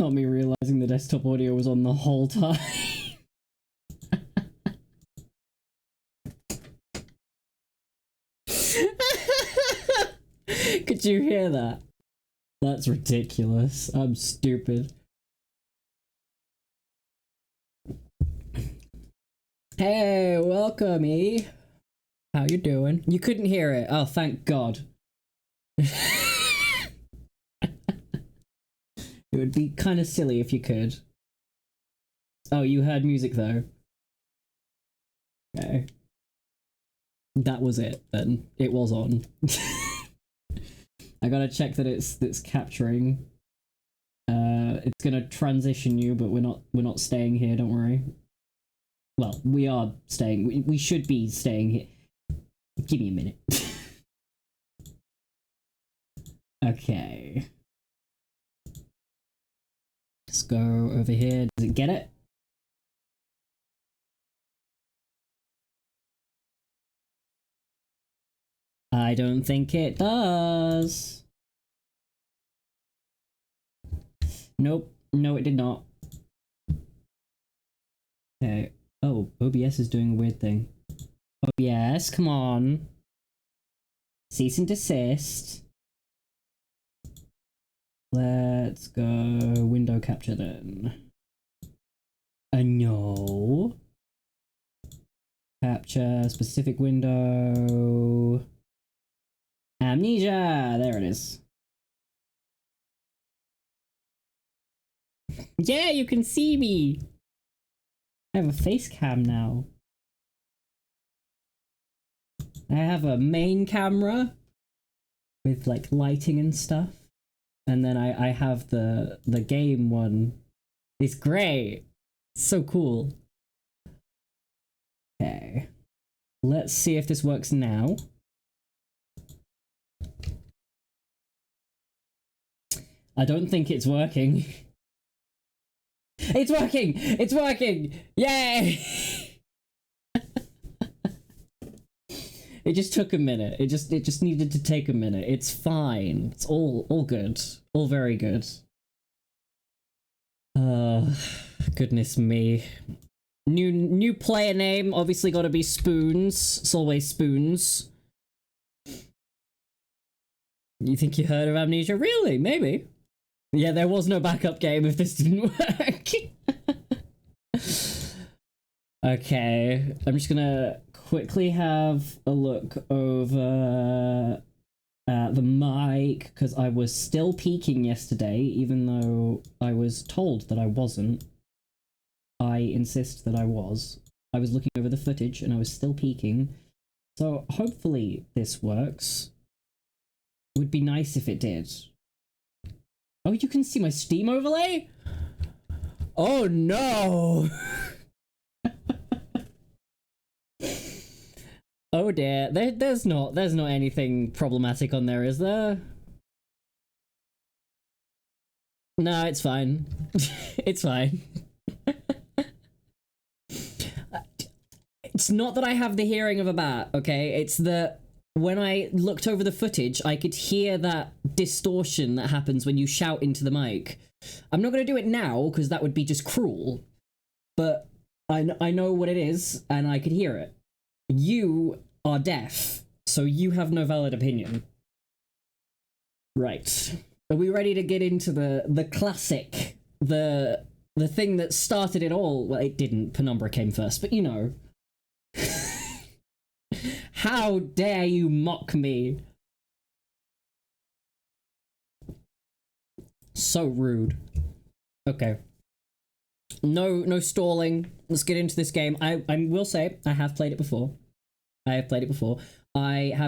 Not me realizing the desktop audio was on the whole time. Could you hear that? That's ridiculous. I'm stupid. Hey, welcome, E. How you doing? You couldn't hear it. Oh, thank God. It would be kind of silly if you could. Oh, you heard music though. Okay. That was it then. It was on. I gotta check that it's capturing. It's gonna transition you, but we're not staying here, don't worry. Well, we are staying. We should be staying here. Give me a minute. Okay. Let's go over here. Does it get it? I don't think it does. Nope. No, it did not. Okay. Oh, OBS is doing a weird thing. OBS, come on. Cease and desist. Let's go window capture then. No. Capture specific window. Amnesia! There it is. Yeah, you can see me! I have a face cam now. I have a main camera with like lighting and stuff. And then I have the game one. It's great. It's so cool. Okay. Let's see if this works now. I don't think it's working. It's working! It's working! Yay! It just took a minute. It just needed to take a minute. It's fine. It's all good. All very good. Goodness me. New player name, obviously gotta be Spoons. It's always Spoons. You think you heard of Amnesia? Really? Maybe. Yeah, there was no backup game if this didn't work. Okay, I'm just gonna quickly have a look over the mic, because I was still peeking yesterday, even though I was told that I wasn't. I insist that I was. I was looking over the footage and I was still peeking. So hopefully this works. It would be nice if it did. Oh, you can see my Steam overlay? Oh no! Oh dear, there's not anything problematic on there, is there? No, it's fine. It's fine. It's not that I have the hearing of a bat, okay? It's that when I looked over the footage, I could hear that distortion that happens when you shout into the mic. I'm not going to do it now, because that would be just cruel. But I know what it is, and I could hear it. You are deaf, so you have no valid opinion. Right. Are we ready to get into the classic? The thing that started it all? Well, it didn't. Penumbra came first, but you know. How dare you mock me? So rude. Okay. No stalling. Let's get into this game. I will say, I have played it before. I have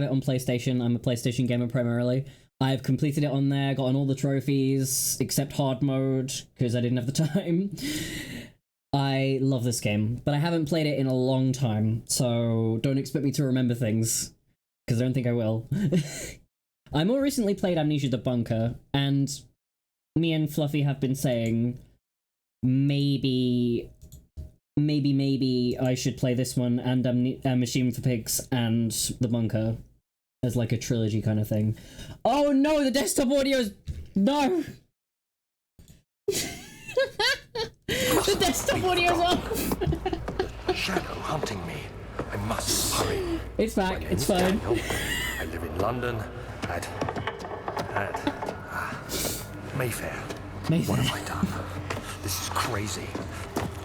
it on PlayStation. I'm a PlayStation gamer primarily. I've completed it on there, gotten all the trophies, except hard mode, because I didn't have the time. I love this game, but I haven't played it in a long time, so don't expect me to remember things, because I don't think I will. I more recently played Amnesia the Bunker, and me and Fluffy have been saying, maybe I should play this one and Machine for Pigs and the Bunker as like a trilogy kind of thing. Oh no, the desktop audio's... No! The desktop audio's off! Shadow hunting me. I must hurry. It's back, My name it's is fine. Daniel. I live in London at Mayfair. Mayfair. What have I done? This is crazy.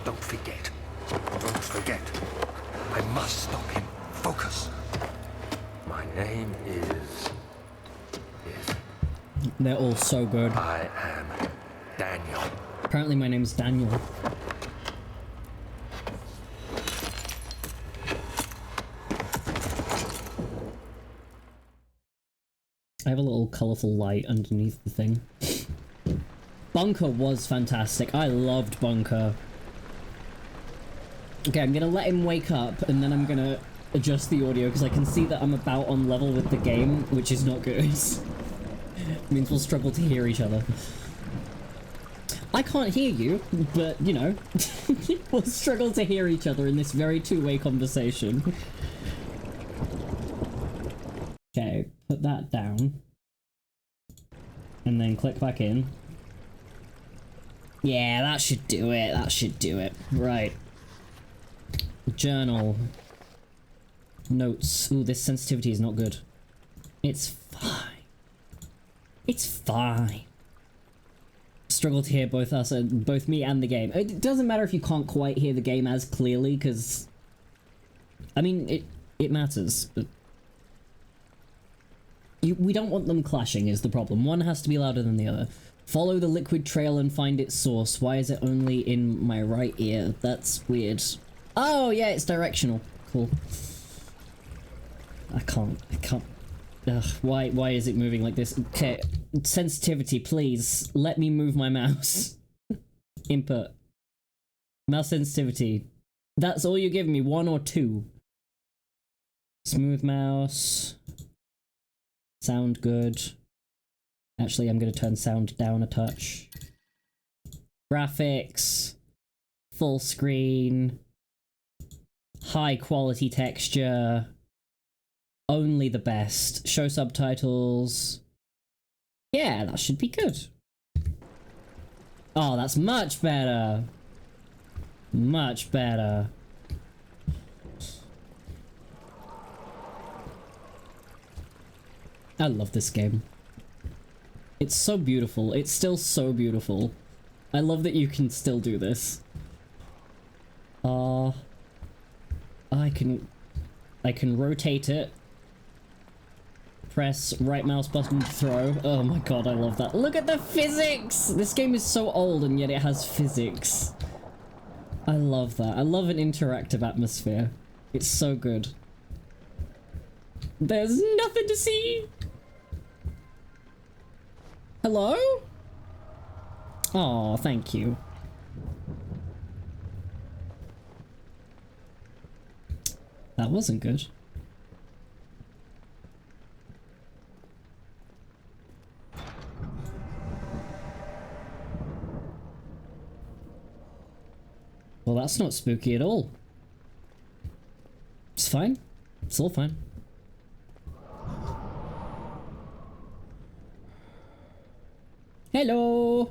Don't forget. Don't forget. I must stop him. Focus. My name is... They're all so good. I am Daniel. Apparently my name's Daniel. I have a little colourful light underneath the thing. Bunker was fantastic. I loved Bunker. Okay, I'm gonna let him wake up and then I'm gonna adjust the audio because I can see that I'm about on level with the game, which is not good. It means we'll struggle to hear each other. I can't hear you, but, you know, we'll struggle to hear each other in this very two-way conversation. Okay, put that down. And then click back in. Yeah, that should do it, that should do it. Right. Journal. Notes. Ooh, this sensitivity is not good. It's fine. It's fine. Struggle to hear both us and both me and the game. It doesn't matter if you can't quite hear the game as clearly, because I mean it matters. We don't want them clashing is the problem. One has to be louder than the other. Follow the liquid trail and find its source. Why is it only in my right ear? That's weird. Oh yeah, it's directional. Cool. I can't. Ugh, why is it moving like this? Okay, sensitivity, please. Let me move my mouse. Input. Mouse sensitivity. That's all you give me, 1 or 2. Smooth mouse. Sound good. Actually, I'm gonna turn sound down a touch. Graphics. Full screen. High quality texture. Only the best. Show subtitles. Yeah, that should be good. Oh, that's much better. Much better. I love this game. It's so beautiful. It's still so beautiful. I love that you can still do this. I can rotate it. Press right mouse button to throw. Oh my god, I love that. Look at the physics! This game is so old and yet it has physics. I love that. I love an interactive atmosphere. It's so good. There's nothing to see! Hello? Aw, thank you. That wasn't good. Well, that's not spooky at all. It's fine. It's all fine. Hello!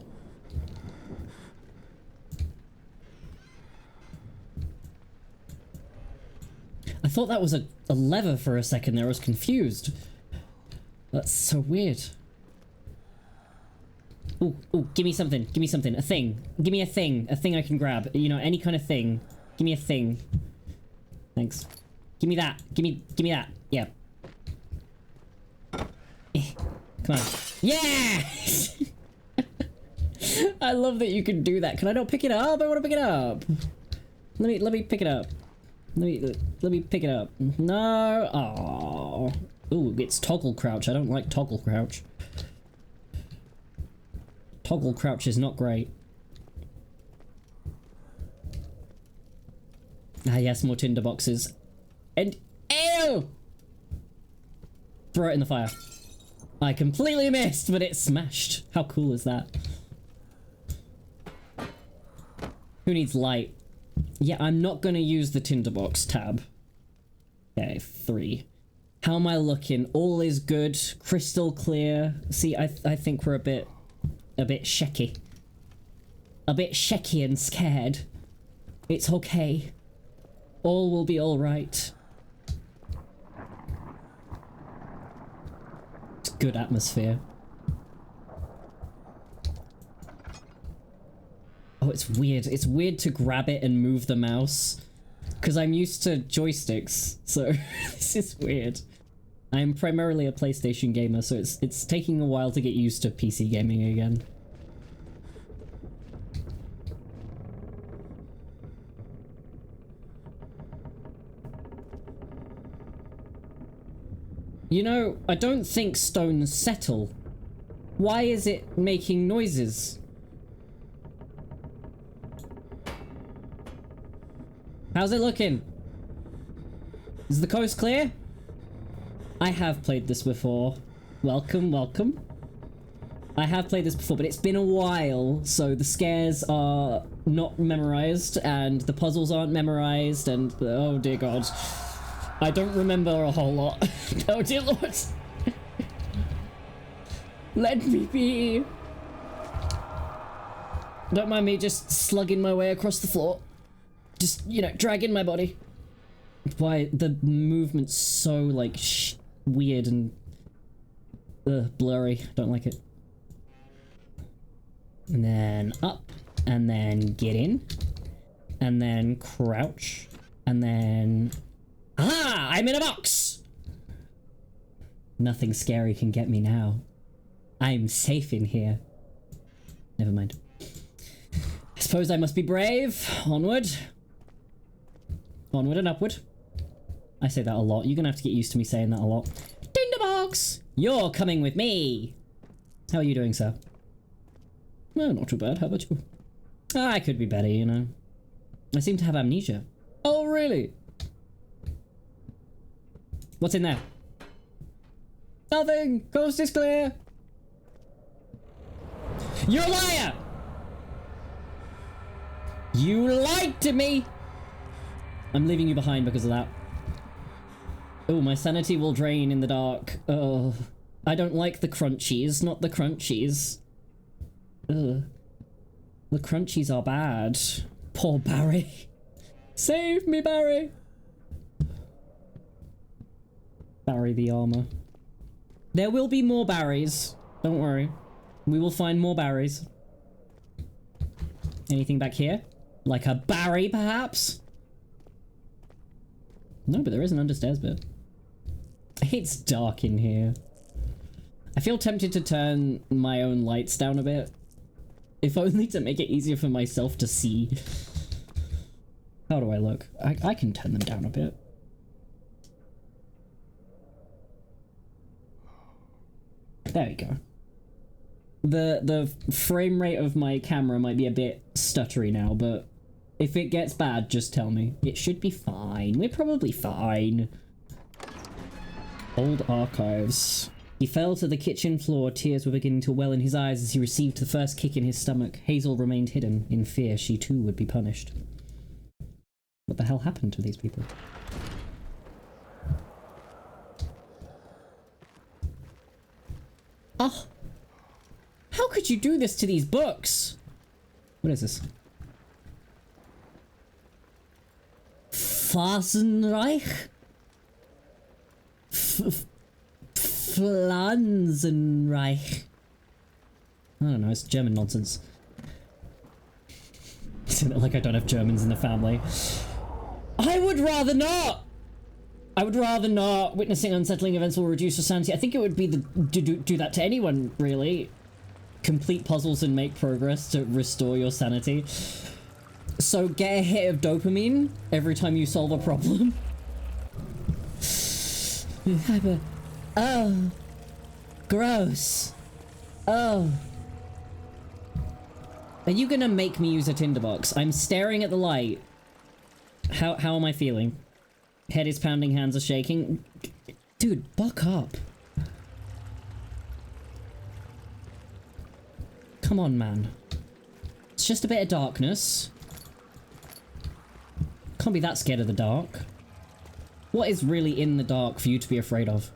I thought that was a lever for a second there. I was confused. That's so weird. Ooh, give me something. Give me something. A thing. Give me a thing. A thing I can grab. You know, any kind of thing. Give me a thing. Thanks. Give me that. Give me that. Yeah. Come on. Yeah! I love that you can do that. Can I not pick it up? I want to pick it up. Let me pick it up. Let me pick it up. No. Oh. Ooh, it's toggle crouch. I don't like toggle crouch. Toggle crouch is not great. Ah yes, more tinder boxes. And ew! Throw it in the fire. I completely missed, but it smashed. How cool is that? Who needs light? Yeah, I'm not gonna use the tinderbox tab. Okay, 3. How am I looking? All is good. Crystal clear. See, I think we're a bit shaky. a bit shaky and scared. It's okay. All will be alright. It's good atmosphere. Oh, it's weird. It's weird to grab it and move the mouse. Because I'm used to joysticks, so this is weird. I'm primarily a PlayStation gamer, so it's taking a while to get used to PC gaming again. You know, I don't think stones settle. Why is it making noises? How's it looking? Is the coast clear? I have played this before. Welcome, welcome. I have played this before, but it's been a while, so the scares are not memorized, and the puzzles aren't memorized, and oh dear god. I don't remember a whole lot. Oh dear lord. Let me be. Don't mind me just slugging my way across the floor. Just, you know, dragging my body. Why, the movement's so, like, weird and blurry. Don't like it. And then up. And then get in. And then crouch. And then... Ah! I'm in a box! Nothing scary can get me now. I'm safe in here. Never mind. I suppose I must be brave. Onward. Onward and upward. I say that a lot. You're gonna have to get used to me saying that a lot. Tinderbox! You're coming with me! How are you doing, sir? Well, not too bad. How about you? I could be better, you know. I seem to have amnesia. Oh, really? What's in there? Nothing! Coast is clear! You're a liar! You lied to me! I'm leaving you behind because of that. Oh, my sanity will drain in the dark. Oh, I don't like the crunchies, not the crunchies. Ugh. The crunchies are bad. Poor Barry. Save me, Barry! Barry the armor. There will be more Barrys. Don't worry. We will find more Barrys. Anything back here? Like a Barry, perhaps? No, but there is an understairs bit. It's dark in here. I feel tempted to turn my own lights down a bit. If only to make it easier for myself to see. How do I look? I can turn them down a bit. There we go. The frame rate of my camera might be a bit stuttery now, but if it gets bad, just tell me. It should be fine. We're probably fine. Old archives. He fell to the kitchen floor. Tears were beginning to well in his eyes as he received the first kick in his stomach. Hazel remained hidden, in fear she too would be punished. What the hell happened to these people? Oh! How could you do this to these books? What is this? Phasenreich? Pflanzenreich. I don't know, it's German nonsense. Isn't it like I don't have Germans in the family? I would rather not! I would rather not. Witnessing unsettling events will reduce your sanity. I think it would be do that to anyone, really. Complete puzzles and make progress to restore your sanity. So get a hit of dopamine every time you solve a problem. Oh. Gross. Oh. Are you gonna make me use a tinderbox? I'm staring at the light. How am I feeling? Head is pounding, hands are shaking. Dude, buck up. Come on, man. It's just a bit of darkness. Can't be that scared of the dark. What is really in the dark for you to be afraid of?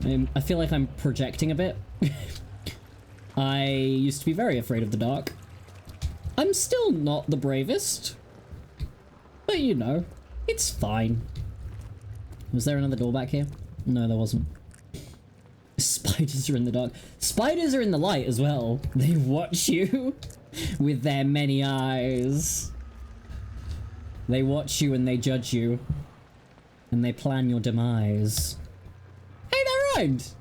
I feel like I'm projecting a bit. I used to be very afraid of the dark. I'm still not the bravest. But you know, it's fine. Was there another door back here? No, there wasn't. Spiders are in the dark. Spiders are in the light as well. They watch you with their many eyes. They watch you and they judge you. And they plan your demise. Hey, they're around!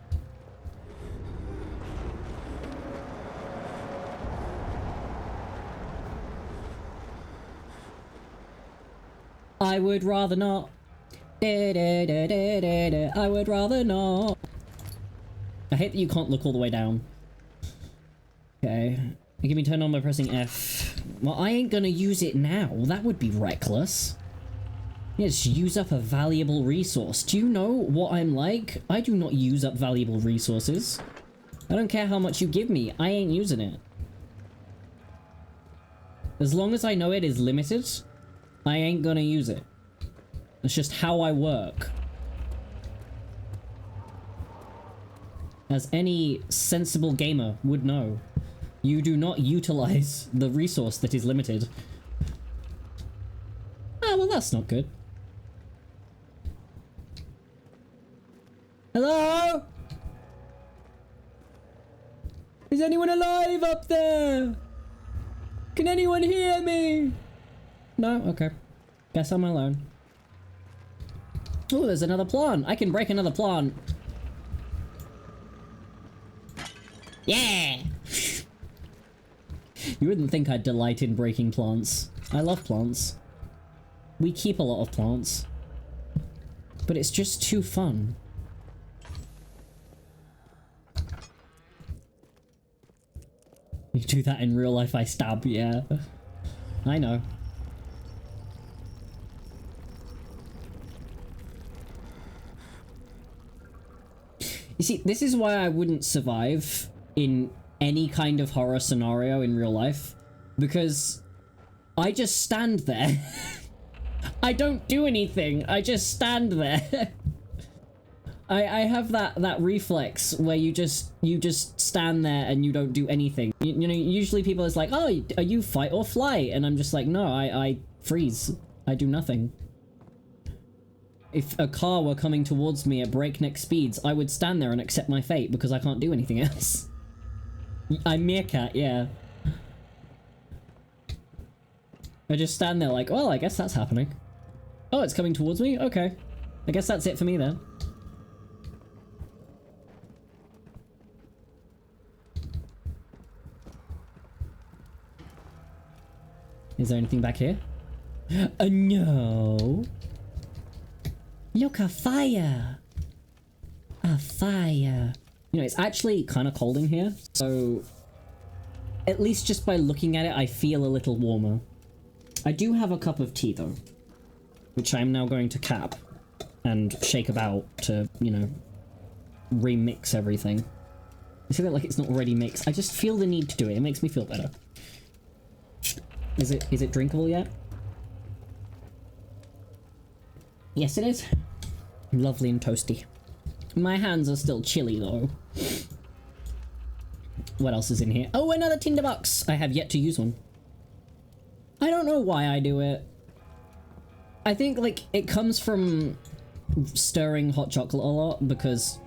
I would rather not. I would rather not. I hate that you can't look all the way down. Okay. It can be turned on by pressing F. Well, I ain't gonna use it now. That would be reckless. Yes, use up a valuable resource. Do you know what I'm like? I do not use up valuable resources. I don't care how much you give me. I ain't using it. As long as I know it is limited, I ain't gonna use it. That's just how I work. As any sensible gamer would know, you do not utilize the resource that is limited. Ah, well that's not good. Hello? Is anyone alive up there? Can anyone hear me? No? Okay. Guess I'm alone. Oh, there's another plant. I can break another plant. Yeah! You wouldn't think I'd delight in breaking plants. I love plants. We keep a lot of plants. But it's just too fun. You do that in real life, I stab, yeah. I know. You see, this is why I wouldn't survive in any kind of horror scenario in real life. Because I just stand there. I don't do anything. I just stand there. I have that reflex where you just stand there and you don't do anything. You know, usually people is like, oh, are you fight or flight? And I'm just like, no, I freeze. I do nothing. If a car were coming towards me at breakneck speeds, I would stand there and accept my fate because I can't do anything else. I'm Meerkat, yeah. I just stand there like, well, I guess that's happening. Oh, it's coming towards me? Okay. I guess that's it for me then. Is there anything back here? No. Look, a fire! A fire. You know, it's actually kind of cold in here, so at least just by looking at it, I feel a little warmer. I do have a cup of tea, though, which I'm now going to cap and shake about to, you know, remix everything. I feel like it's not already mixed. I just feel the need to do it. It makes me feel better. Is it drinkable yet? Yes, it is. Lovely and toasty. My hands are still chilly, though. What else is in here? Oh, another tinderbox! I have yet to use one. I don't know why I do it. I think, like, it comes from stirring hot chocolate a lot, because...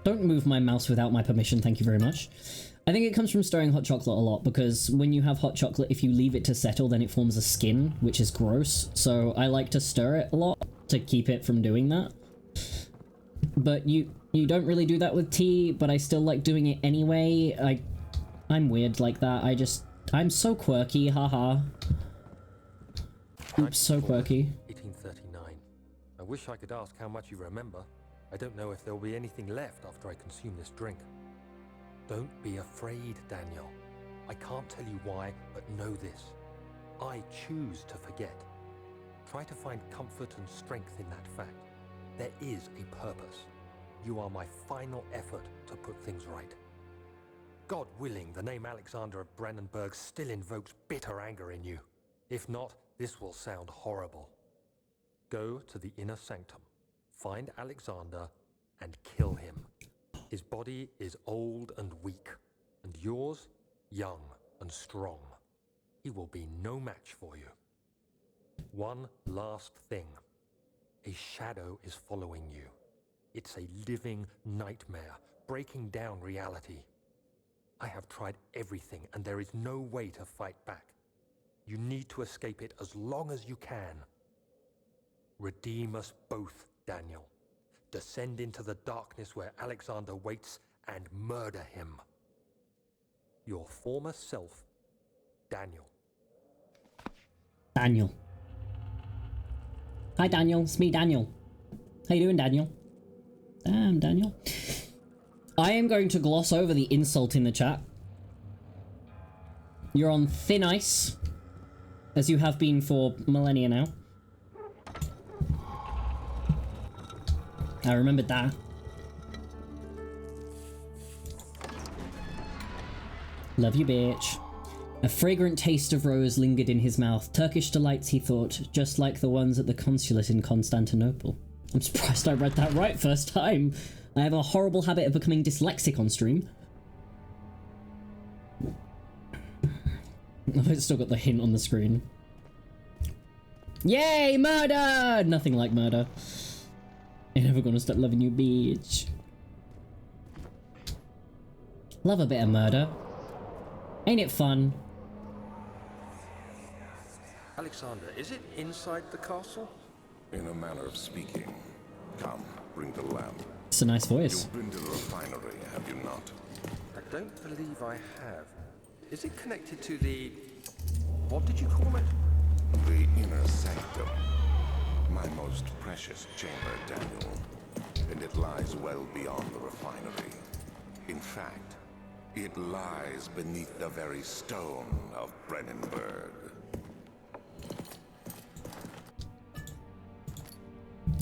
Don't move my mouse without my permission, thank you very much. I think it comes from stirring hot chocolate a lot, because when you have hot chocolate, if you leave it to settle, then it forms a skin, which is gross. So I like to stir it a lot to keep it from doing that. But you don't really do that with tea, but I still like doing it anyway. I'm weird like that. I'm so quirky, haha. Oops, so quirky. 1839. I wish I could ask how much you remember. I don't know if there will be anything left after I consume this drink. Don't be afraid, Daniel. I can't tell you why, but know this. I choose to forget. Try to find comfort and strength in that fact. There is a purpose. You are my final effort to put things right. God willing, the name Alexander of Brandenburg still invokes bitter anger in you. If not, this will sound horrible. Go to the inner sanctum, find Alexander, and kill him. His body is old and weak, and yours young and strong. He will be no match for you. One last thing. A shadow is following you. It's a living nightmare, breaking down reality. I have tried everything, and there is no way to fight back. You need to escape it as long as you can. Redeem us both, Daniel. Descend into the darkness where Alexander waits and murder him. Your former self, Daniel. Daniel. Hi, Daniel. It's me, Daniel. How you doing, Daniel? Damn, Daniel. I am going to gloss over the insult in the chat. You're on thin ice, as you have been for millennia now. I remembered that. Love you, bitch. A fragrant taste of rose lingered in his mouth. Turkish delights, he thought, just like the ones at the consulate in Constantinople. I'm surprised I read that right first time. I have a horrible habit of becoming dyslexic on stream. I've still got the hint on the screen. Yay, murder! Nothing like murder. Ain't never gonna stop loving you, bitch. Love a bit of murder. Ain't it fun? Alexander, is it inside the castle? In a manner of speaking. Come, bring the lamp. It's a nice voice. You've been to the refinery, have you not? I don't believe I have. Is it connected to the... what did you call it? The inner sanctum. My most precious chamber, Daniel. And it lies well beyond the refinery. In fact, it lies beneath the very stone of Brennenburg.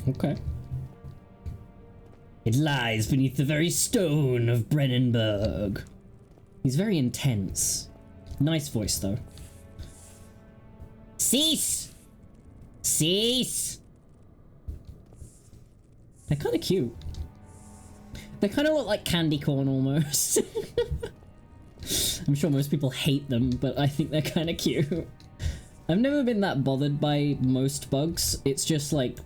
Okay. It lies beneath the very stone of Brennenburg. He's very intense. Nice voice, though. Cease! Cease! They're kind of cute. They kind of look like candy corn, almost. I'm sure most people hate them, but I think they're kind of cute. I've never been that bothered by most bugs. It's just, like,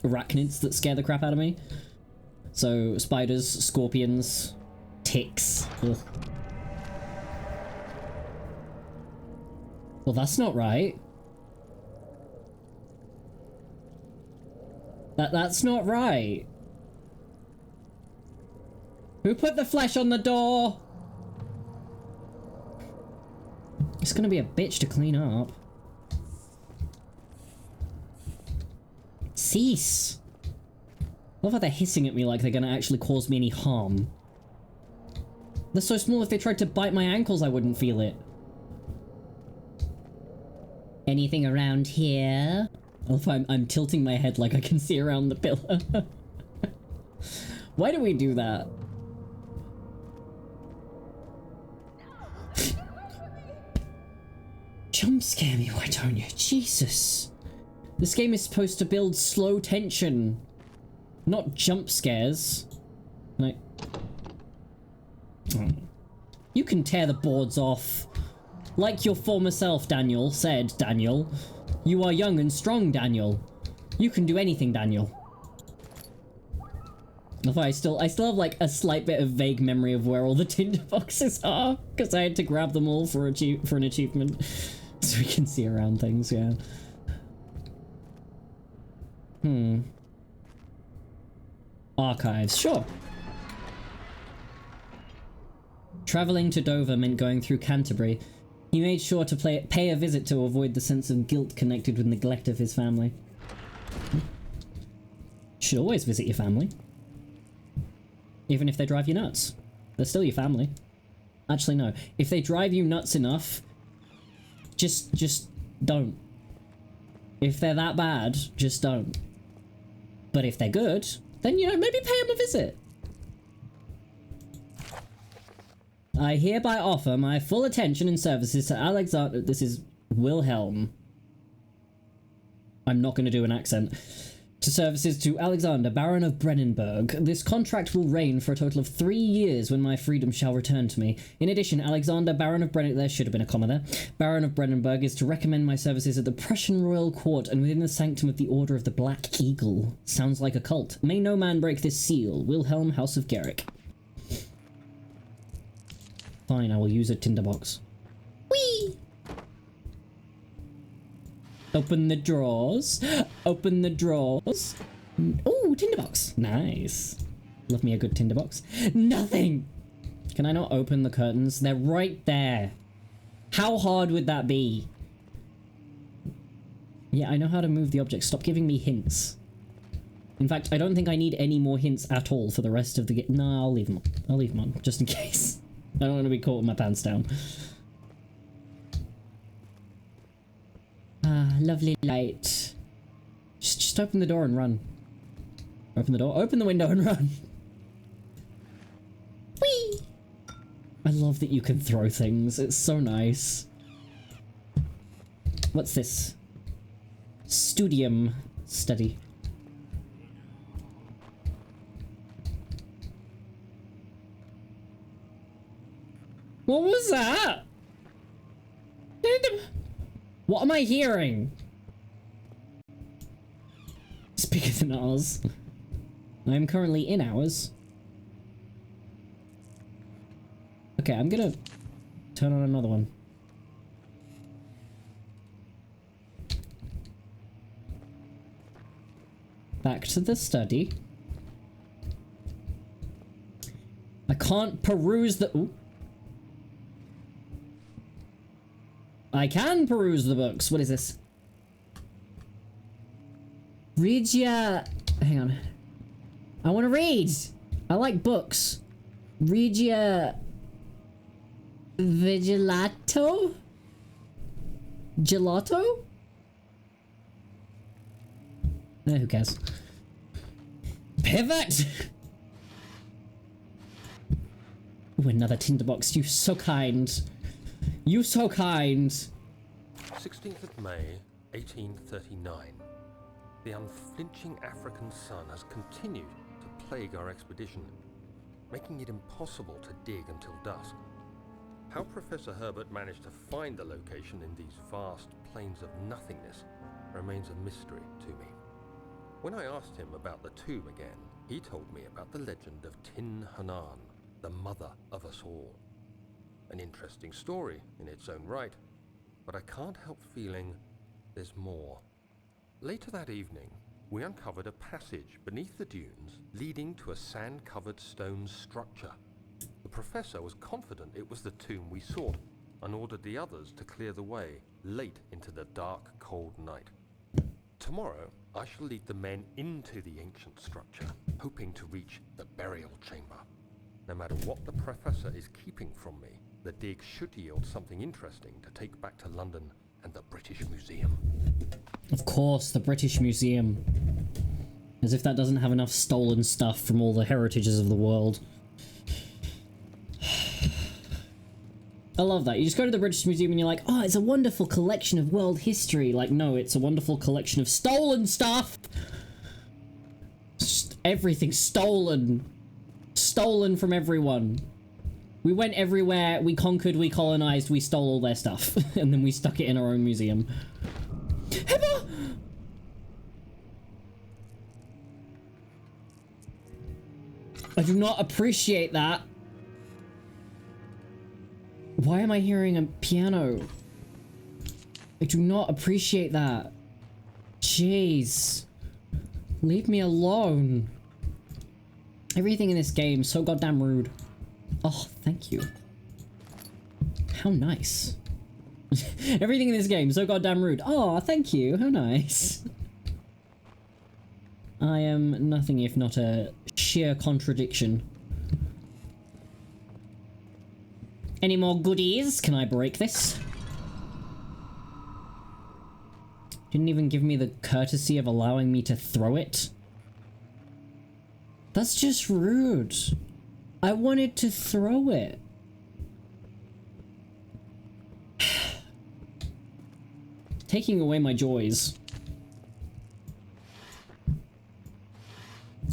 arachnids that scare the crap out of me. So, spiders, scorpions, ticks. Ugh. Well, that's not right. That's not right. Who put the flesh on the door? It's gonna be a bitch to clean up. Cease. I love how they're hissing at me like they're gonna actually cause me any harm. They're so small, if they tried to bite my ankles, I wouldn't feel it. Anything around here? I'm tilting my head like I can see around the pillar. Why do we do that? Jump scare me, why don't you? Jesus. This game is supposed to build slow tension, not jump scares. Like, oh. You can tear the boards off. Like your former self, Daniel, said, Daniel. You are young and strong, Daniel. You can do anything, Daniel. I still have like a slight bit of vague memory of where all the tinder boxes are, because I had to grab them all for an achievement, so we can see around things. Yeah. Archives, sure. Traveling to Dover meant going through Canterbury. He made sure to pay a visit to avoid the sense of guilt connected with neglect of his family. Should always visit your family. Even if they drive you nuts. They're still your family. Actually, no. If they drive you nuts enough, just don't. If they're that bad, just don't. But if they're good, then, you know, maybe pay them a visit. I hereby offer my full attention and services to Alexander. This is Wilhelm. I'm not going to do an accent. To services to Alexander, Baron of Brennenburg. This contract will reign for a total of 3 years when my freedom shall return to me. In addition, Alexander, Baron of Brennenburg, there should have been a comma there, Baron of Brennenburg is to recommend my services at the Prussian Royal Court and within the sanctum of the Order of the Black Eagle. Sounds like a cult. May no man break this seal. Wilhelm, House of Garrick. Fine, I will use a tinderbox. Whee! Open the drawers. Open the drawers. Ooh, tinderbox. Nice. Love me a good tinderbox. Nothing! Can I not open the curtains? They're right there. How hard would that be? Yeah, I know how to move the object. Stop giving me hints. In fact, I don't think I need any more hints at all for the rest of the game. No, I'll leave them on. I'll leave them on, just in case. I don't want to be caught with my pants down. Ah, lovely light. Just open the door and run. Open the door, open the window and run. Whee! I love that you can throw things. It's so nice. What's this? Studium study. What was that? What am I hearing? It's bigger than ours. I am currently in ours. Okay, I'm gonna turn on another one. Back to the study. I can't peruse the... Ooh. I can peruse the books. What is this? Regia... Hang on. I want to read. I like books. Regia... Vigilato? Gelato? Who cares? Pivot! Ooh, another tinderbox. You so kind. You so kind. 16th of May, 1839. The unflinching African sun has continued to plague our expedition, making it impossible to dig until dusk. How Professor Herbert managed to find the location in these vast plains of nothingness remains a mystery to me. When I asked him about the tomb again, he told me about the legend of Tin Hanan, the mother of us all. An interesting story in its own right, but I can't help feeling there's more. Later that evening, we uncovered a passage beneath the dunes leading to a sand-covered stone structure. The professor was confident it was the tomb we sought and ordered the others to clear the way late into the dark, cold night. Tomorrow, I shall lead the men into the ancient structure, hoping to reach the burial chamber. No matter what the professor is keeping from me, the dig should yield something interesting to take back to London and the British Museum. Of course, the British Museum. As if that doesn't have enough stolen stuff from all the heritages of the world. I love that. You just go to the British Museum and you're like, oh, it's a wonderful collection of world history. Like, no, it's a wonderful collection of stolen stuff! Just everything stolen. Stolen from everyone. We went everywhere, we conquered, we colonized, we stole all their stuff. And then we stuck it in our own museum. Heba! I do not appreciate that. Why am I hearing a piano? I do not appreciate that. Jeez. Leave me alone. Everything in this game is so goddamn rude. Oh, thank you. How nice. Everything in this game is so goddamn rude. Oh, thank you. How nice. I am nothing if not a sheer contradiction. Any more goodies? Can I break this? Didn't even give me the courtesy of allowing me to throw it. That's just rude. I wanted to throw it. Taking away my joys.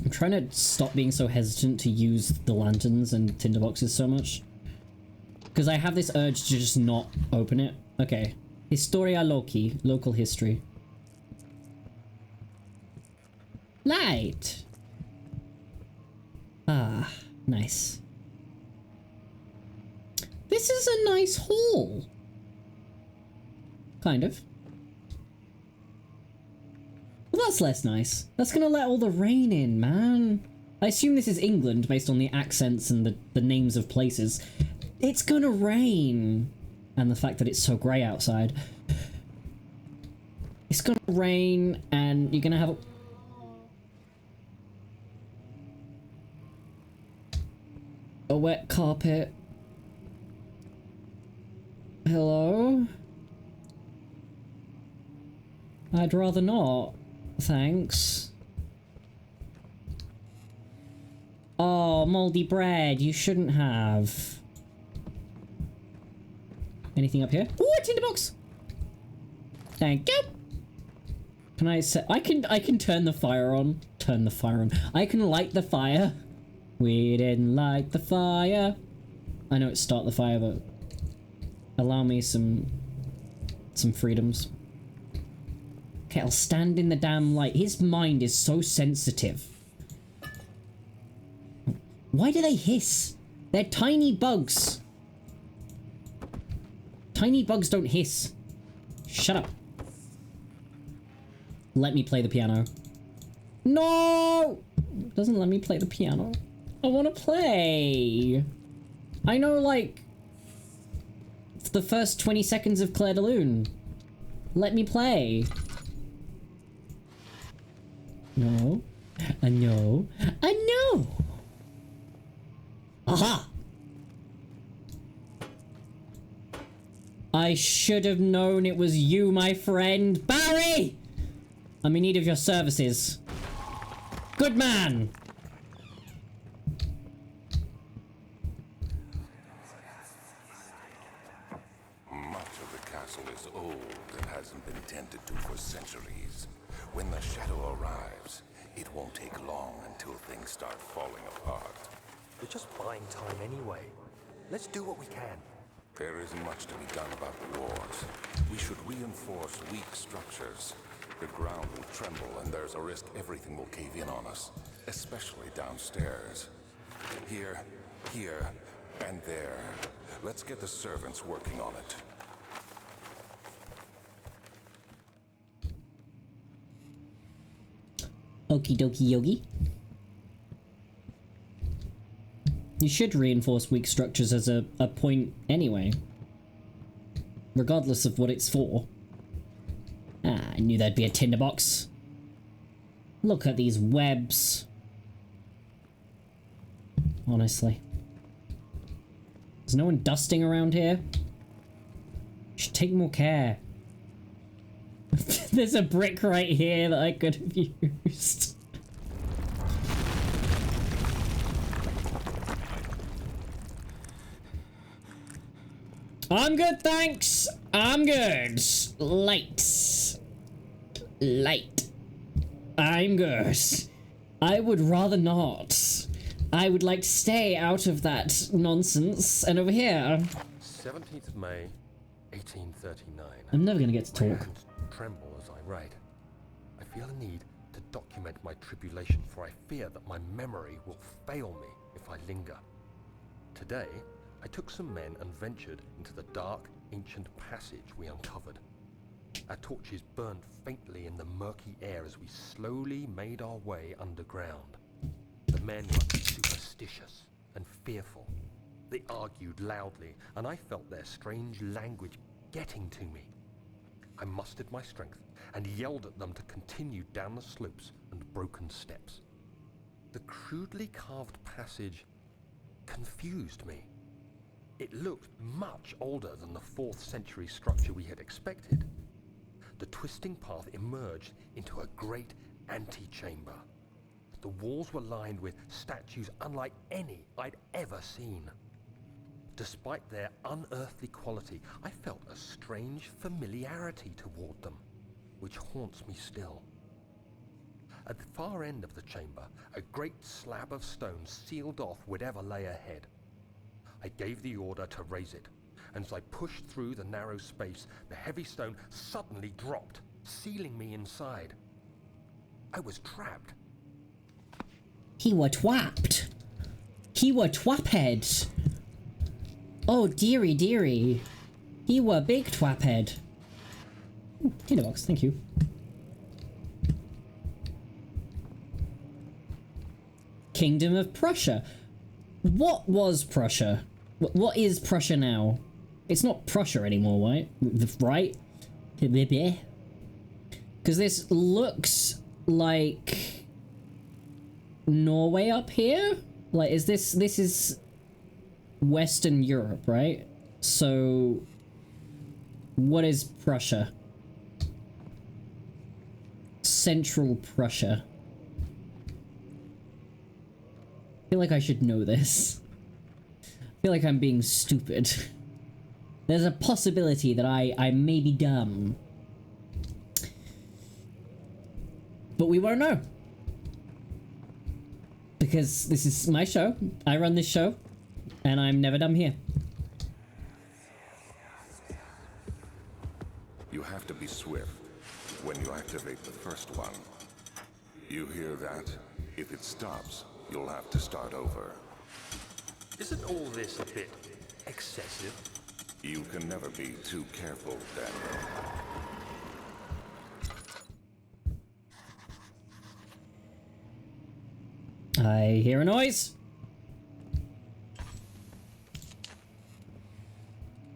I'm trying to stop being so hesitant to use the lanterns and tinderboxes so much. Because I have this urge to just not open it. Okay. Historia Loci. Local history. Light! Ah, nice. This is a nice hall. Kind of. Well, that's less nice. That's gonna let all the rain in, man. I assume this is England based on the accents and the names of places. It's gonna rain. And the fact that it's so grey outside. It's gonna rain and you're gonna have a wet carpet. Hello? I'd rather not. Thanks. Oh, moldy bread. You shouldn't have. Anything up here? Ooh, a tinderbox! Thank you! Can I set... I can turn the fire on. Turn the fire on. I can light the fire. We didn't light the fire. I know it's start the fire, but... allow me some freedoms. Okay, I'll stand in the damn light. His mind is so sensitive. Why do they hiss? They're tiny bugs. Tiny bugs don't hiss. Shut up. Let me play the piano. No! It doesn't let me play the piano. I want to play. I know, like... it's the first 20 seconds of Claire de Lune. Let me play. No. A no. A no! Aha! I should have known it was you, my friend. Barry! I'm in need of your services. Good man! Much of the castle is old and hasn't been tended to for centuries. When the shadow arrives, it won't take long until things start falling apart. We're just buying time anyway. Let's do what we can. There isn't much to be done about the walls. We should reinforce weak structures. The ground will tremble and there's a risk everything will cave in on us, especially downstairs. Here, and there. Let's get the servants working on it. Okie dokie yogi. You should reinforce weak structures as a point anyway. Regardless of what it's for. Ah, I knew there'd be a tinderbox. Look at these webs. Honestly. There's no one dusting around here? Should take more care. There's a brick right here that I could have used. I'm good, thanks. I'm good. Light. I'm good. I would rather not. I would like to stay out of that nonsense. And over here... 17th of May, 1839. I'm never gonna get to My talk. hands tremble as I write. I feel a need to document my tribulation, for I fear that my memory will fail me if I linger. Today, I took some men and ventured into the dark, ancient passage we uncovered. Our torches burned faintly in the murky air as we slowly made our way underground. The men were superstitious and fearful. They argued loudly, and I felt their strange language getting to me. I mustered my strength and yelled at them to continue down the slopes and broken steps. The crudely carved passage confused me. It looked much older than the 4th century structure we had expected. The twisting path emerged into a great antechamber. The walls were lined with statues unlike any I'd ever seen. Despite their unearthly quality, I felt a strange familiarity toward them, which haunts me still. At the far end of the chamber, a great slab of stone sealed off whatever lay ahead. I gave the order to raise it, and as I pushed through the narrow space, the heavy stone suddenly dropped, sealing me inside. I was trapped. He were twapped. He were twaphead. Oh, dearie, dearie. He were big twaphead. Tinderbox, thank you. Kingdom of Prussia. What was Prussia? What is Prussia now? It's not Prussia anymore, right? Right? Because this looks like Norway up here? Like, is this is Western Europe, right? So what is Prussia? Central Prussia. I feel like I should know this. I feel like I'm being stupid. There's a possibility that I may be dumb. But we won't know. Because this is my show. I run this show. And I'm never dumb here. You have to be swift when you activate the first one. You hear that? If it stops, you'll have to start over. Isn't all this a bit excessive? You can never be too careful, Daniel. I hear a noise.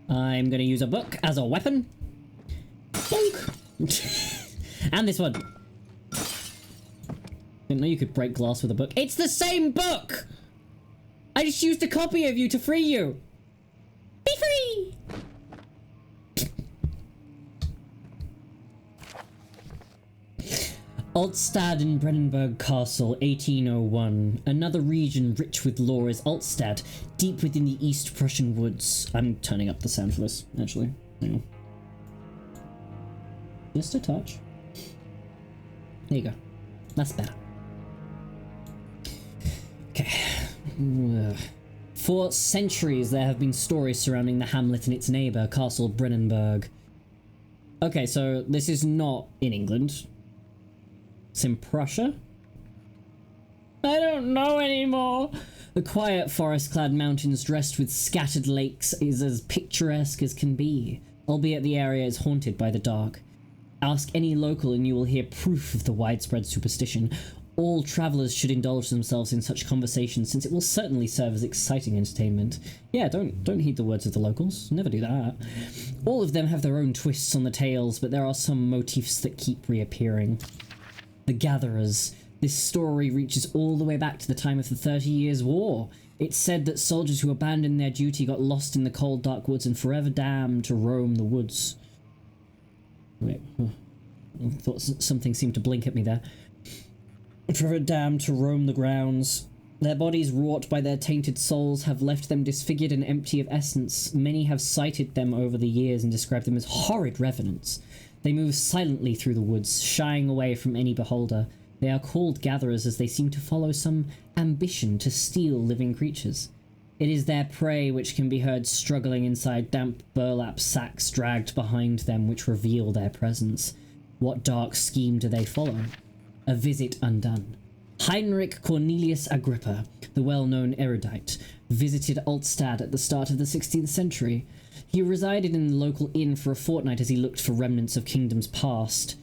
I'm gonna use a book as a weapon. And this one. Didn't know you could break glass with a book. It's the same book! I just used a copy of you to free you. Be free! Altstad in Brennenburg Castle, 1801. Another region rich with lore is Altstad, deep within the East Prussian woods. I'm turning up the sound for this, actually. Hang on. Just a touch. There you go. That's better. Okay. For centuries, there have been stories surrounding the hamlet and its neighbour, Castle Brennenburg. Okay, so this is not in England. It's in Prussia? I don't know anymore. The quiet forest-clad mountains dressed with scattered lakes is as picturesque as can be, albeit the area is haunted by the dark. Ask any local and you will hear proof of the widespread superstition. All travellers should indulge themselves in such conversations, since it will certainly serve as exciting entertainment. Yeah, don't heed the words of the locals. Never do that. All of them have their own twists on the tales, but there are some motifs that keep reappearing. The Gatherers. This story reaches all the way back to the time of the 30 Years' War. It's said that soldiers who abandoned their duty got lost in the cold, dark woods and forever damned to roam the woods. Wait, I thought something seemed to blink at me there. Forever damned to roam the grounds. Their bodies, wrought by their tainted souls, have left them disfigured and empty of essence. Many have sighted them over the years and described them as horrid revenants. They move silently through the woods, shying away from any beholder. They are called gatherers as they seem to follow some ambition to steal living creatures. It is their prey which can be heard struggling inside damp burlap sacks dragged behind them which reveal their presence. What dark scheme do they follow? A visit undone. Heinrich Cornelius Agrippa, the well-known erudite, visited Altstad at the start of the 16th century. He resided in the local inn for a fortnight as he looked for remnants of kingdoms past.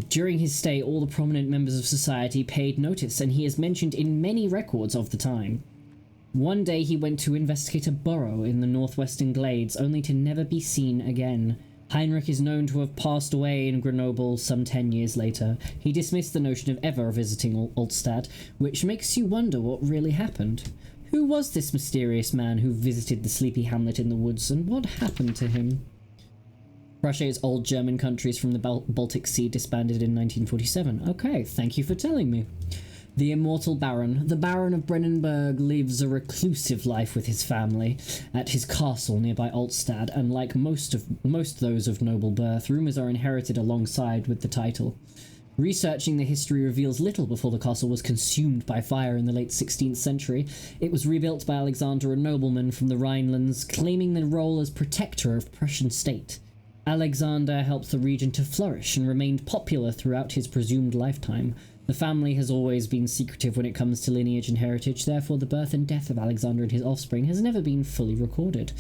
During his stay, all the prominent members of society paid notice, and he is mentioned in many records of the time. One day he went to investigate a burrow in the northwestern glades, only to never be seen again. Heinrich is known to have passed away in Grenoble some 10 years later. He dismissed the notion of ever visiting Altstad, which makes you wonder what really happened. Who was this mysterious man who visited the sleepy hamlet in the woods, and what happened to him? Russia's old German countries from the Baltic Sea disbanded in 1947. Okay, thank you for telling me. The immortal Baron. The Baron of Brennenburg lives a reclusive life with his family at his castle nearby Altstad, and like most those of noble birth, rumours are inherited alongside with the title. Researching the history reveals little before the castle was consumed by fire in the late 16th century. It was rebuilt by Alexander, a nobleman from the Rhinelands, claiming the role as protector of Prussian state. Alexander helped the region to flourish and remained popular throughout his presumed lifetime. The family has always been secretive when it comes to lineage and heritage, therefore the birth and death of Alexander and his offspring has never been fully recorded.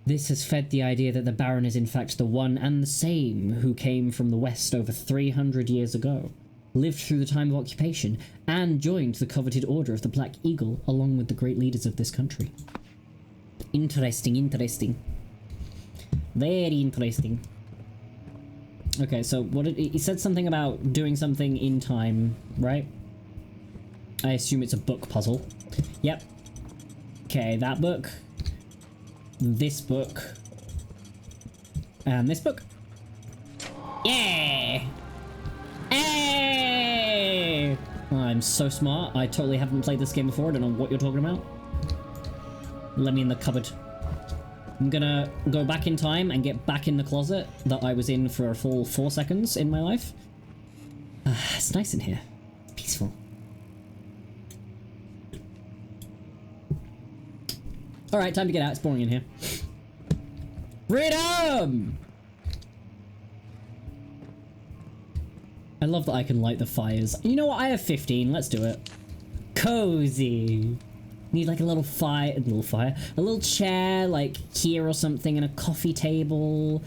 This has fed the idea that the Baron is in fact the one and the same who came from the west over 300 years ago, lived through the time of occupation, and joined the coveted Order of the Black Eagle along with the great leaders of this country. Interesting, interesting. Very interesting. Okay, so what did he said something about doing something in time, right? I assume it's a book puzzle. Yep. Okay, that book. This book. And this book. Yeah! Hey! I'm so smart. I totally haven't played this game before. I don't know what you're talking about. Let me in the cupboard. I'm gonna go back in time and get back in the closet that I was in for a full 4 seconds in my life. It's nice in here. It's peaceful. Alright, time to get out. It's boring in here. Freedom! I love that I can light the fires. You know what? I have 15. Let's do it. Cozy. Need like a little fire, a little chair like here or something, and a coffee table.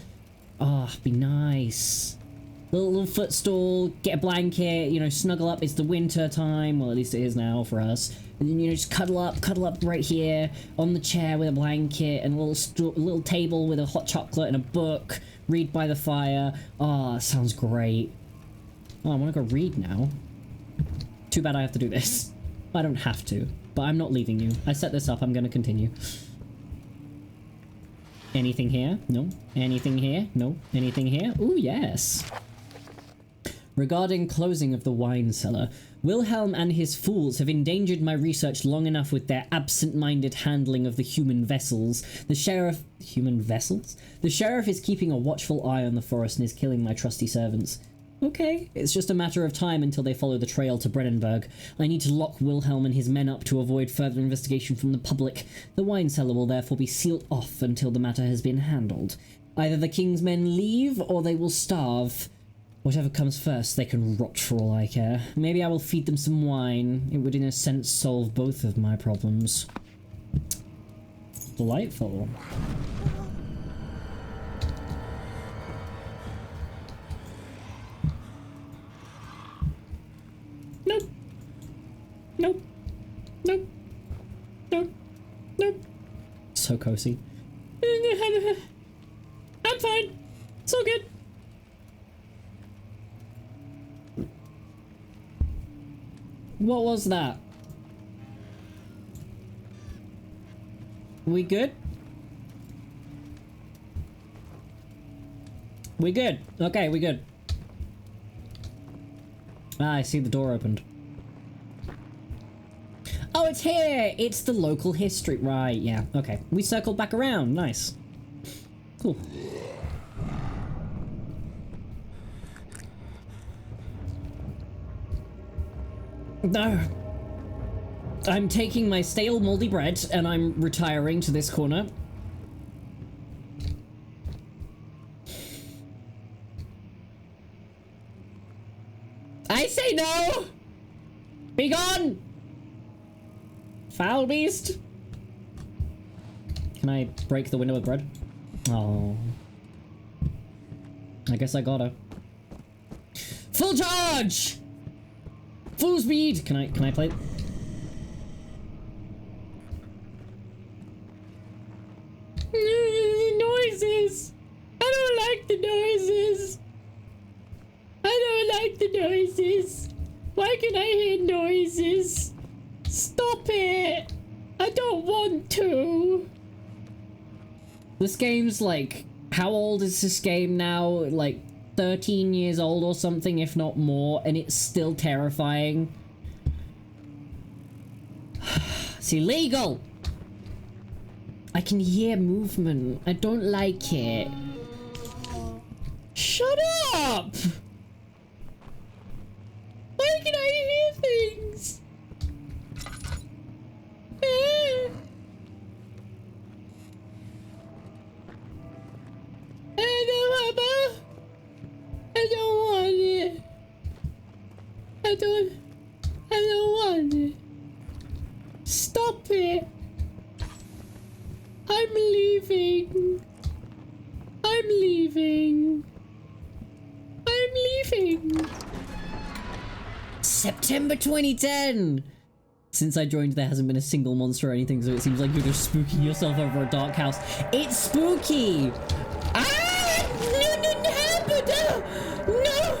Oh, be nice. Little footstool, get a blanket, you know, snuggle up. It's the winter time. Well, at least it is now for us. And then, you know, just cuddle up right here on the chair with a blanket and a little table with a hot chocolate and a book. Read by the fire. Oh, sounds great. Oh, I want to go read now. Too bad I have to do this. I don't have to, but I'm not leaving you. I set this up. I'm going to continue. Anything here? No. Anything here? No. Anything here? Ooh, yes. Regarding closing of the wine cellar, Wilhelm and his fools have endangered my research long enough with their absent-minded handling of the human vessels. The sheriff... Human vessels? The sheriff is keeping a watchful eye on the forest and is killing my trusty servants. Okay, it's just a matter of time until they follow the trail to Brennenburg. I need to lock Wilhelm and his men up to avoid further investigation from the public. The wine cellar will therefore be sealed off until the matter has been handled. Either the king's men leave, or they will starve. Whatever comes first, they can rot for all I care. Maybe I will feed them some wine. It would in a sense solve both of my problems. Delightful. Nope. Nope. Nope. Nope. Nope. So cozy. I'm fine. It's all good. What was that? We good? We good. Okay, we good. Ah, I see the door opened. Oh, it's here! It's the local history. Right, yeah. Okay. We circled back around. Nice. Cool. No. I'm taking my stale moldy bread and I'm retiring to this corner. I say no! Be gone! Foul beast! Can I break the window with bread? Oh. I guess I gotta. Full charge! Full speed! Can I play? Noises! I don't like the noises! I don't like the noises! Why can I hear noises? Stop it! I don't want to! This game's like... How old is this game now? Like 13 years old or something, if not more, and it's still terrifying. It's illegal! I can hear movement. I don't like it. Shut up! on! Stop it! I'm leaving! I'm leaving! I'm leaving! September 2010! Since I joined, there hasn't been a single monster or anything, so it seems like you're just spooking yourself over a dark house. It's spooky! Ah! No!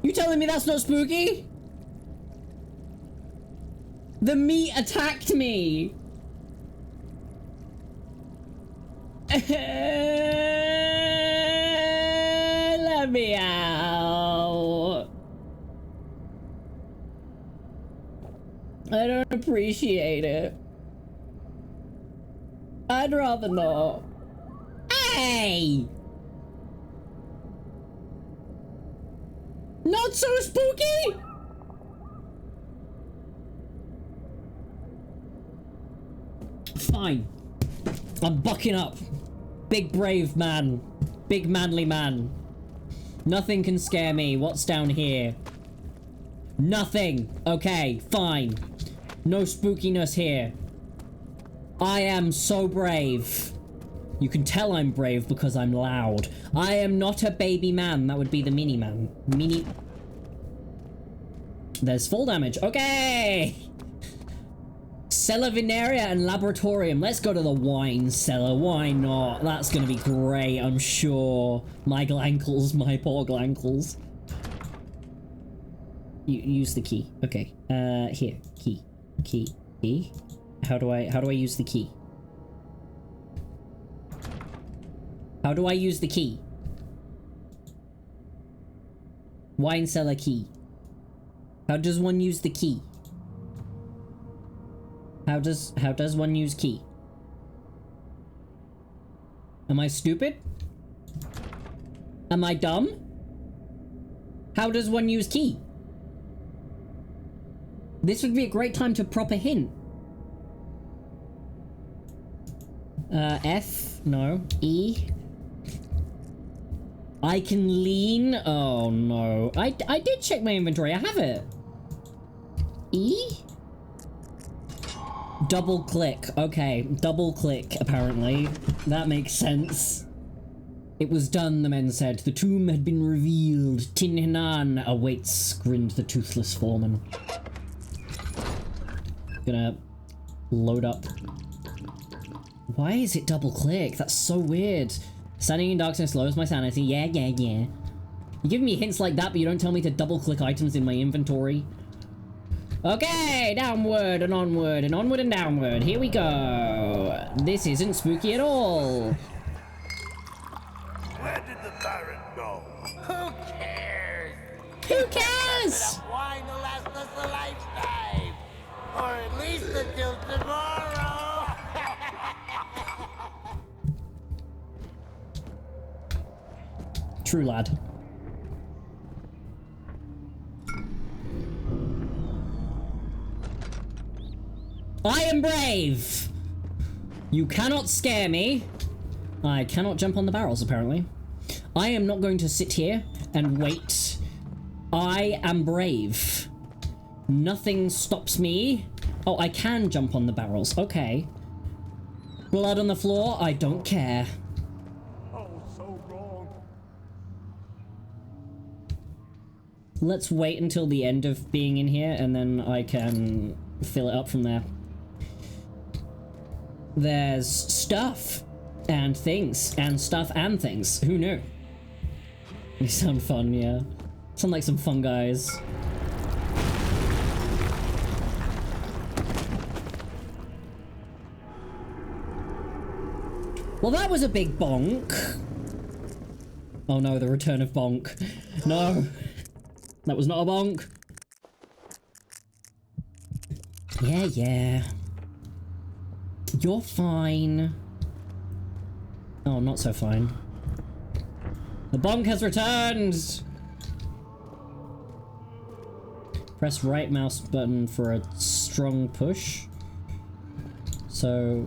You telling me that's not spooky? The meat attacked me! Let me out. I don't appreciate it. I'd rather not. Hey! Not so spooky? Fine. I'm bucking up. Big brave man. Big manly man. Nothing can scare me. What's down here? Nothing. Okay, fine. No spookiness here. I am so brave. You can tell I'm brave because I'm loud. I am not a baby man. That would be the mini man. Mini... There's full damage. Okay! Cellar Veneria and Laboratorium. Let's go to the wine cellar. Why not? That's gonna be great, I'm sure. My glankles, my poor glankles. Use the key. Okay. Here. Key. How do I use the key? How do I use the key? Wine cellar key. How does one use the key? How does one use key? Am I stupid? Am I dumb? How does one use key? This would be a great time to prop a hint. F? No. E? I can lean? Oh no. I did check my inventory. I have it. E? Double click. Okay. Double click, apparently. That makes sense. It was done, the men said. The tomb had been revealed. Tin Hinan awaits, grinned the toothless foreman. Gonna load up. Why is it double click? That's so weird. Standing in darkness lowers my sanity. Yeah. You give me hints like that, but you don't tell me to double click items in my inventory. Okay, downward and onward and onward and downward. Here we go. This isn't spooky at all. Where did the Baron go? Who cares? Who cares? Enough wine to last us a lifetime. Or at least until tomorrow. True lad. I am brave! You cannot scare me. I cannot jump on the barrels, apparently. I am not going to sit here and wait. I am brave. Nothing stops me. Oh, I can jump on the barrels. Okay. Blood on the floor? I don't care. Oh, so wrong. Let's wait until the end of being in here, and then I can fill it up from there. There's stuff and things and stuff and things. Who knew? You sound fun, yeah. Sound like some fun guys. Well, that was a big bonk. Oh no, the return of bonk. No. That was not a bonk. Yeah. You're fine. Oh, not so fine. The bonk has returned! Press right mouse button for a strong push. So,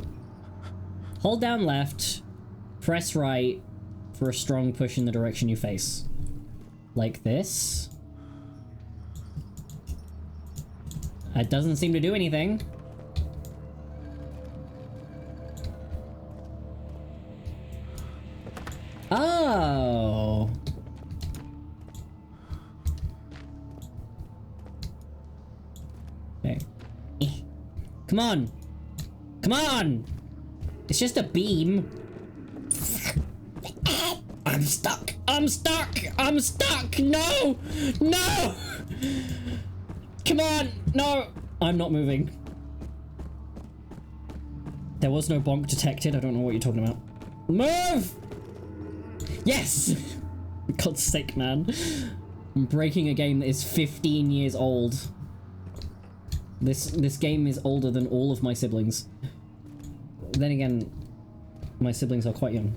hold down left, press right for a strong push in the direction you face. Like this. It doesn't seem to do anything. Oh. Okay. Come on. Come on. It's just a beam. I'm stuck. I'm stuck. I'm stuck. No. No. Come on. No. I'm not moving. There was no bonk detected. I don't know what you're talking about. Move. Yes. For God's sake, man. I'm breaking a game that is 15 years old. This game is older than all of my siblings. Then again, my siblings are quite young.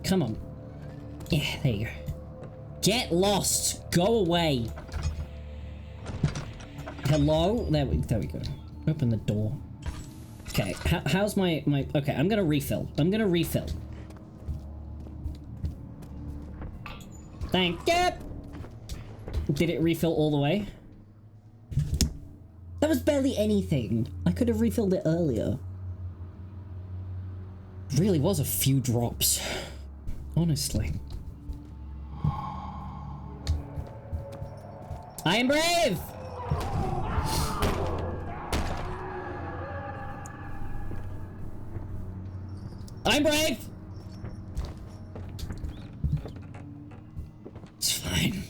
Come on. Yeah, there you go. Get lost. Go away. Hello? There we go. Open the door. Okay, how's my... Okay, I'm gonna refill. Thank you! Did it refill all the way? That was barely anything. I could have refilled it earlier. Really was a few drops. Honestly. I am brave! I'm brave! It's fine.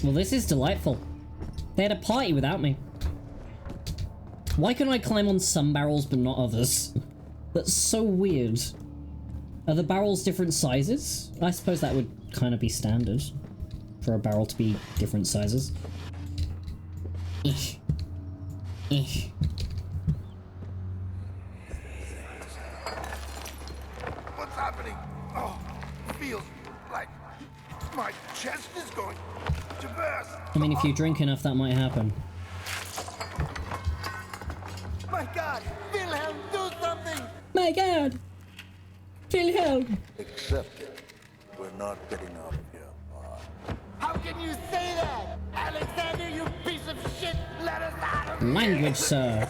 Well, this is delightful. They had a party without me. Why can I climb on some barrels but not others? That's so weird. Are the barrels different sizes? I suppose that would kind of be standard for a barrel to be different sizes. What's happening? Oh, feels like my chest is going to burst. I mean, if you drink enough, that might happen. My God, Wilhelm, do something! My God! Wilhelm! Accept it. We're not getting out of here. How can you say that? Alexander, you piece of shit! Let us out of here! Language, sir.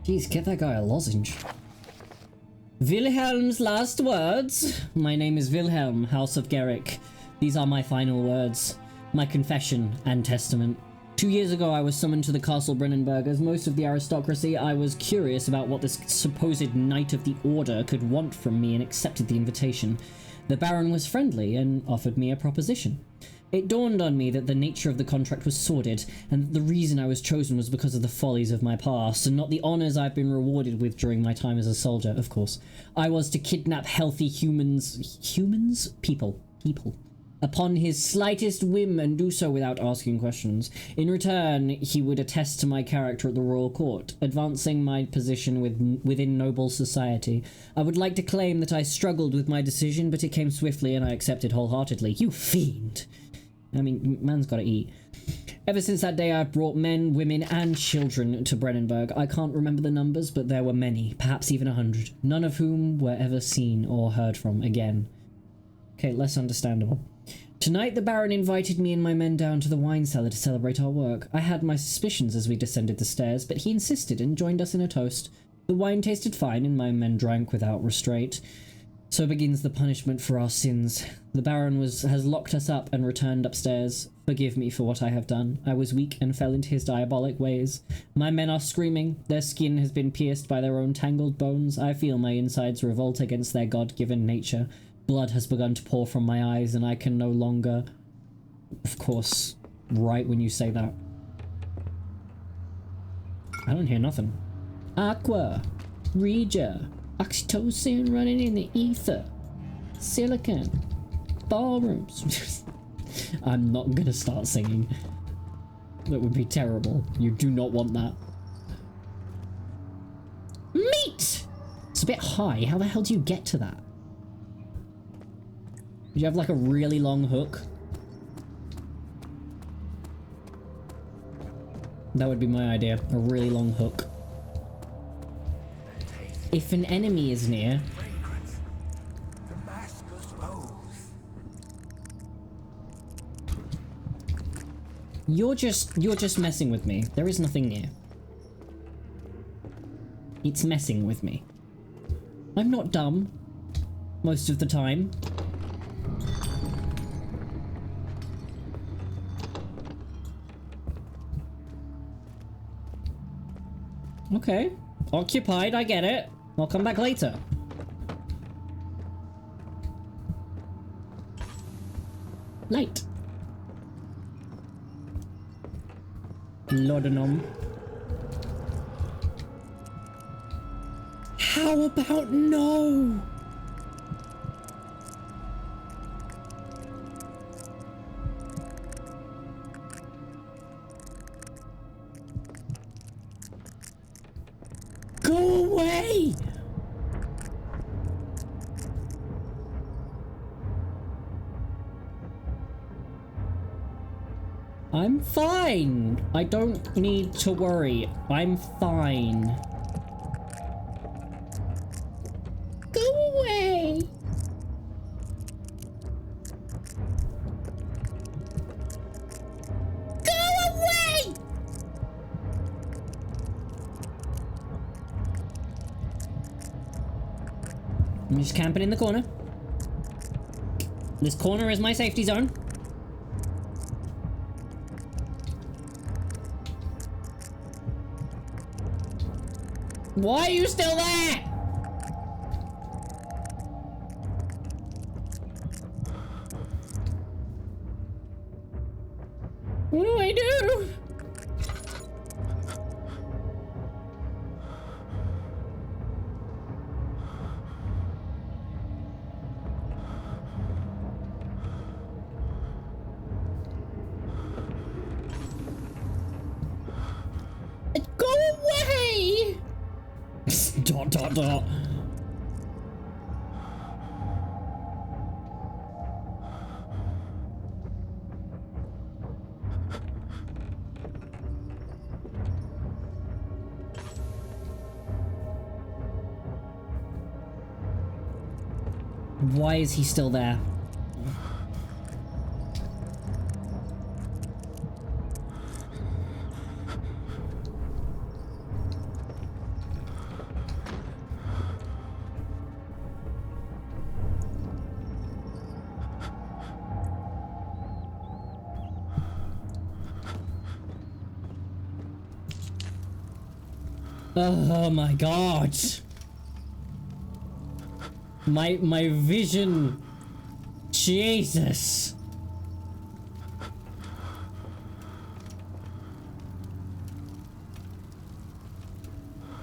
Jeez, get that guy a lozenge. Wilhelm's last words. My name is Wilhelm, House of Garrick. These are my final words. My confession and testament. 2 years ago, I was summoned to the Castle Brennenburg. As most of the aristocracy, I was curious about what this supposed Knight of the Order could want from me and accepted the invitation. The Baron was friendly and offered me a proposition. It dawned on me that the nature of the contract was sordid, and that the reason I was chosen was because of the follies of my past, and not the honors I've been rewarded with during my time as a soldier, of course. I was to kidnap healthy humans... Humans? People. Upon his slightest whim, and do so without asking questions. In return, he would attest to my character at the royal court, advancing my position within noble society. I would like to claim that I struggled with my decision, but it came swiftly and I accepted wholeheartedly. You fiend! I mean, man's gotta eat. Ever since that day, I've brought men, women, and children to Brennenburg. I can't remember the numbers, but there were many, perhaps even 100, none of whom were ever seen or heard from again. Okay, less understandable. Tonight, the Baron invited me and my men down to the wine cellar to celebrate our work. I had my suspicions as we descended the stairs, but he insisted and joined us in a toast. The wine tasted fine, and my men drank without restraint. So begins the punishment for our sins. The Baron has locked us up and returned upstairs. Forgive me for what I have done. I was weak and fell into his diabolic ways. My men are screaming. Their skin has been pierced by their own tangled bones. I feel my insides revolt against their God-given nature. Blood has begun to pour from my eyes, and I can no longer... Of course, right when you say that. I don't hear nothing. Aqua, Regia, oxytocin running in the ether, silicon, ballrooms. I'm not gonna start singing. That would be terrible. You do not want that. Meat! It's a bit high. How the hell do you get to that? Do you have like a really long hook? That would be my idea. A really long hook. If an enemy is near... You're just messing with me. There is nothing near. It's messing with me. I'm not dumb. Most of the time. Okay. Occupied, I get it. I'll come back later. Light. Laudanum. How about no? Go away! I'm fine. I don't need to worry. I'm fine. Go away. Go away! I'm just camping in the corner. This corner is my safety zone. Why are you still there? What do I do? Go away! Dot dot dot. Why is he still there? Oh my god. My vision. Jesus.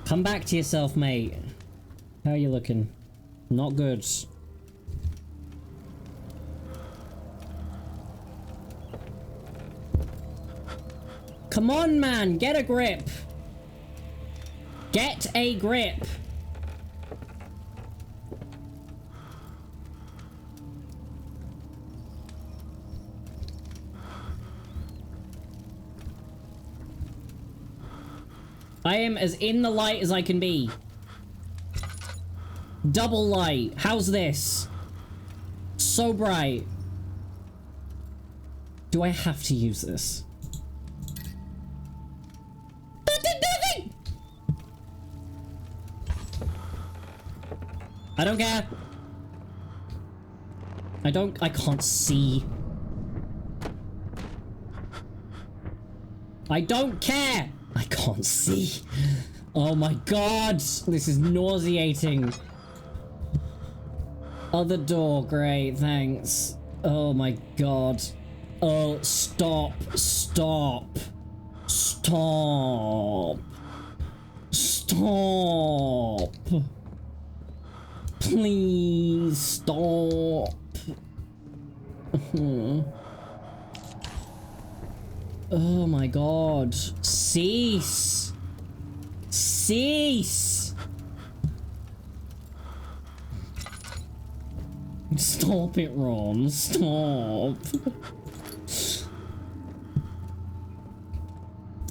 Come back to yourself, mate. How are you looking? Not good. Come on, man, get a grip. Get a grip. I am as in the light as I can be. Double light. How's this? So bright. Do I have to use this? That did nothing! I don't care. I can't see. I don't care! I can't see. Oh my god! This is nauseating. Other door, great, thanks. Oh my god. Oh, stop. Stop. Stop. Stop. Please stop. Oh my god. Cease. Cease. Stop it, Ron. Stop.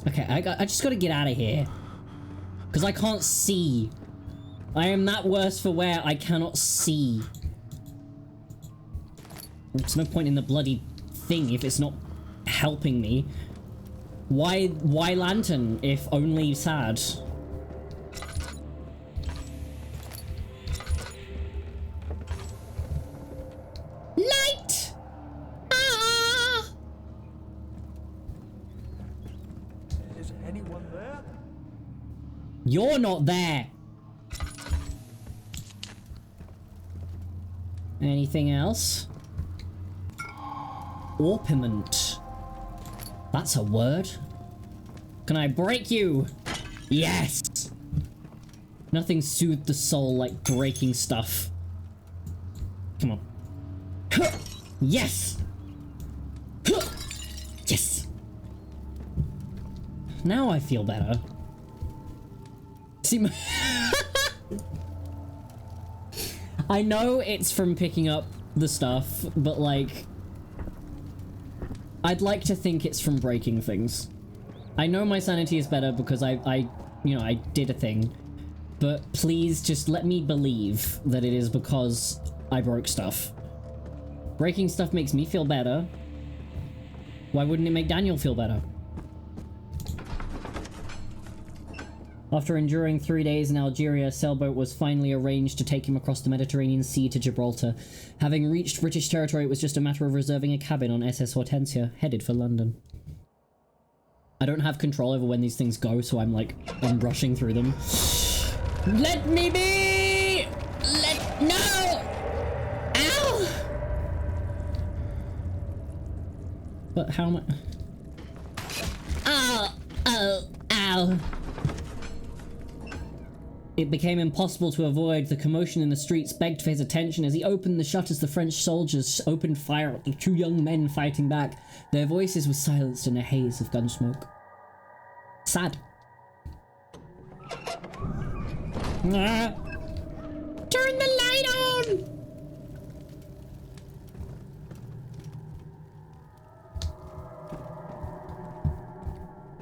Okay, I just gotta get out of here. Because I can't see. I am that worse for wear, I cannot see. There's no point in the bloody thing if it's not helping me. Why lantern if only sad? Light! Ah! Is anyone there? You're not there. Anything else? Orpiment. That's a word. Can I break you? Yes! Nothing soothed the soul like breaking stuff. Come on. Yes! Yes! Now I feel better. See, I know it's from picking up the stuff, but like, I'd like to think it's from breaking things. I know my sanity is better because I you know, I did a thing, but please just let me believe that it is because I broke stuff. Breaking stuff makes me feel better. Why wouldn't it make Daniel feel better? After enduring 3 days in Algeria, a sailboat was finally arranged to take him across the Mediterranean Sea to Gibraltar. Having reached British territory, it was just a matter of reserving a cabin on SS Hortensia, headed for London. I don't have control over when these things go, so I'm rushing through them. Let me be! No! Ow! But how am I... Ow! Oh! Ow! It became impossible to avoid. The commotion in the streets begged for his attention. As he opened the shutters, the French soldiers opened fire at the two young men fighting back. Their voices were silenced in a haze of gun smoke. Sad. Ah. Turn the light on!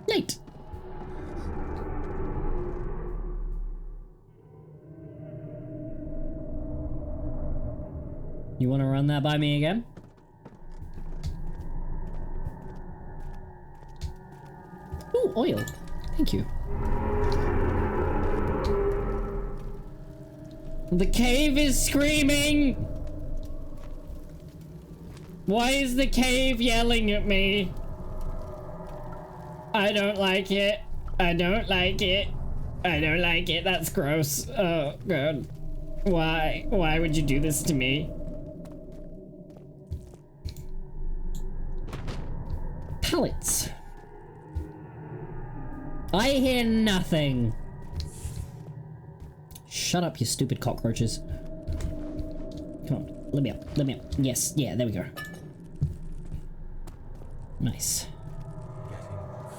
Light! You want to run that by me again? Ooh, oil. Thank you. The cave is screaming! Why is the cave yelling at me? I don't like it. I don't like it. I don't like it. That's gross. Oh, God. Why? Why would you do this to me? Pallets. I hear nothing. Shut up, you stupid cockroaches. Come on, let me up, let me up. Yes, yeah, there we go. Nice. Getting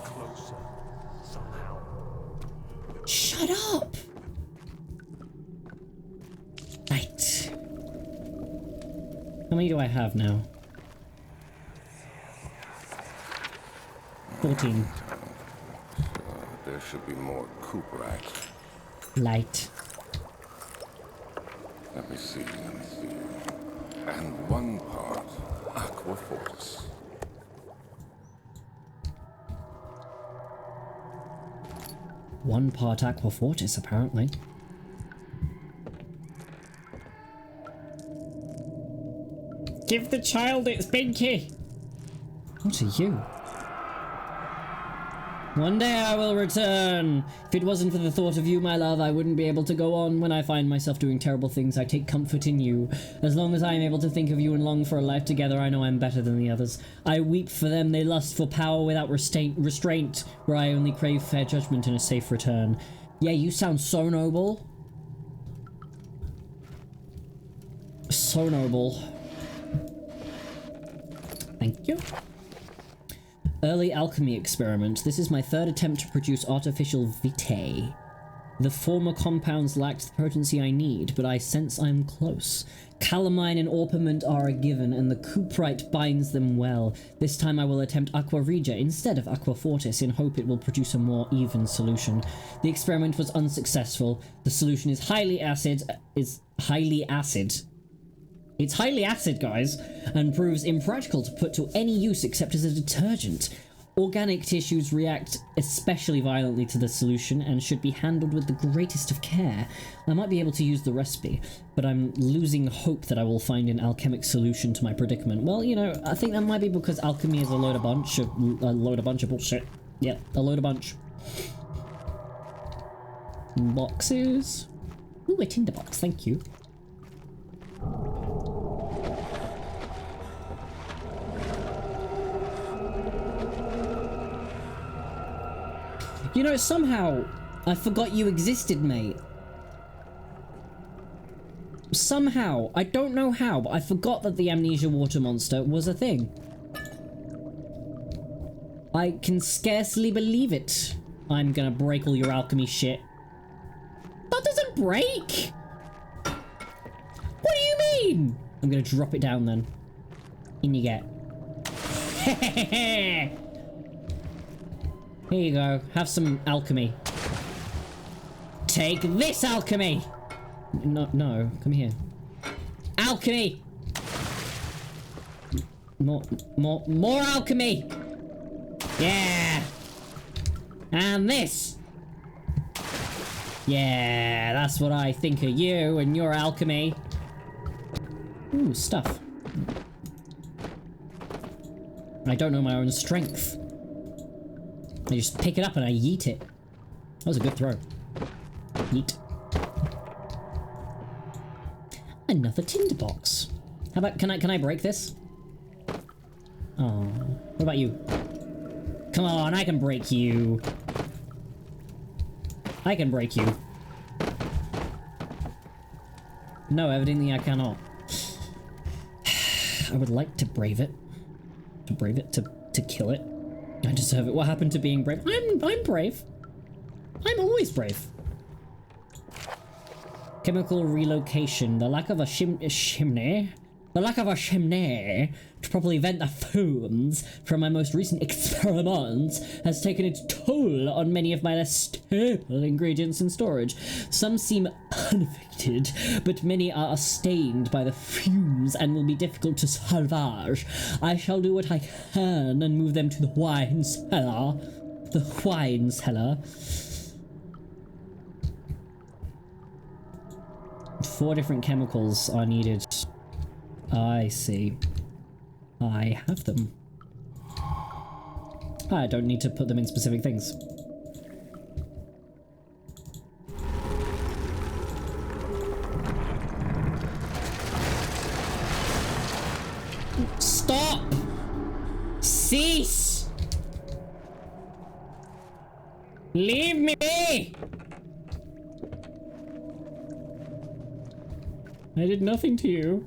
closer somehow. Shut up! Right. How many do I have now? 14. There should be more coop racks. Light. Let me see. And one part aqua fortis. One part aqua fortis, apparently. Give the child its binky! What are you? One day I will return. If it wasn't for the thought of you, my love, I wouldn't be able to go on. When I find myself doing terrible things, I take comfort in you. As long as I am able to think of you and long for a life together, I know I'm better than the others. I weep for them. They lust for power without restraint, where I only crave fair judgment and a safe return. Yeah, you sound so noble. So noble. Thank you. Early alchemy experiment. This is my third attempt to produce artificial vitae. The former compounds lacked the potency I need, but I sense I'm close. Calamine and orpiment are a given, and the cuprite binds them well. This time I will attempt Aqua Regia instead of Aqua Fortis in hope it will produce a more even solution. The experiment was unsuccessful. The solution is highly acid. It's highly acid, guys, and proves impractical to put to any use except as a detergent. Organic tissues react especially violently to the solution and should be handled with the greatest of care. I might be able to use the recipe, but I'm losing hope that I will find an alchemic solution to my predicament. Well, you know, I think that might be because alchemy is a load of bullshit. Yep, a load of bunch. Boxes. Ooh, a tinderbox, thank you. You know, somehow, I forgot you existed, mate. Somehow, I don't know how, but I forgot that the Amnesia water monster was a thing. I can scarcely believe it. I'm gonna break all your alchemy shit. That doesn't break! What do you mean? I'm gonna drop it down then. In you get. Here you go. Have some alchemy. Take this alchemy! No, come here. Alchemy! More alchemy! Yeah! And this! Yeah, that's what I think of you and your alchemy. Ooh, stuff. I don't know my own strength. I just pick it up and I yeet it. That was a good throw. Yeet. Another tinderbox. How about, can I break this? Oh, what about you? Come on, I can break you. I can break you. No, evidently I cannot. I would like to brave it. To kill it. I deserve it. What happened to being brave? I'm brave. I'm always brave. Chemical relocation. The lack of a chimney. The lack of a chimney to properly vent the fumes from my most recent experiments has taken its toll on many of my less stable ingredients in storage. Some seem unaffected, but many are stained by the fumes and will be difficult to salvage. I shall do what I can and move them to the wine cellar. The wine cellar. 4 different chemicals are needed. I see. I have them. I don't need to put them in specific things. Stop! Cease! Leave me be! I did nothing to you.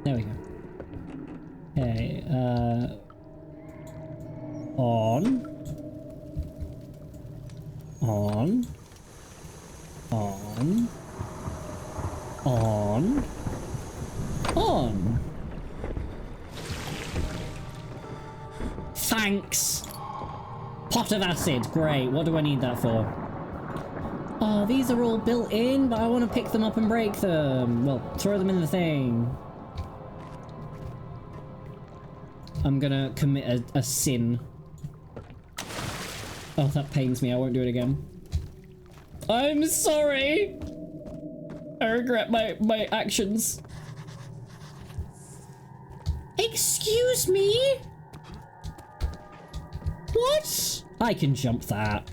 There we go. Okay, on. Thanks! Pot of acid, great. What do I need that for? Oh, these are all built in, but I want to pick them up and break them. Well, throw them in the thing. I'm gonna commit a sin. Oh, that pains me. I won't do it again. I'm sorry. I regret my actions. Excuse me? What? I can jump that.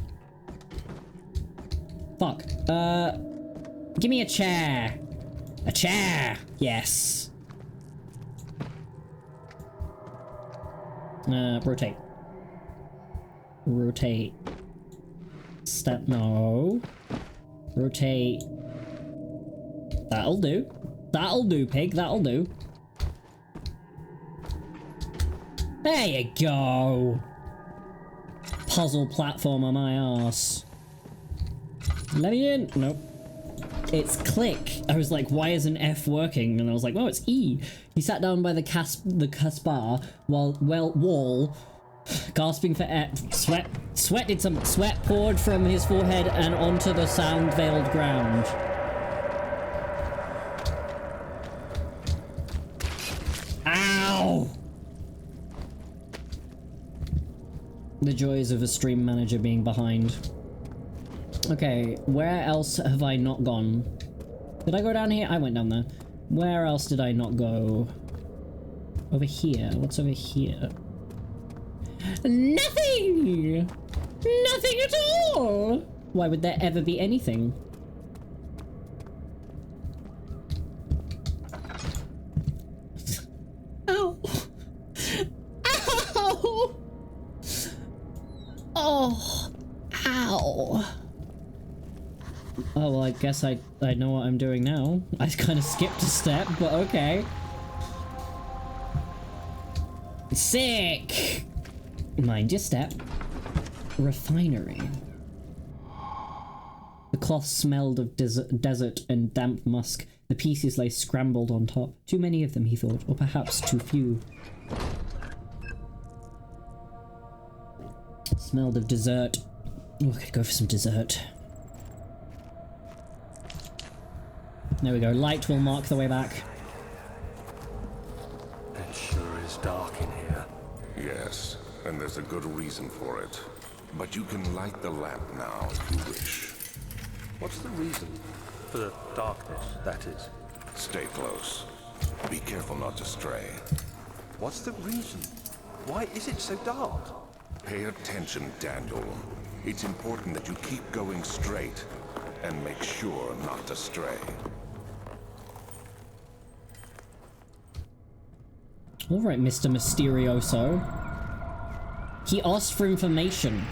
Fuck. Give me a chair. A chair. Yes. Rotate. Rotate. Step, no. Rotate. That'll do. That'll do, pig. That'll do. There you go. Puzzle platformer, my ass. Let me in. Nope. It's click. I was like, why isn't F working? And I was like, oh, it's E. He sat down by the Caspar wall, gasping for air. Sweat poured from his forehead and onto the sound-veiled ground. Ow! The joys of a stream manager being behind. Okay, where else have I not gone? Did I go down here? I went down there. Where else did I not go? Over here. What's over here? Nothing! Nothing at all! Why would there ever be anything? Ow! Ow! Oh! Ow! Oh, well, I guess I know what I'm doing now. I kind of skipped a step, but okay. Sick! Mind your step. Refinery. The cloth smelled of desert and damp musk. The pieces lay scrambled on top. Too many of them, he thought, or perhaps too few. Smelled of dessert. Oh, I could go for some dessert. There we go. Light will mark the way back. It sure is dark in here. Yes, and there's a good reason for it. But you can light the lamp now if you wish. What's the reason? For the darkness, that is. Stay close. Be careful not to stray. What's the reason? Why is it so dark? Pay attention, Daniel. It's important that you keep going straight and make sure not to stray. Alright, Mr. Mysterioso. He asked for information.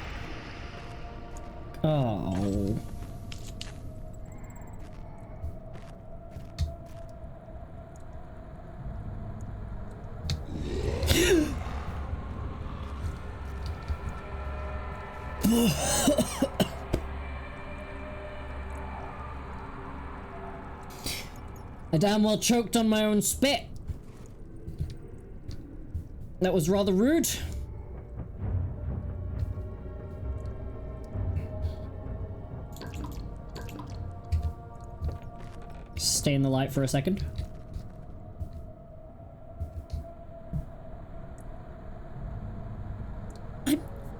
Oh. I damn well choked on my own spit. That was rather rude. Stay in the light for a second.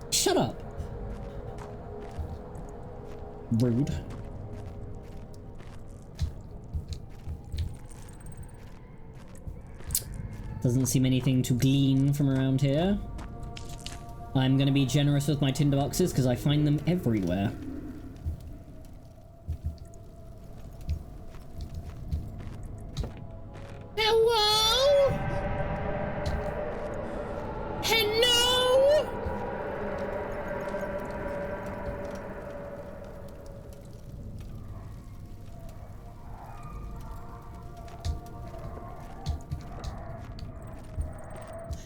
Shut up. Rude. Doesn't seem anything to glean from around here. I'm gonna be generous with my tinderboxes because I find them everywhere. Hello? Hello?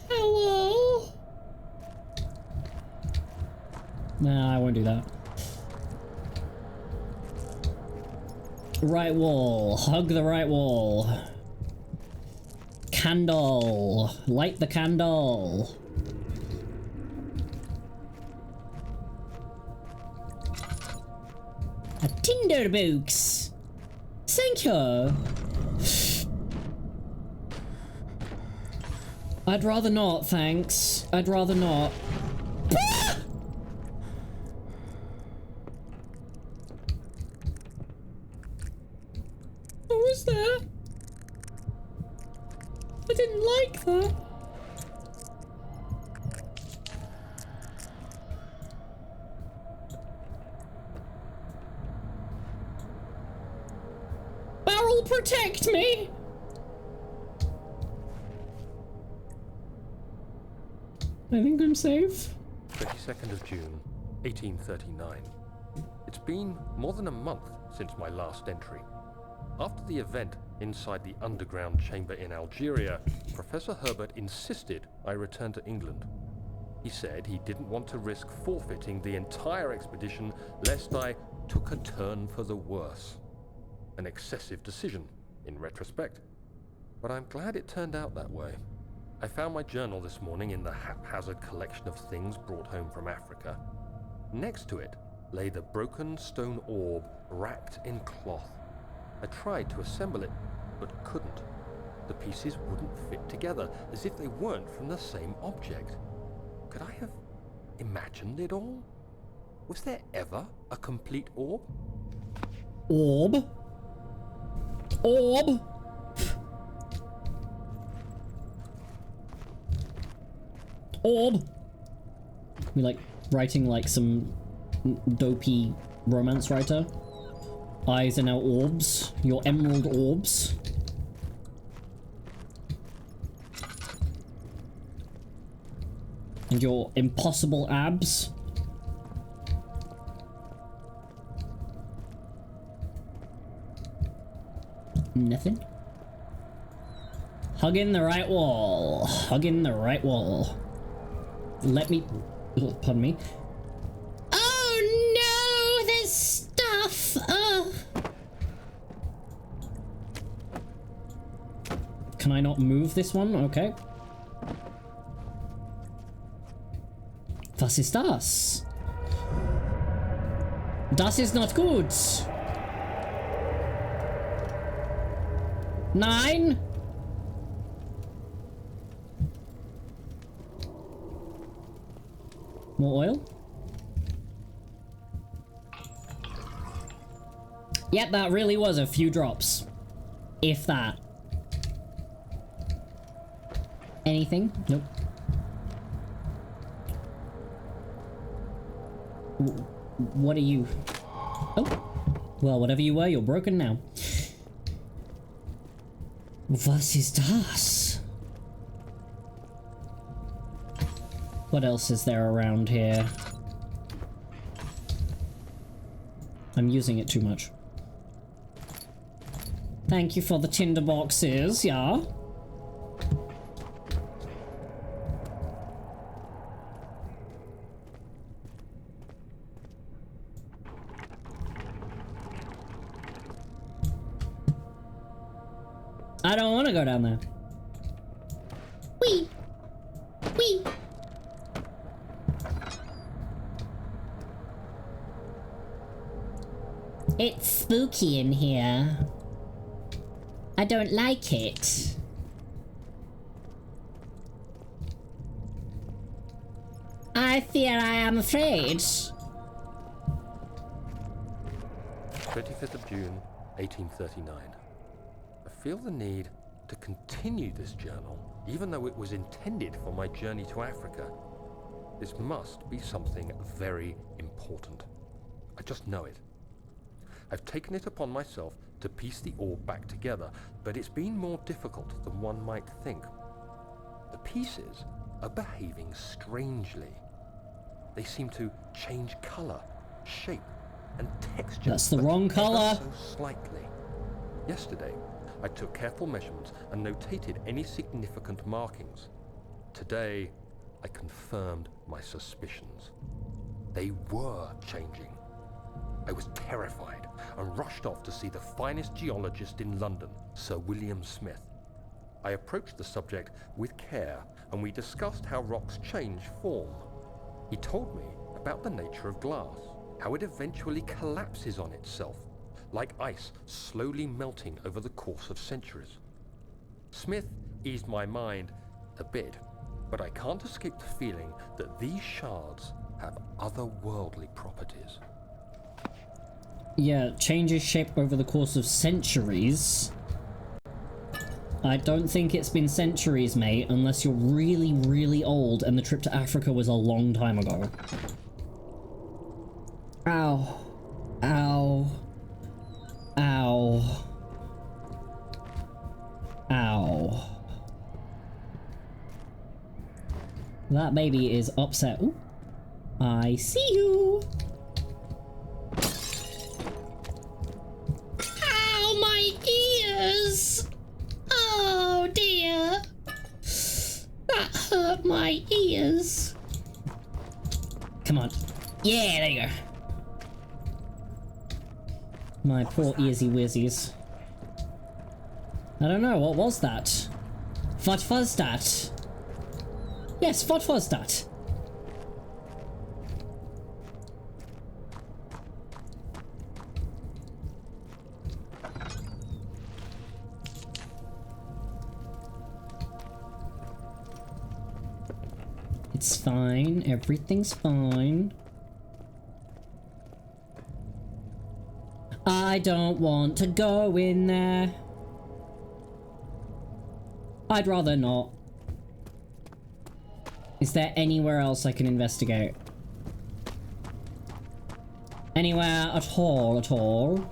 Hello? Nah, I won't do that. Right wall. Hug the right wall. Candle. Light the candle. A tinderbox. Thank you. I'd rather not, thanks. I'd rather not. Ah! What was that? I didn't like that. Barrel, protect me! I think I'm safe. 22nd of June, 1839. It's been more than a month since my last entry. After the event Inside the underground chamber in Algeria, Professor Herbert insisted I return to England. He said he didn't want to risk forfeiting the entire expedition lest I took a turn for the worse. An excessive decision, in retrospect. But I'm glad it turned out that way. I found my journal this morning in the haphazard collection of things brought home from Africa. Next to it lay the broken stone orb wrapped in cloth. I tried to assemble it, but couldn't. The pieces wouldn't fit together, as if they weren't from the same object. Could I have imagined it all? Was there ever a complete orb? Orb? Orb? Orb? We like writing like some dopey romance writer. Eyes are now orbs. Your emerald orbs. And your impossible abs. Nothing. Hugging the right wall. Hugging the right wall. Let me... oh, pardon me. Oh no! There's stuff! Ugh. Can I not move this one? Okay. Was ist das? Das ist not good. Nein! More oil? Yep, that really was a few drops. If that. Anything? Nope. What are you? Oh. Well, whatever you were, you're broken now. Was ist das? What else is there around here? I'm using it too much. Thank you for the tinder boxes, yeah? I don't want to go down there. Wee! Wee! It's spooky in here. I don't like it. I fear I am afraid. 25th of June, 1839. I feel the need to continue this journal, even though it was intended for my journey to Africa. This must be something very important. I just know it. I've taken it upon myself to piece the orb back together, but it's been more difficult than one might think. The pieces are behaving strangely. They seem to change color, shape, and texture. That's the wrong color. So slightly. Yesterday, I took careful measurements and notated any significant markings. Today, I confirmed my suspicions. They were changing. I was terrified and rushed off to see the finest geologist in London, Sir William Smith. I approached the subject with care and we discussed how rocks change form. He told me about the nature of glass, how it eventually collapses on itself, like ice slowly melting over the course of centuries. Smith eased my mind a bit, but I can't escape the feeling that these shards have otherworldly properties. Yeah, changes shape over the course of centuries. I don't think it's been centuries, mate, unless you're really, really old and the trip to Africa was a long time ago. Ow. Ow. Ow. Ow. That baby is upset. Ooh. I see you. Ow, my ears! Come on. Yeah, there you go. My poor earsy whizzies. I don't know, what was that? What was that? Yes, what was that? It's fine. Everything's fine. I don't want to go in there. I'd rather not. Is there anywhere else I can investigate? Anywhere at all, at all?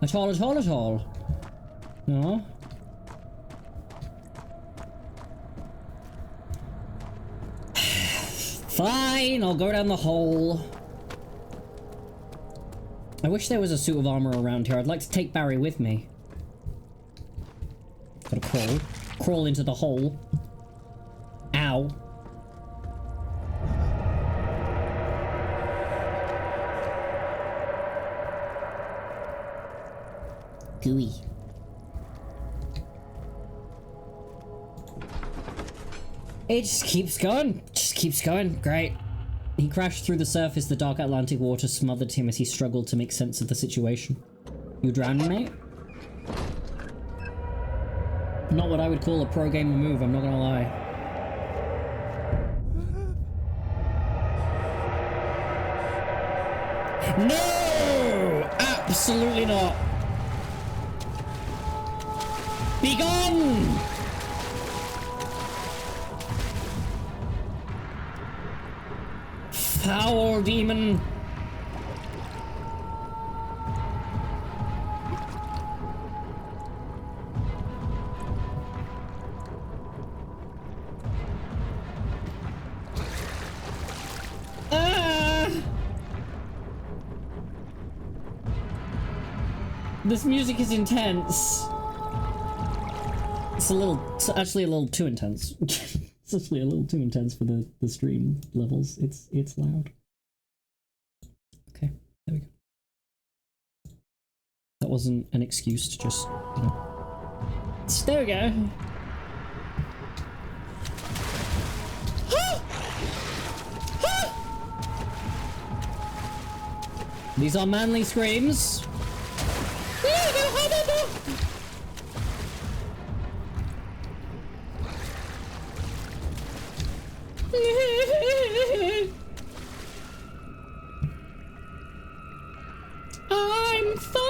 At all, at all, at all? No? Fine, I'll go down the hole. I wish there was a suit of armor around here. I'd like to take Barry with me. Gotta crawl. Crawl into the hole. Ow. Gooey. It just keeps going. Just keeps going. Great. He crashed through the surface. The dark Atlantic water smothered him as he struggled to make sense of the situation. You drowning, mate? Not what I would call a pro gamer move, I'm not gonna lie. No! Absolutely not. Be gone! Foul demon. This music is intense. It's actually a little too intense. It's actually a little too intense for the stream levels. It's loud. Okay, there we go. That wasn't an excuse to just, you know. There we go. These are manly screams. I'm fine.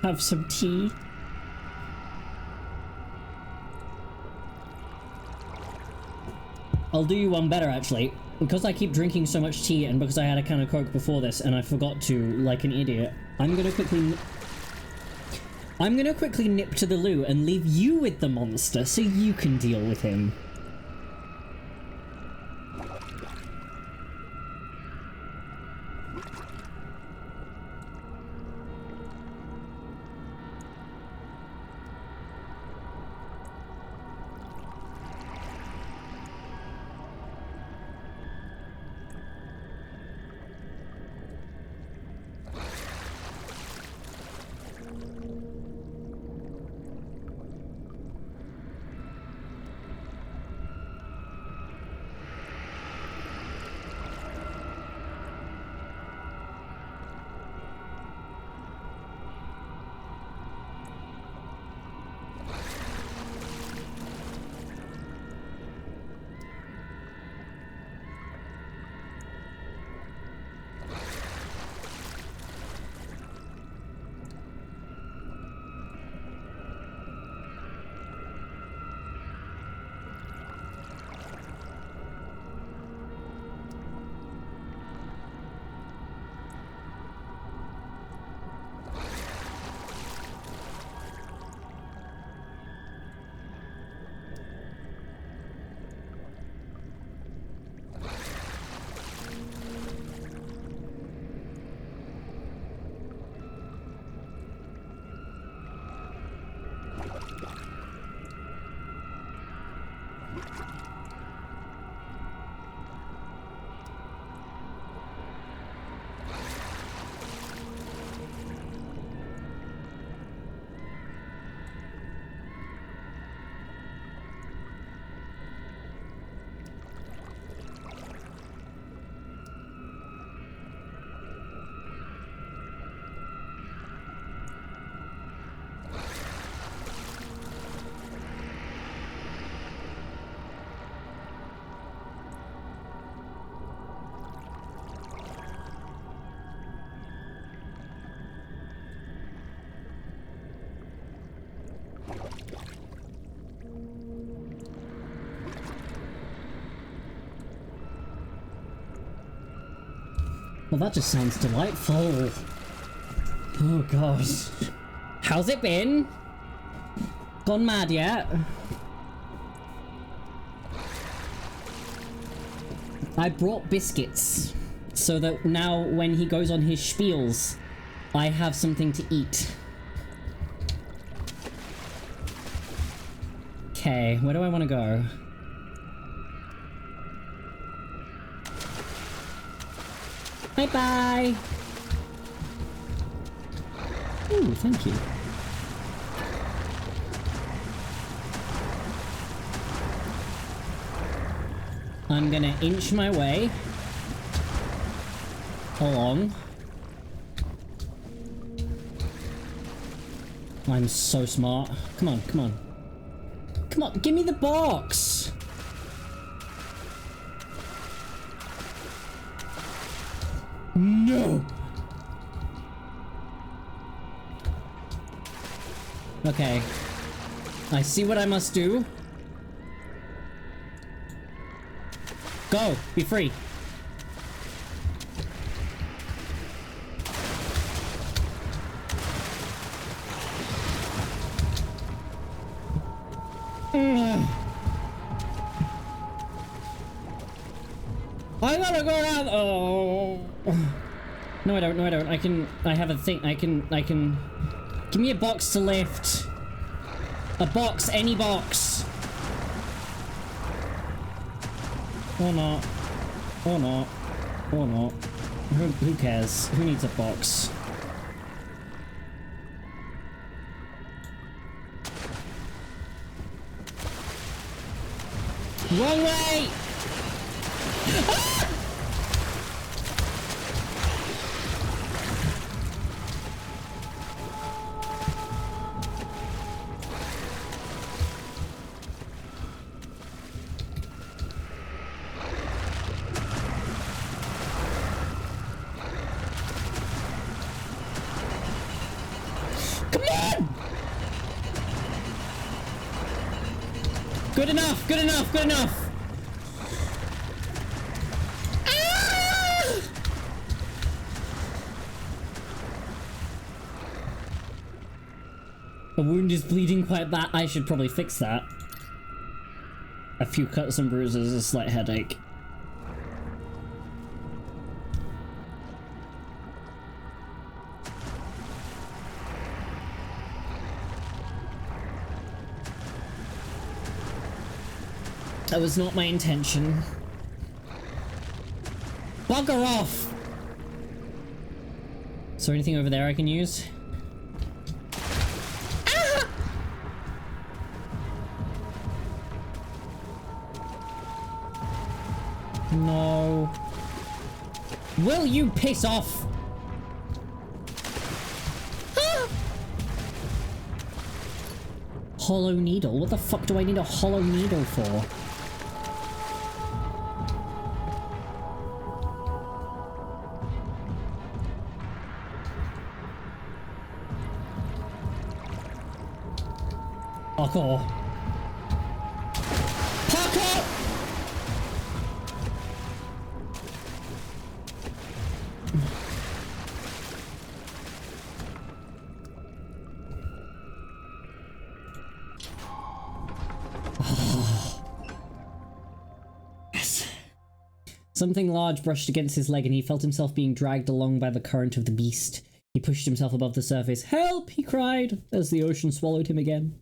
Have some tea. I'll do you one better actually. Because I keep drinking so much tea and because I had a can of Coke before this and I forgot to, like an idiot, I'm gonna quickly nip to the loo and leave you with the monster so you can deal with him. Well, that just sounds delightful. Oh gosh. How's it been? Gone mad yet? I brought biscuits so that now when he goes on his spiels, I have something to eat. Okay, where do I want to go? Bye-bye! Ooh, thank you. I'm gonna inch my way along. I'm so smart. Come on, come on. Come on, give me the box! No! Okay. I see what I must do. Go! Be free! I gotta go down. Oh. No, I don't. No, I don't. I have a thing. I can. Give me a box to lift. A box. Any box. Or not. Or not. Or not. Who cares? Who needs a box? Wrong way! Ah! Come on! Good enough, good enough, good enough! The wound is bleeding quite bad. I should probably fix that. A few cuts and bruises, a slight headache. That was not my intention. Bugger off! Is there anything over there I can use? No. Will you piss off? Ah! Hollow needle? What the fuck do I need a hollow needle for? Parkour. Parkour! Yes. Something large brushed against his leg and he felt himself being dragged along by the current of the beast. He pushed himself above the surface. "Help!" he cried, as the ocean swallowed him again.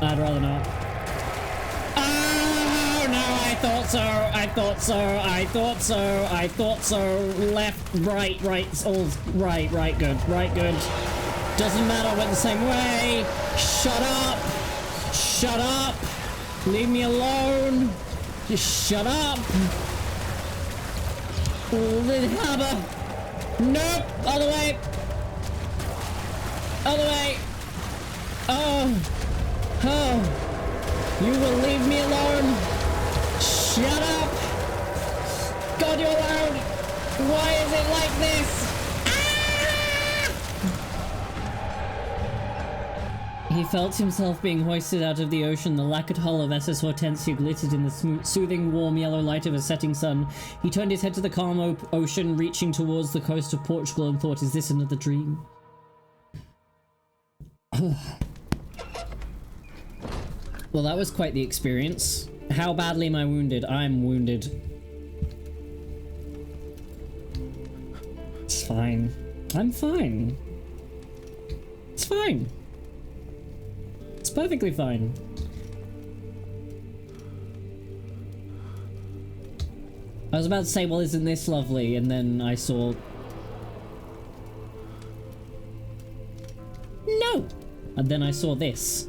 I'd rather not. Oh no, I thought so, I thought so, I thought so, I thought so. Left, right, all right, good, right, good. Doesn't matter, went the same way. Shut up! Shut up! Leave me alone! Just shut up! The hammer! Nope! Other way! Other way! Oh! Oh! You will leave me alone! Shut up! God, you're loud! Why is it like this? Ah! He felt himself being hoisted out of the ocean. The lacquered hull of SS Hortensia glittered in the soothing, warm yellow light of a setting sun. He turned his head to the calm ocean, reaching towards the coast of Portugal, and thought, is this another dream? Well, that was quite the experience. How badly am I wounded? I'm wounded. It's fine. I'm fine. It's fine. It's perfectly fine. I was about to say, well, isn't this lovely? And then I saw... No! And then I saw this.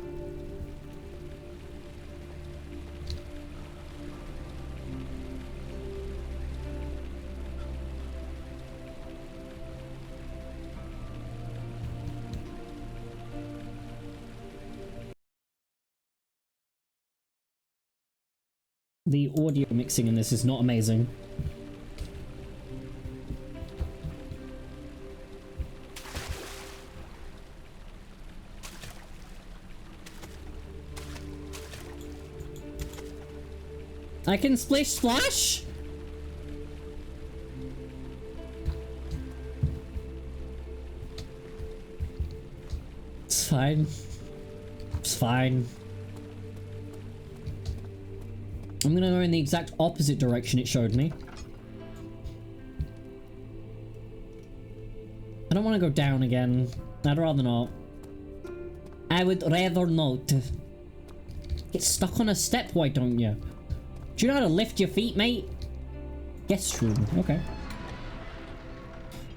The audio mixing in this is not amazing. I can splish splash? It's fine. It's fine. I'm gonna go in the exact opposite direction it showed me. I don't want to go down again. I'd rather not. I would rather not. Get stuck on a step, why don't you? Do you know how to lift your feet, mate? Guest room. Okay.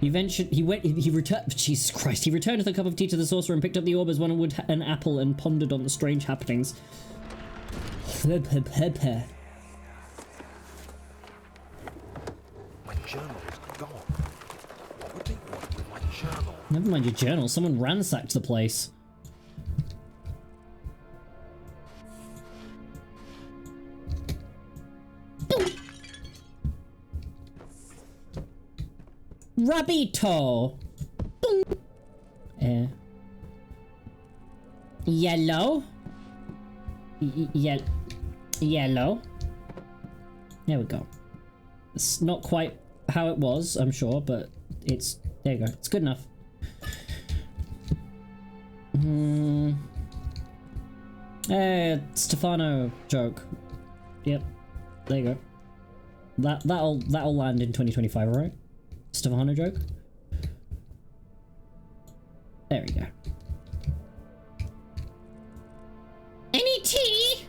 He returned. Jesus Christ! He returned with a cup of tea to the saucer and picked up the orb as one would an apple and pondered on the strange happenings. My journal is gone. What do you want with my journal? Never mind your journal. Someone ransacked the place. Rabito. Yellow. Yellow. There we go. It's not quite how it was, I'm sure, but it's... There you go. It's good enough. Stefano joke. Yep. There you go. That'll land in 2025, right? Stefano joke. There we go. Any tea?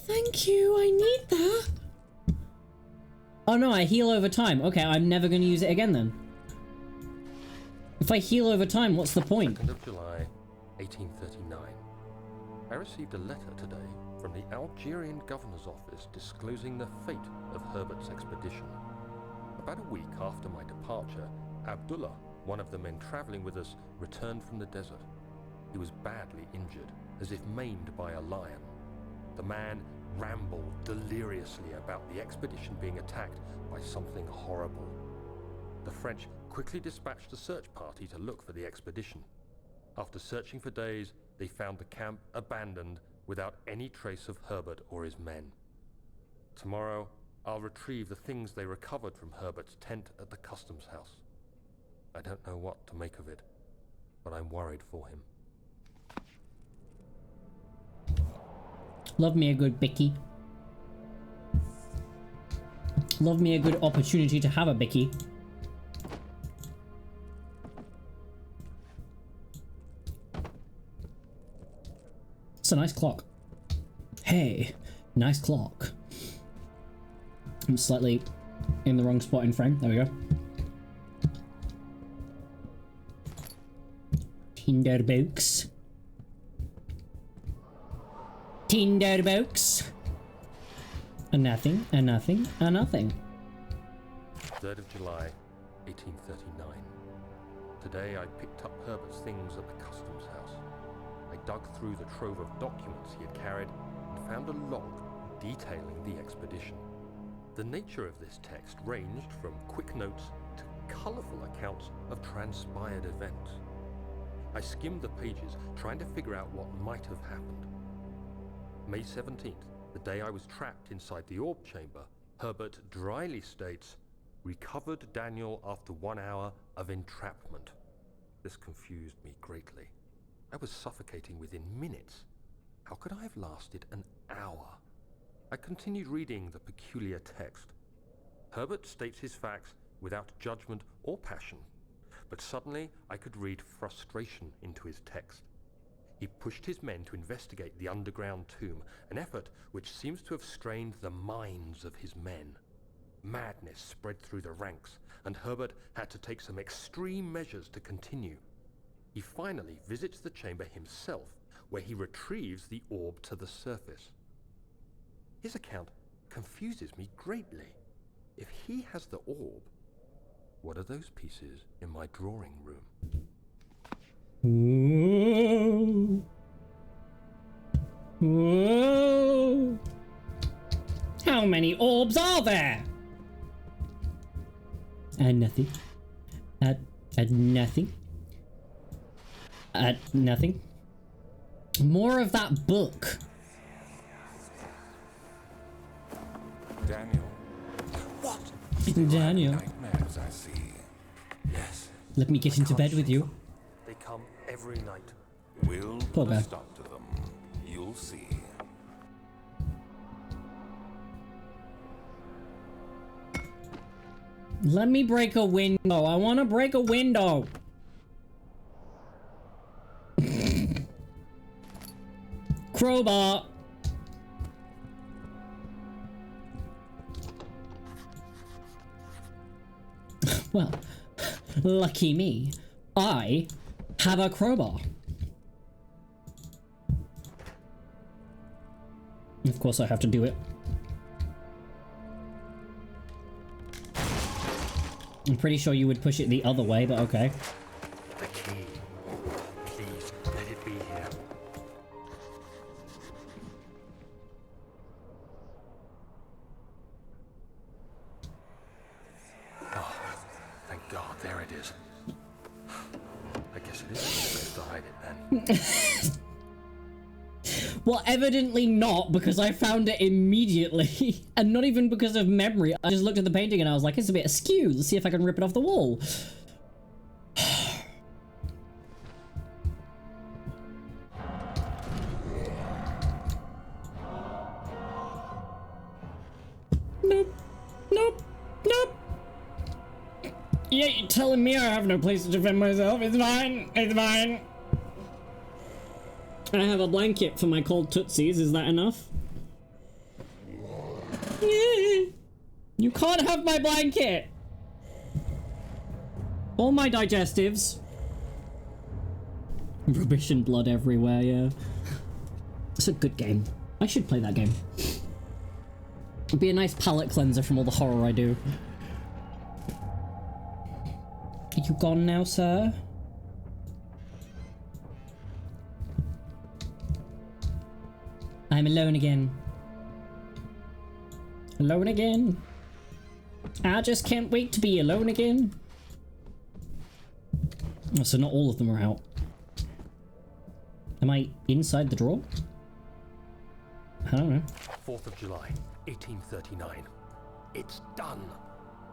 Thank you, I need that. Oh no, I heal over time. Okay, I'm never going to use it again then. If I heal over time, what's the point? 2nd of July, 1839. I received a letter today from the Algerian governor's office disclosing the fate of Herbert's expedition. About a week after my departure, Abdullah, one of the men traveling with us, returned from the desert. He was badly injured, as if maimed by a lion. The man rambled deliriously about the expedition being attacked by something horrible. The French quickly dispatched a search party to look for the expedition. After searching for days, they found the camp abandoned without any trace of Herbert or his men. Tomorrow, I'll retrieve the things they recovered from Herbert's tent at the customs house. I don't know what to make of it, but I'm worried for him. Love me a good bicky. Love me a good opportunity to have a bicky. It's a nice clock. Hey, nice clock. I'm slightly in the wrong spot in frame. There we go. Tinderbox. Tinderbox. A nothing, a nothing, a nothing. 3rd of July, 1839. Today I picked up Herbert's things at the customs house. I dug through the trove of documents he had carried and found a log detailing the expedition. The nature of this text ranged from quick notes to colourful accounts of transpired events. I skimmed the pages, trying to figure out what might have happened. May 17th, the day I was trapped inside the orb chamber, Herbert dryly states, "Recovered Daniel after 1 hour of entrapment." This confused me greatly. I was suffocating within minutes. How could I have lasted an hour? I continued reading the peculiar text. Herbert states his facts without judgment or passion, but suddenly I could read frustration into his text. He pushed his men to investigate the underground tomb, an effort which seems to have strained the minds of his men. Madness spread through the ranks, and Herbert had to take some extreme measures to continue. He finally visits the chamber himself, where he retrieves the orb to the surface. His account confuses me greatly. If he has the orb, what are those pieces in my drawing room? Whoa. Whoa. How many orbs are there? Nothing. Nothing. Nothing. More of that book. Daniel. What? Daniel. Nightmares I see. Yes. Let me get into bed with you. They come every night. We'll Poor put a guy. stop to them. You'll see. Let me break a window. I want to break a window. Crowbar. Well, lucky me. I have a crowbar. Of course I have to do it. I'm pretty sure you would push it the other way, but okay. The key. Please, let it be here. Oh, thank God, there it is. I guess it is best to hide it then. Well, evidently not, because I found it immediately. And not even because of memory. I just looked at the painting and I was like, it's a bit askew. Let's see if I can rip it off the wall. Nope. Nope. Nope. Yeah, you're telling me I have no place to defend myself. It's fine. It's fine. I have a blanket for my cold tootsies. Is that enough? You can't have my blanket. All my digestives. Rubbish and blood everywhere, yeah. It's a good game. I should play that game. It'd be a nice palate cleanser from all the horror I do. Are you gone now, sir? I'm alone again. Alone again. I just can't wait to be alone again. Oh, so not all of them are out. Am I inside the drawer? I don't know. 4th of July, 1839. It's done.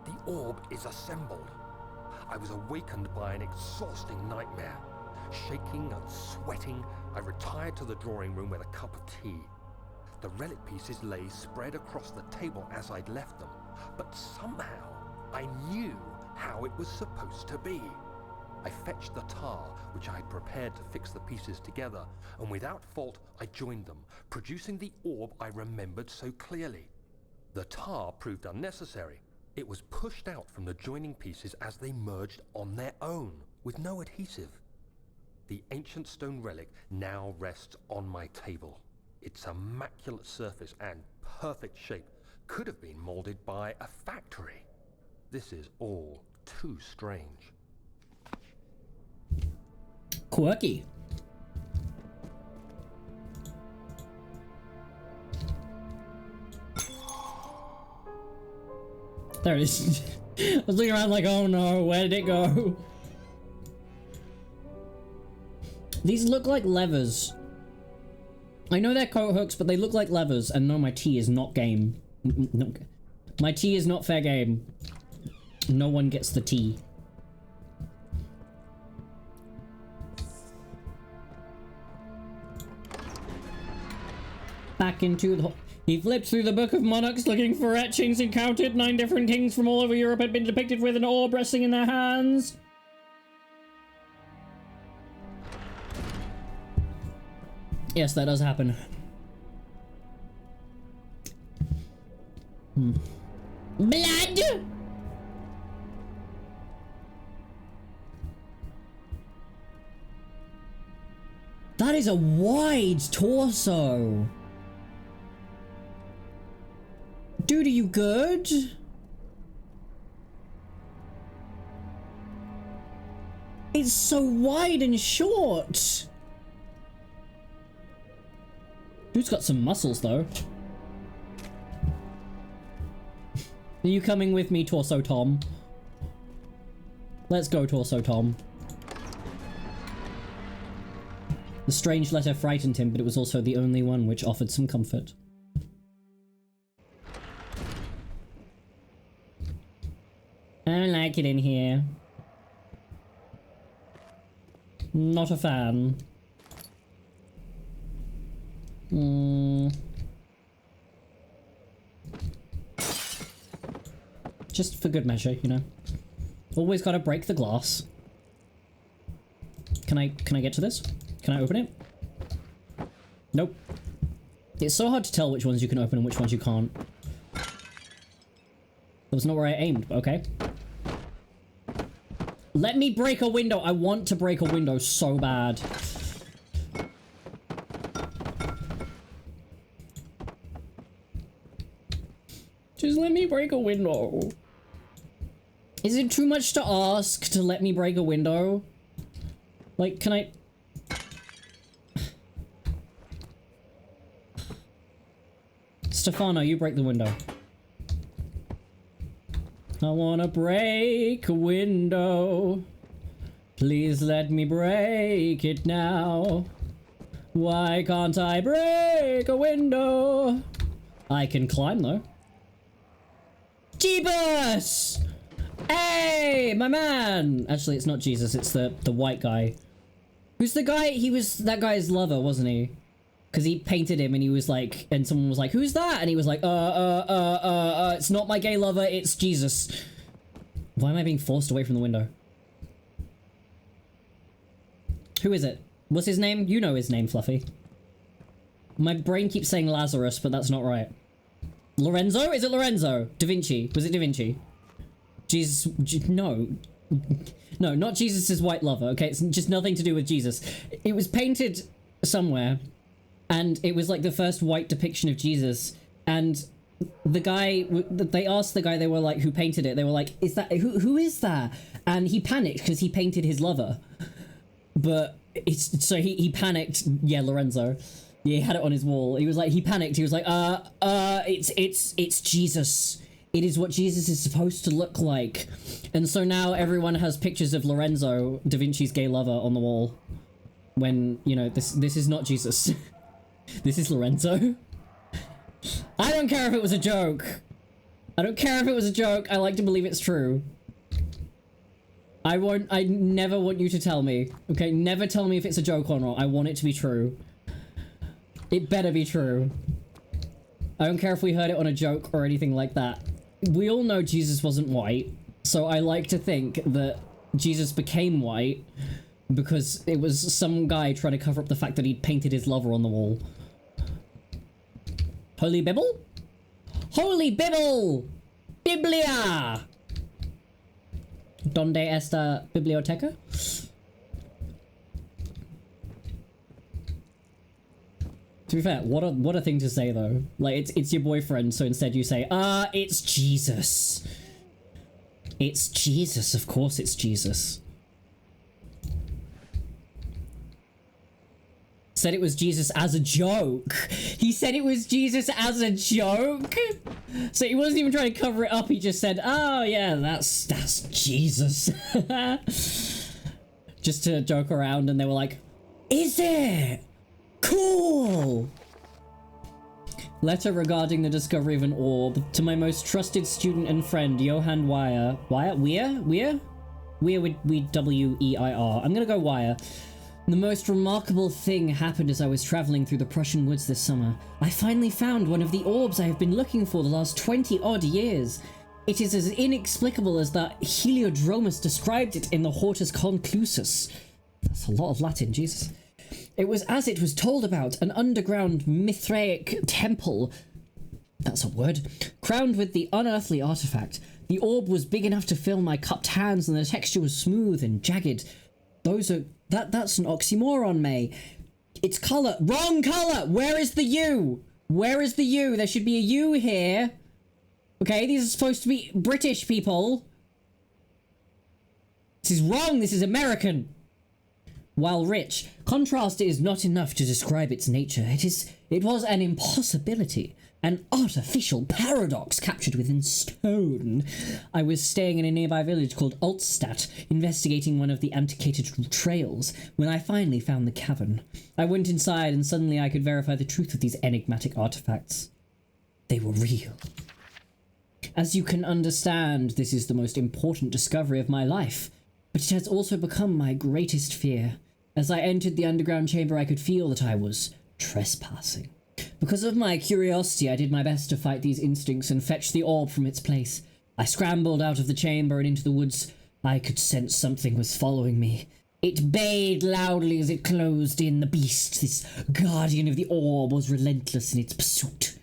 The orb is assembled. I was awakened by an exhausting nightmare. Shaking and sweating, I retired to the drawing room with a cup of tea. The relic pieces lay spread across the table as I'd left them, but somehow I knew how it was supposed to be. I fetched the tar, which I had prepared to fix the pieces together, and without fault I joined them, producing the orb I remembered so clearly. The tar proved unnecessary. It was pushed out from the joining pieces as they merged on their own, with no adhesive. The ancient stone relic now rests on my table. Its immaculate surface and perfect shape could have been molded by a factory. This is all too strange. Quirky. There it is. I was looking around like, oh no, where did it go? These look like levers. I know they're coat hooks, but they look like levers. And no, my tea is not game. No, my tea is not fair game. No one gets the tea. Back into the... He flipped through the Book of Monarchs looking for etchings and counted 9 different kings from all over Europe had been depicted with an orb resting in their hands. Yes, that does happen. Blood! That is a wide torso. Dude, are you good? It's so wide and short. Dude's got some muscles, though. Are you coming with me, Torso Tom? Let's go, Torso Tom. The strange letter frightened him, but it was also the only one which offered some comfort. I don't like it in here. Not a fan. Just for good measure, you know. Always gotta break the glass. Can I get to this? Can I open it? Nope. It's so hard to tell which ones you can open and which ones you can't. That was not where I aimed, but okay. Let me break a window. I want to break a window so bad. Just let me break a window. Is it too much to ask to let me break a window? Like, can I... Stefano, you break the window. I wanna break a window. Please let me break it now. Why can't I break a window? I can climb though. Jeebus! Hey, my man! Actually, it's not Jesus, it's the white guy. Who's the guy? He was that guy's lover, wasn't he? Because he painted him and he was like, and someone was like, who's that? And he was like, it's not my gay lover, it's Jesus. Why am I being forced away from the window? Who is it? What's his name? You know his name, Fluffy. My brain keeps saying Lazarus, but that's not right. Lorenzo? Is it Lorenzo? Da Vinci. Was it Da Vinci? Jesus, no. No, not Jesus' white lover, okay? It's just nothing to do with Jesus. It was painted somewhere. And it was like the first white depiction of Jesus. And the guy, they asked the guy, they were like, who painted it? They were like, is that, who is that? And he panicked because he painted his lover. But so he panicked. Yeah, Lorenzo. Yeah, he had it on his wall. He was like, he panicked. He was like, it's Jesus. It is what Jesus is supposed to look like. And so now everyone has pictures of Lorenzo, Da Vinci's gay lover, on the wall. When, you know, this is not Jesus. This is Lorenzo. I don't care if it was a joke. I don't care if it was a joke. I like to believe it's true. I never want you to tell me. Okay, never tell me if it's a joke or not. I want it to be true. It better be true. I don't care if we heard it on a joke or anything like that. We all know Jesus wasn't white, so I like to think that Jesus became white because it was some guy trying to cover up the fact that he'd painted his lover on the wall. Holy Bible? Holy Bible! Biblia! Donde esta biblioteca? To be fair, what a thing to say though. Like, it's your boyfriend, so instead you say, it's Jesus. It's Jesus, of course it's Jesus. Said it was Jesus as a joke. He said it was Jesus as a joke. So he wasn't even trying to cover it up. He just said, "Oh yeah, that's Jesus." Just to joke around, and they were like, "Is it? Cool." Letter regarding the discovery of an orb to my most trusted student and friend, Johann Weir. Weir with W-E-I-R. I'm gonna go Weir. The most remarkable thing happened as I was traveling through the Prussian woods this summer. I finally found one of the orbs I have been looking for the last 20-odd years. It is as inexplicable as the Heliodromus described it in the Hortus Conclusus. That's a lot of Latin, Jesus. It was as it was told about, an underground Mithraic temple, that's a word, crowned with the unearthly artifact. The orb was big enough to fill my cupped hands, and the texture was smooth and jagged. That's an oxymoron, May. Its colour, wrong colour! Where is the U? Where is the U? There should be a U here. Okay, these are supposed to be British people. This is wrong, this is American. While rich, contrast is not enough to describe its nature. It was an impossibility, an artificial paradox captured within stone. I was staying in a nearby village called Altstadt, investigating one of the antiquated trails, when I finally found the cavern. I went inside, and suddenly I could verify the truth of these enigmatic artifacts. They were real. As you can understand, this is the most important discovery of my life, but it has also become my greatest fear. As I entered the underground chamber, I could feel that I was trespassing. Because of my curiosity, I did my best to fight these instincts and fetch the orb from its place. I scrambled out of the chamber and into the woods. I could sense something was following me. It bayed loudly as it closed in. The beast, this guardian of the orb, was relentless in its pursuit.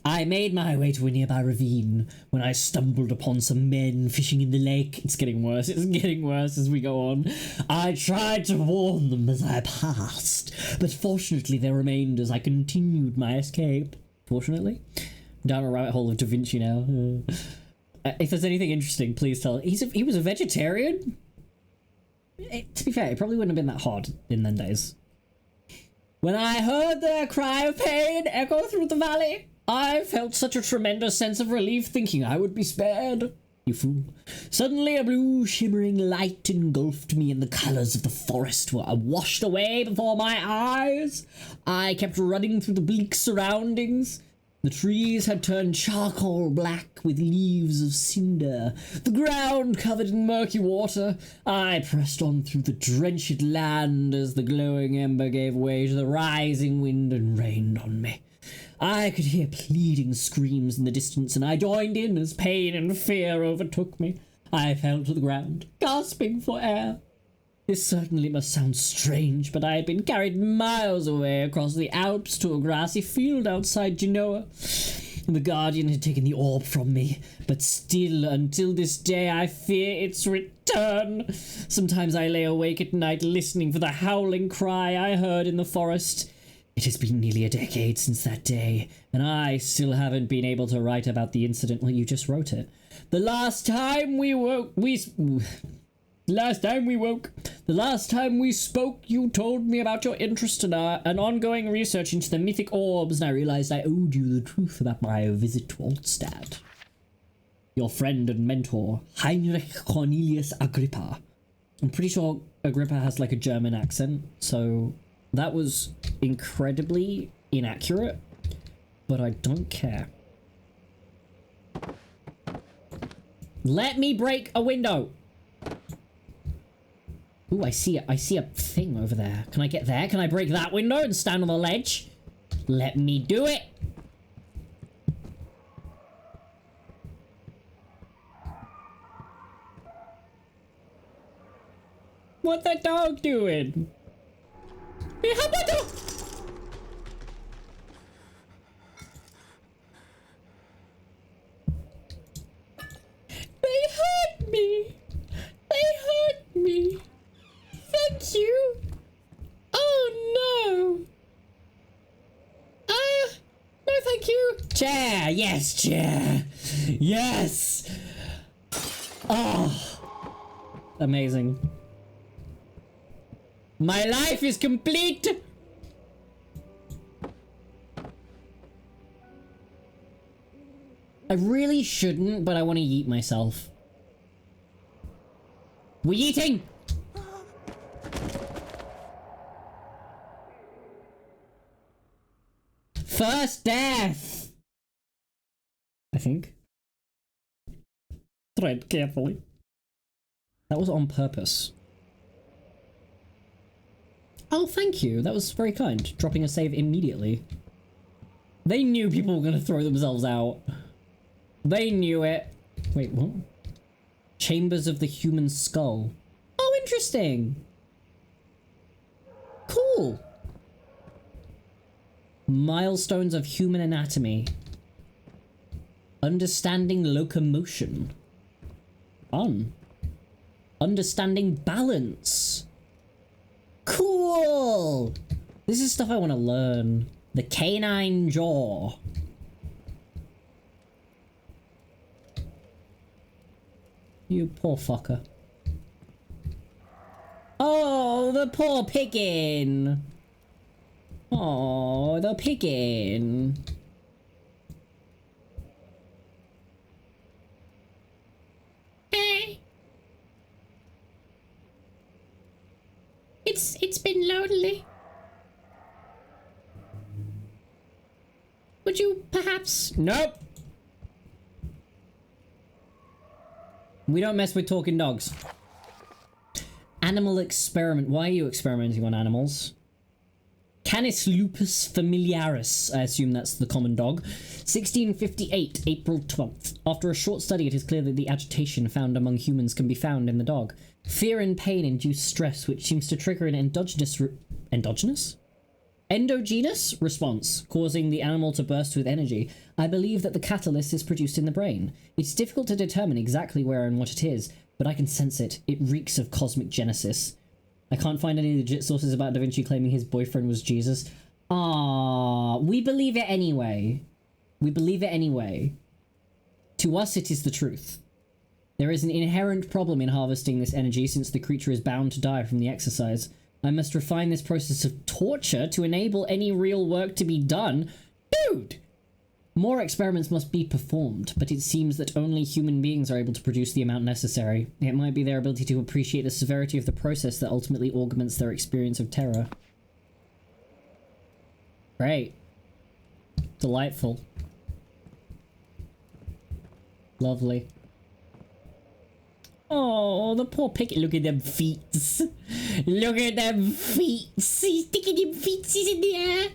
I made my way to a nearby ravine when I stumbled upon some men fishing in the lake. It's getting worse as we go on. I tried to warn them as I passed, but fortunately they remained as I continued my escape. Fortunately? I'm down a rabbit hole of Da Vinci now. If there's anything interesting, please tell. He was a vegetarian? To be fair, it probably wouldn't have been that hard in them days. When I heard their cry of pain echo through the valley, I felt such a tremendous sense of relief, thinking I would be spared. You fool. Suddenly a blue shimmering light engulfed me, and the colours of the forest were washed away before my eyes. I kept running through the bleak surroundings. The trees had turned charcoal black with leaves of cinder, the ground covered in murky water. I pressed on through the drenched land as the glowing ember gave way to the rising wind and rained on me. I could hear pleading screams in the distance, and I joined in as pain and fear overtook me. I fell to the ground, gasping for air. This certainly must sound strange, but I had been carried miles away across the Alps to a grassy field outside Genoa. The Guardian had taken the orb from me, but still, until this day, I fear its return. Sometimes I lay awake at night listening for the howling cry I heard in the forest. It has been nearly a decade since that day, and I still haven't been able to write about the incident. Well, you just wrote it. The last time we spoke, you told me about your interest in an ongoing research into the mythic orbs, and I realized I owed you the truth about my visit to Altstadt. Your friend and mentor, Heinrich Cornelius Agrippa. I'm pretty sure Agrippa has like a German accent, so that was incredibly inaccurate, but I don't care. Let me break a window. Ooh, I see a thing over there. Can I get there? Can I break that window and stand on the ledge? Let me do it. What's that dog doing? Hey, how about the... They hurt me. They hurt me. Thank you. Oh no. No thank you. Chair, yes, chair. Yes. Oh. Amazing. My life is complete. I really shouldn't, but I want to yeet myself. We're yeeting! First death! I think. Tread carefully. That was on purpose. Oh, thank you. That was very kind. Dropping a save immediately. They knew people were going to throw themselves out. They knew it. Wait, what? Chambers of the Human Skull. Oh, interesting. Cool. Milestones of Human Anatomy. Understanding locomotion. Fun. Understanding balance. Cool! This is stuff I want to learn. The canine jaw. You poor fucker. Oh, the poor piggin! Oh, the piggin. It's been lonely. Would you perhaps... Nope. We don't mess with talking dogs. Animal experiment. Why are you experimenting on animals? Canis lupus familiaris. I assume that's the common dog. 1658, April 12th. After a short study, it is clear that the agitation found among humans can be found in the dog. Fear and pain induce stress, which seems to trigger an endogenous response, causing the animal to burst with energy. I believe that the catalyst is produced in the brain. It's difficult to determine exactly where and what it is, but I can sense it. It reeks of cosmic genesis. I can't find any legit sources about Da Vinci claiming his boyfriend was Jesus. Ah, we believe it anyway. We believe it anyway. To us, it is the truth. There is an inherent problem in harvesting this energy since the creature is bound to die from the exercise. I must refine this process of torture to enable any real work to be done. Dude! More experiments must be performed, but it seems that only human beings are able to produce the amount necessary. It might be their ability to appreciate the severity of the process that ultimately augments their experience of terror. Great. Delightful. Lovely. Oh, the poor pig. Look at them feet. Look at them feet. He's sticking them feet in the air.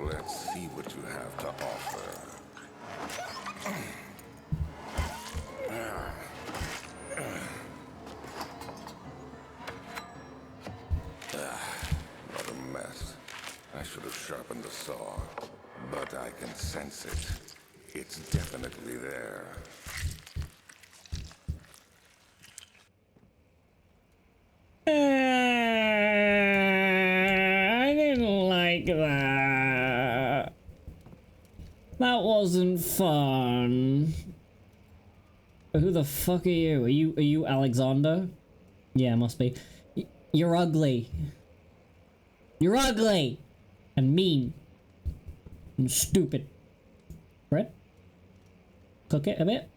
Let's see what you have to offer. What a mess. I should have sharpened the saw, but I can sense it. It's definitely there. I didn't like that. That wasn't fun. Who the fuck are you? Are you Alexander? Yeah, must be. You're ugly. You're ugly and mean and stupid. Bread? Cook it a bit.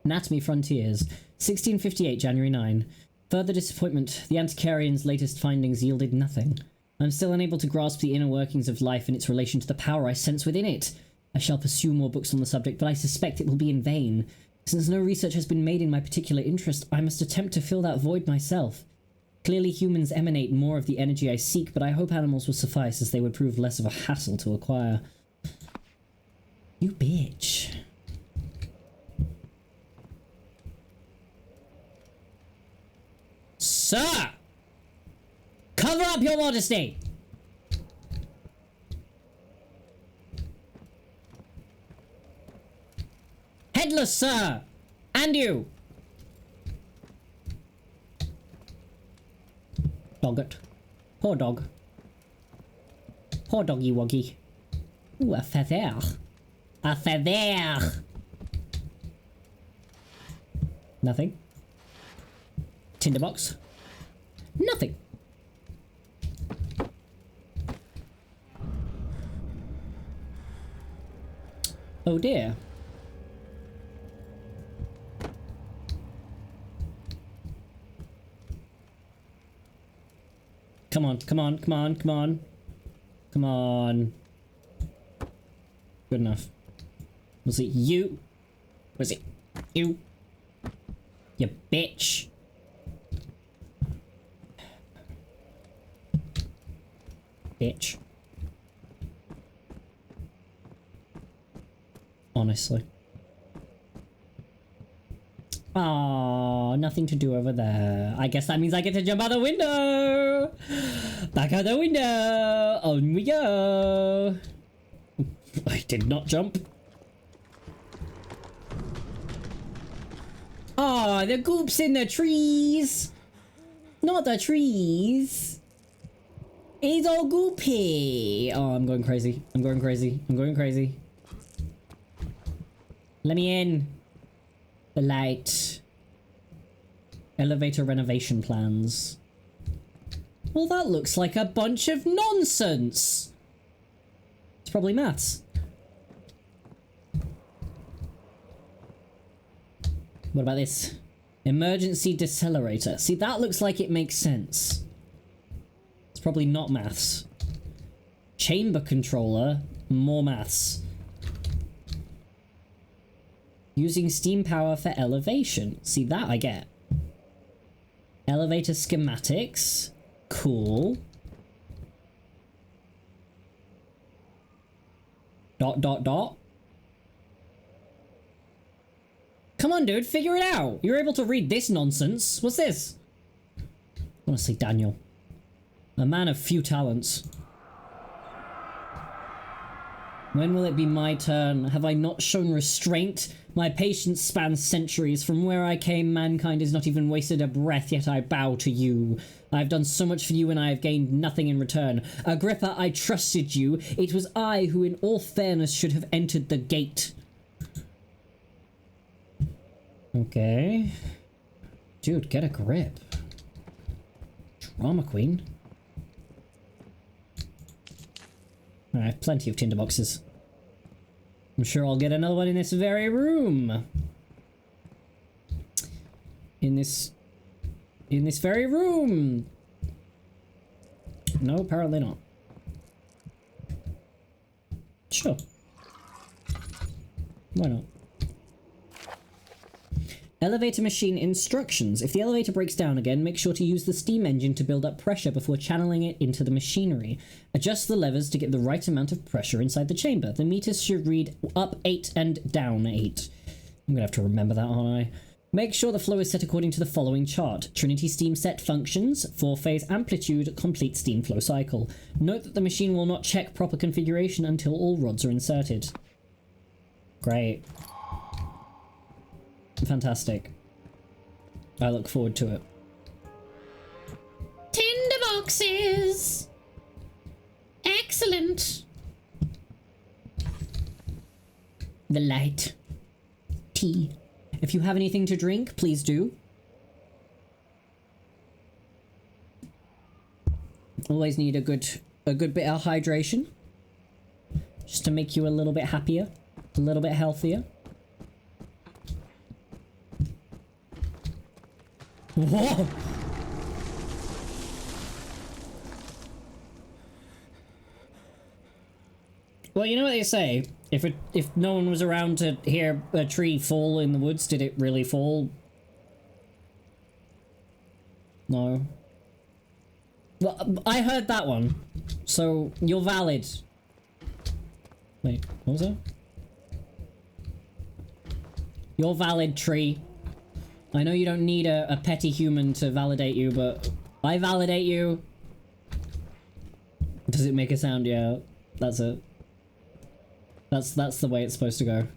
Anatomy Frontiers, 1658, January 9. Further disappointment. The Antiquarian's latest findings yielded nothing. I'm still unable to grasp the inner workings of life and its relation to the power I sense within it. I shall pursue more books on the subject, but I suspect it will be in vain. Since no research has been made in my particular interest, I must attempt to fill that void myself. Clearly humans emanate more of the energy I seek, but I hope animals will suffice, as they would prove less of a hassle to acquire. You bitch. Sir! Cover up your modesty! Headless, sir! And you! Dogget. Poor dog. Poor doggy woggy. Ooh, a feather. A feather! Nothing. Tinderbox. Nothing. Oh dear. Come on, come on, come on, come on. Come on. Good enough. Was it you? Was it you? You bitch. Bitch. Honestly. Oh, nothing to do over there. I guess that means I get to jump out the window. Back out the window. On we go. I did not jump. Oh, the goop's in the trees. Not the trees. It's all goopy. Oh, I'm going crazy. I'm going crazy. I'm going crazy. Let me in. The light. Elevator renovation plans. Well, that looks like a bunch of nonsense. It's probably maths. What about this? Emergency decelerator. See, that looks like it makes sense. It's probably not maths. Chamber controller. More maths. Using steam power for elevation. See, that I get. Elevator schematics. Cool. Dot, dot, dot. Come on, dude, figure it out. You're able to read this nonsense. What's this? Honestly, Daniel. A man of few talents. When will it be my turn? Have I not shown restraint? My patience spans centuries. From where I came, mankind has not even wasted a breath, yet I bow to you. I have done so much for you and I have gained nothing in return. Agrippa, I trusted you. It was I who in all fairness should have entered the gate. Okay. Dude, get a grip. Drama queen. I have plenty of tinderboxes. I'm sure I'll get another one in this very room. In this very room. No, apparently not. Sure. Why not? Elevator machine instructions. If the elevator breaks down again, make sure to use the steam engine to build up pressure before channeling it into the machinery. Adjust the levers to get the right amount of pressure inside the chamber. The meters should read up 8 and down 8. I'm gonna have to remember that, aren't I? Make sure the flow is set according to the following chart. Trinity steam set functions, 4-phase amplitude, complete steam flow cycle. Note that the machine will not check proper configuration until all rods are inserted. Great. Fantastic. I look forward to it. Tinderboxes! Excellent! The light. Tea. If you have anything to drink, please do. Always need a good bit of hydration. Just to make you a little bit happier. A little bit healthier. Whoa! Well, you know what they say. If no one was around to hear a tree fall in the woods, did it really fall? No. Well, I heard that one. So, you're valid. Wait, what was that? You're valid, tree. I know you don't need a petty human to validate you, but I validate you. Does it make a sound? Yeah, that's it. That's the way it's supposed to go.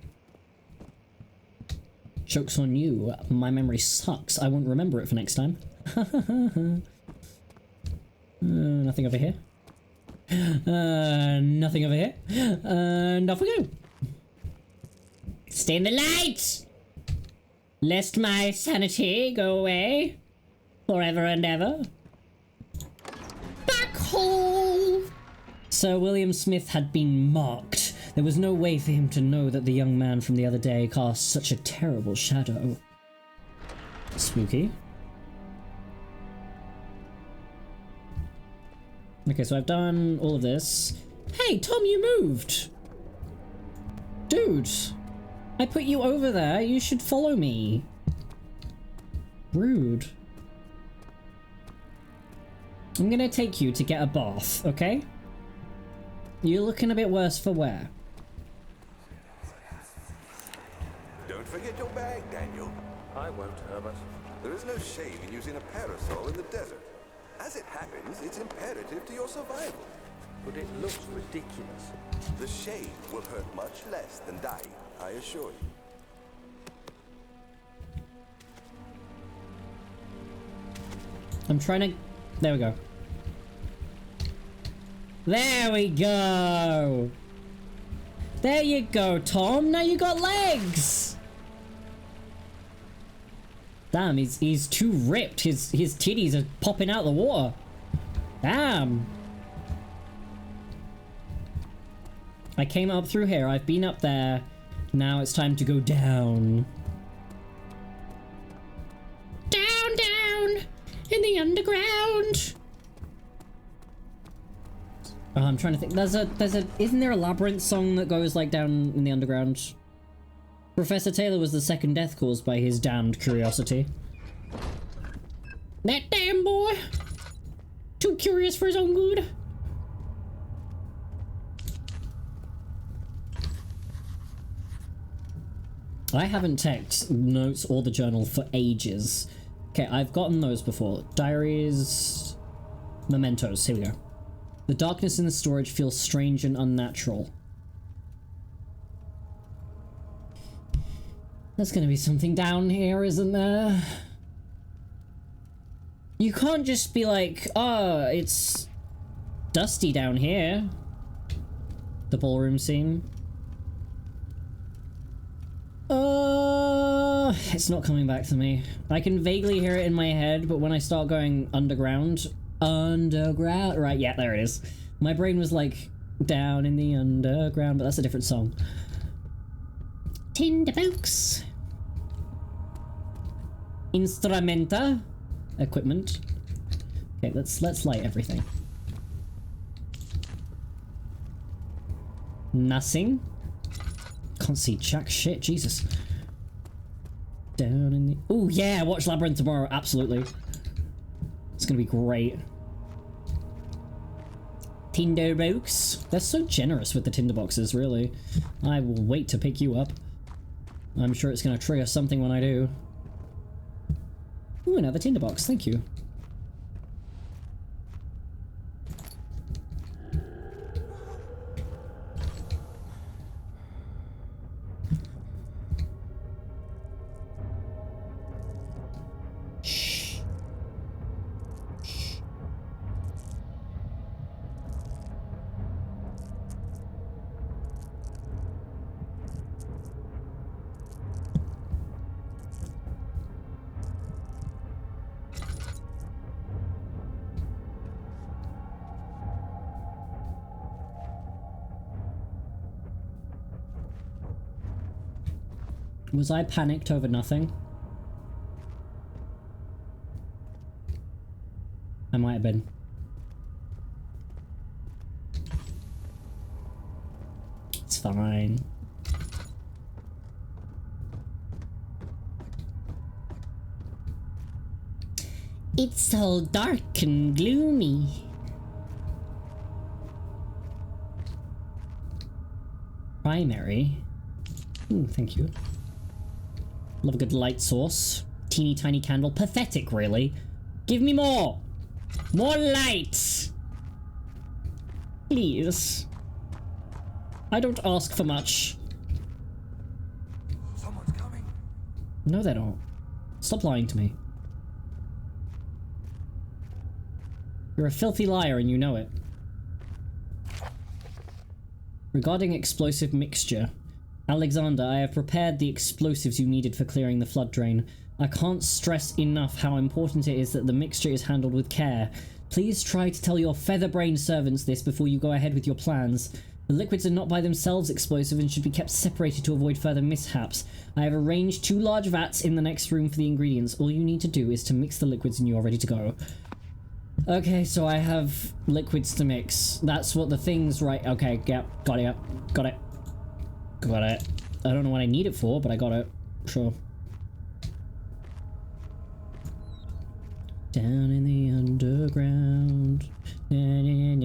Joke's on you. My memory sucks. I won't remember it for next time. Nothing over here. Nothing over here. And off we go. Stay in the light! Lest my sanity go away. Forever and ever. Back hole! Sir William Smith had been marked. There was no way for him to know that the young man from the other day cast such a terrible shadow. Spooky. Okay, so I've done all of this. Hey, Tom, you moved! Dude! I put you over there, you should follow me. Rude. I'm gonna take you to get a bath, okay? You're looking a bit worse for wear. Don't forget your bag, Daniel. I won't, Herbert. There is no shame in using a parasol in the desert. As it happens, it's imperative to your survival. But it looks ridiculous. The shade will hurt much less than dying, I assure you. I'm trying to... There we go. There we go! There you go, Tom! Now you got legs! Damn, he's too ripped. His titties are popping out the water. Damn! I came up through here, I've been up there. Now it's time to go down. Down, down! In the underground! Oh, I'm trying to think. Isn't there a Labyrinth song that goes like down in the underground? Professor Taylor was the second death caused by his damned curiosity. That damn boy! Too curious for his own good. I haven't checked notes or the journal for ages. Okay, I've gotten those before. Diaries... Mementos, here we go. The darkness in the storage feels strange and unnatural. There's gonna be something down here, isn't there? You can't just be like, oh, it's dusty down here. The ballroom scene. It's not coming back to me. I can vaguely hear it in my head, but when I start going underground... Right, yeah, there it is. My brain was like, down in the underground, but that's a different song. Tinderbox. Instrumenta. Equipment. Okay, let's light everything. Nothing. Can't see jack shit, Jesus. Down in the... Oh yeah, watch Labyrinth tomorrow, absolutely. It's gonna be great. Tinderbox. They're so generous with the tinderboxes, really. I will wait to pick you up. I'm sure it's gonna trigger something when I do. Ooh, another tinderbox, thank you. Was I panicked over nothing? I might have been. It's fine. It's all dark and gloomy. Primary. Ooh, thank you. Love a good light source. Teeny tiny candle. Pathetic, really. Give me more! More light! Please. I don't ask for much. Someone's coming. No, they don't. Stop lying to me. You're a filthy liar and you know it. Regarding explosive mixture. Alexander, I have prepared the explosives you needed for clearing the flood drain. I can't stress enough how important it is that the mixture is handled with care. Please try to tell your feather-brained servants this before you go ahead with your plans. The liquids are not by themselves explosive and should be kept separated to avoid further mishaps. I have arranged 2 large vats in the next room for the ingredients. All you need to do is to mix the liquids and you're ready to go. Okay, so I have liquids to mix. That's what the thing's right. Okay, yeah, got it. Got it. Got it. I don't know what I need it for, but I got it. Sure. Down in the underground. Down in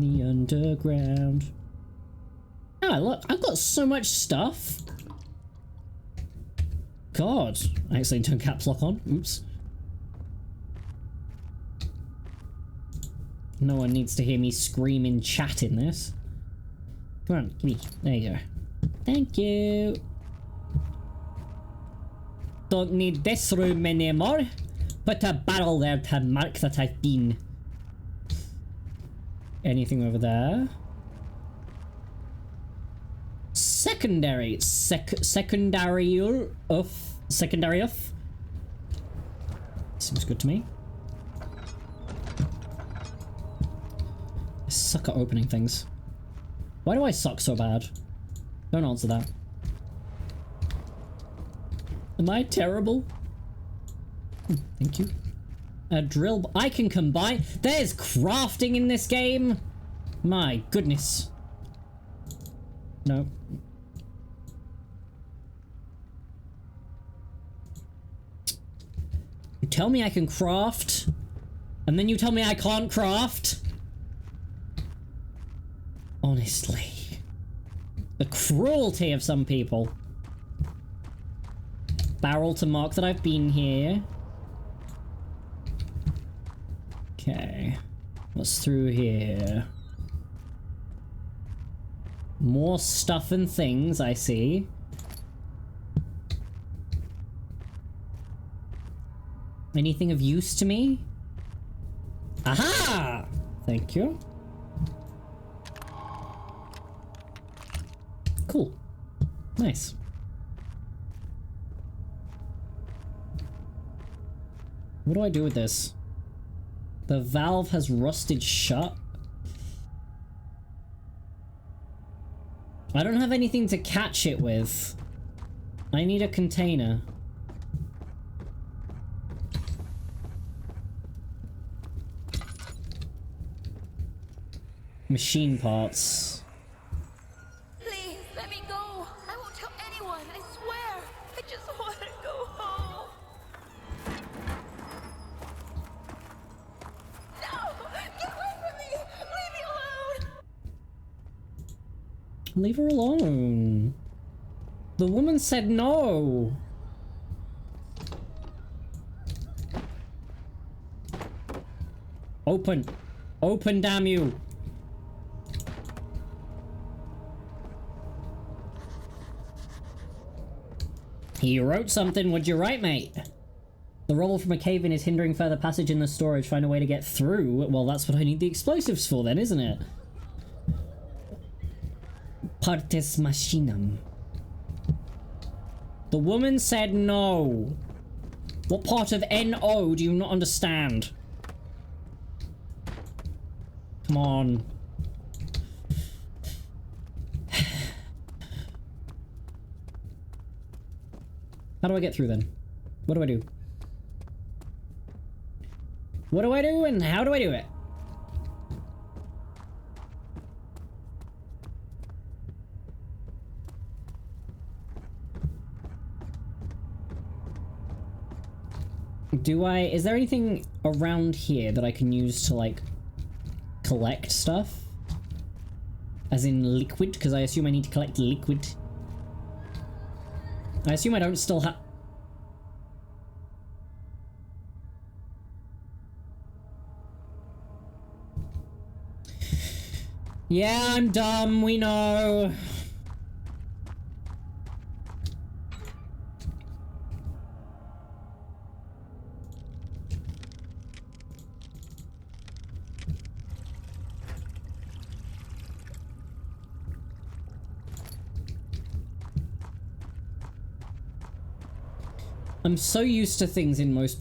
the underground. Ah, look, I've got so much stuff. God, I accidentally turned caps lock on. Oops. No one needs to hear me scream in chat in this. Come on, give me. There you go. Thank you. Don't need this room anymore. Put a barrel there to mark that I've been. Anything over there? Secondary. Secondary of. Seems good to me. I suck at opening things. Why do I suck so bad? Don't answer that. Am I terrible? Thank you. A drill. I can combine. There's crafting in this game. My goodness. No. You tell me I can craft, and then you tell me I can't craft. Honestly. The cruelty of some people. Barrel to mark that I've been here. Okay. What's through here? More stuff and things, I see. Anything of use to me? Aha! Thank you. Cool. Nice. What do I do with this? The valve has rusted shut. I don't have anything to catch it with. I need a container. Machine parts. Please, let me go. I won't tell anyone, I swear. I just want to go home. No! Get away from me! Leave me alone! Leave her alone. The woman said no. Open. Open, damn you. He wrote something. What'd you write, mate? The rubble from a cave-in is hindering further passage in the storage. Find a way to get through. Well, that's what I need the explosives for then, isn't it? Partes machinam. The woman said no. What part of NO do you not understand? Come on. How do I get through then? What do I do? What do I do and how do I do it? Is there anything around here that I can use to, like, collect stuff? As in liquid, because I assume I need to collect liquid. I assume I don't still have... Yeah, I'm dumb, we know. I'm so used to things in most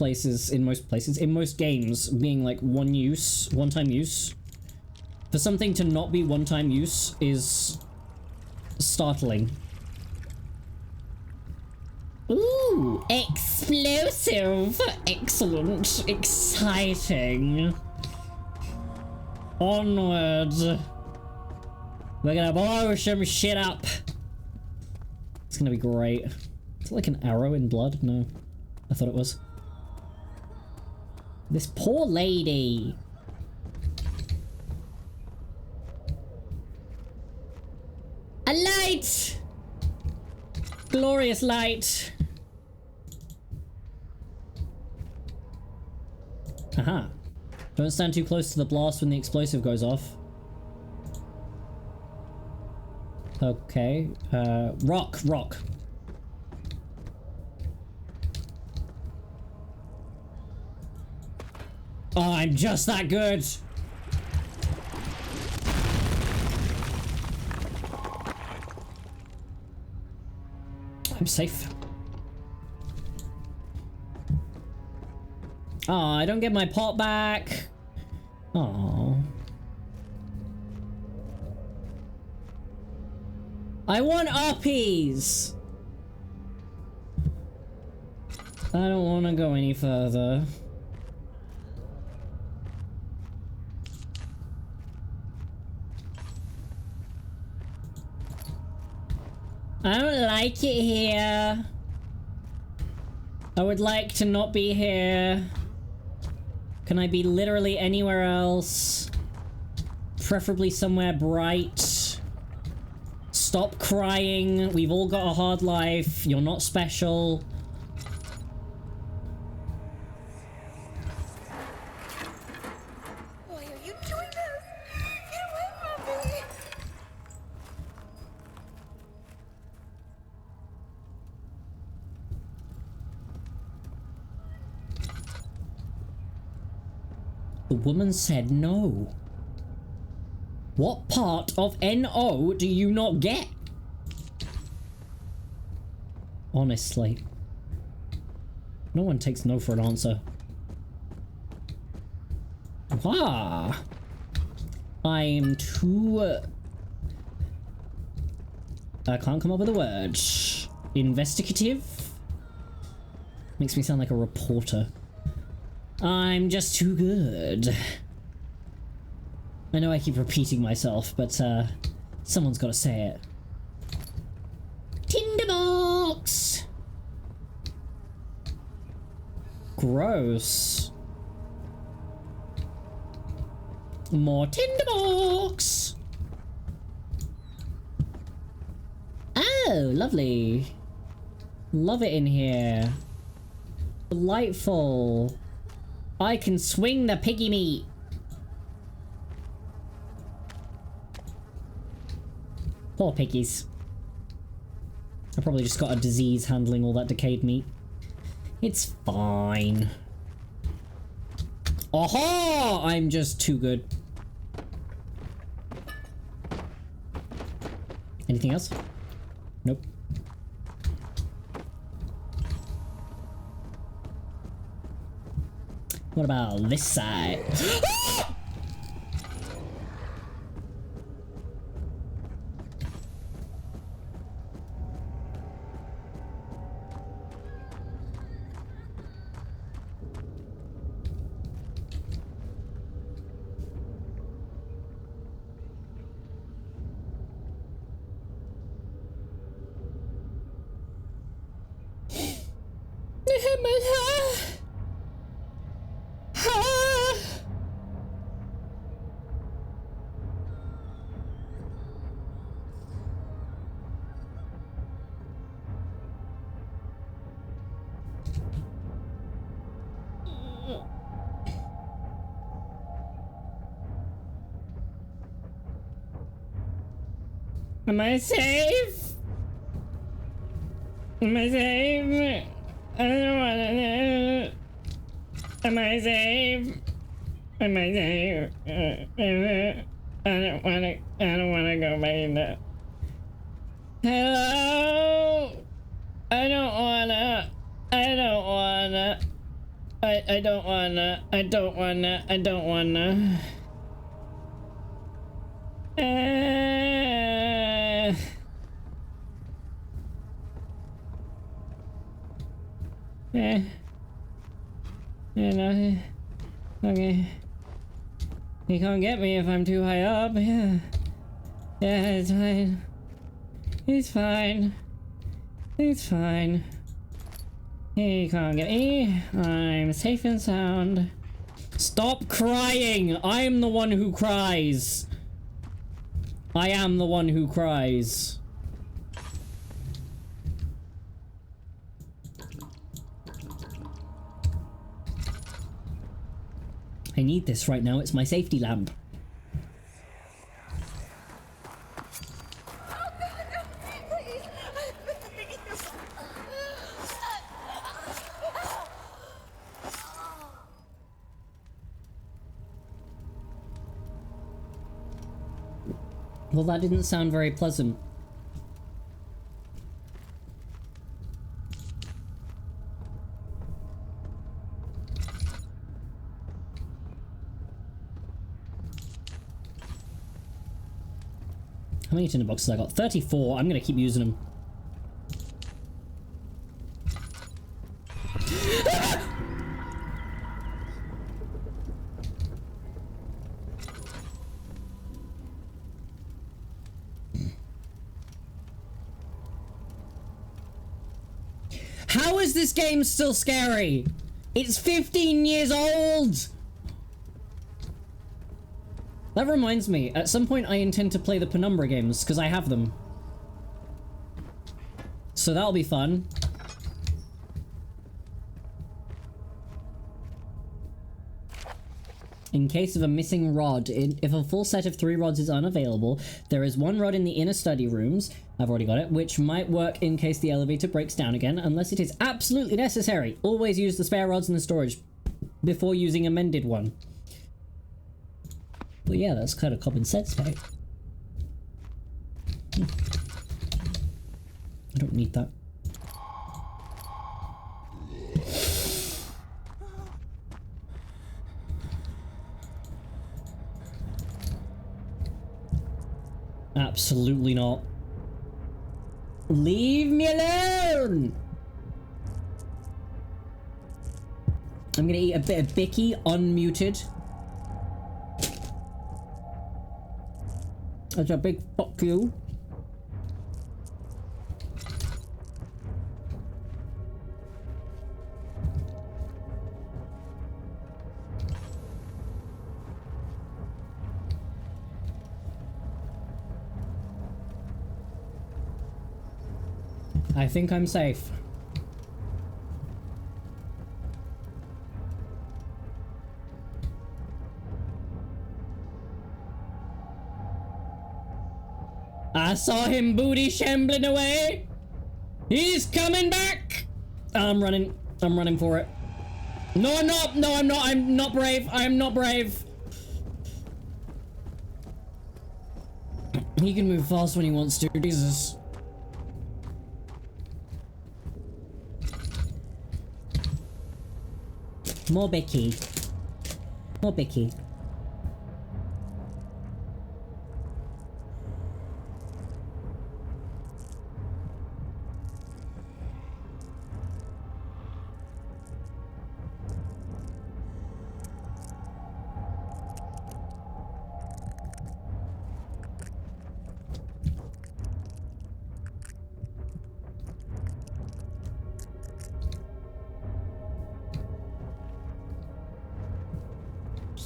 games being like one-time use. For something to not be one-time use is startling. Ooh, explosive! Excellent, exciting. Onward. We're gonna blow some shit up. It's gonna be great. Is it like an arrow in blood? No. I thought it was. This poor lady. A light! Glorious light. Aha. Don't stand too close to the blast when the explosive goes off. Okay. Rock. Oh, I'm just that good. I'm safe. Oh, I don't get my pot back. Oh. I want uppies. I don't want to go any further. I don't like it here. I would like to not be here. Can I be literally anywhere else? Preferably somewhere bright. Stop crying. We've all got a hard life. You're not special. Why are you doing this? Get away from me! The woman said no. What part of NO do you not get? Honestly. No one takes no for an answer. Ah. I'm too... I can't come up with a word. Investigative? Makes me sound like a reporter. I'm just too good. I know I keep repeating myself, but someone's got to say it. Tinderbox! Gross. More tinderbox! Oh, lovely. Love it in here. Delightful. I can swing the piggy meat. Poor piggies. I probably just got a disease handling all that decayed meat. It's fine. Aha! I'm just too good. Anything else? Nope. What about this side? Am I safe? Am I safe? I don't wanna know. Am I safe? Am I safe? I don't wanna go back in there. Hello? I don't wanna. I don't wanna. I don't wanna. I don't wanna. I don't wanna. You know, okay. He can't get me if I'm too high up. Yeah. Yeah, it's fine. He's fine. He's fine. He can't get me. I'm safe and sound. Stop crying! I'm the one who cries. I am the one who cries. I need this right now. It's my safety lamp. Well, that didn't sound very pleasant. How many tinder boxes I got? 34. I'm gonna keep using them. How is this game still scary? It's 15 years old! That reminds me, at some point I intend to play the Penumbra games, because I have them. So that'll be fun. In case of a missing rod, if a full set of 3 rods is unavailable, there is 1 rod in the inner study rooms, I've already got it, which might work in case the elevator breaks down again, unless it is absolutely necessary. Always use the spare rods in the storage before using a mended one. Well, yeah, that's kind of common sense, right? I don't need that. Absolutely not. Leave me alone! I'm gonna eat a bit of Bicky unmuted. That's a big fuck you. I think I'm safe. I saw him booty shambling away. He's coming back. I'm running. I'm running for it. No, I'm not. No, I'm not. I'm not brave. I'm not brave. He can move fast when he wants to. Jesus. More Becky. More Becky.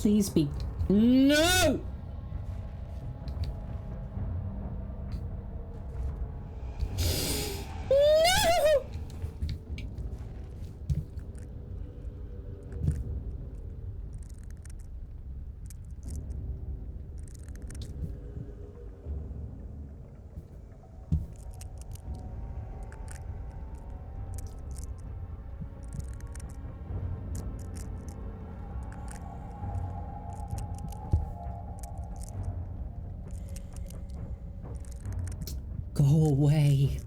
Please be... No! No! Go away.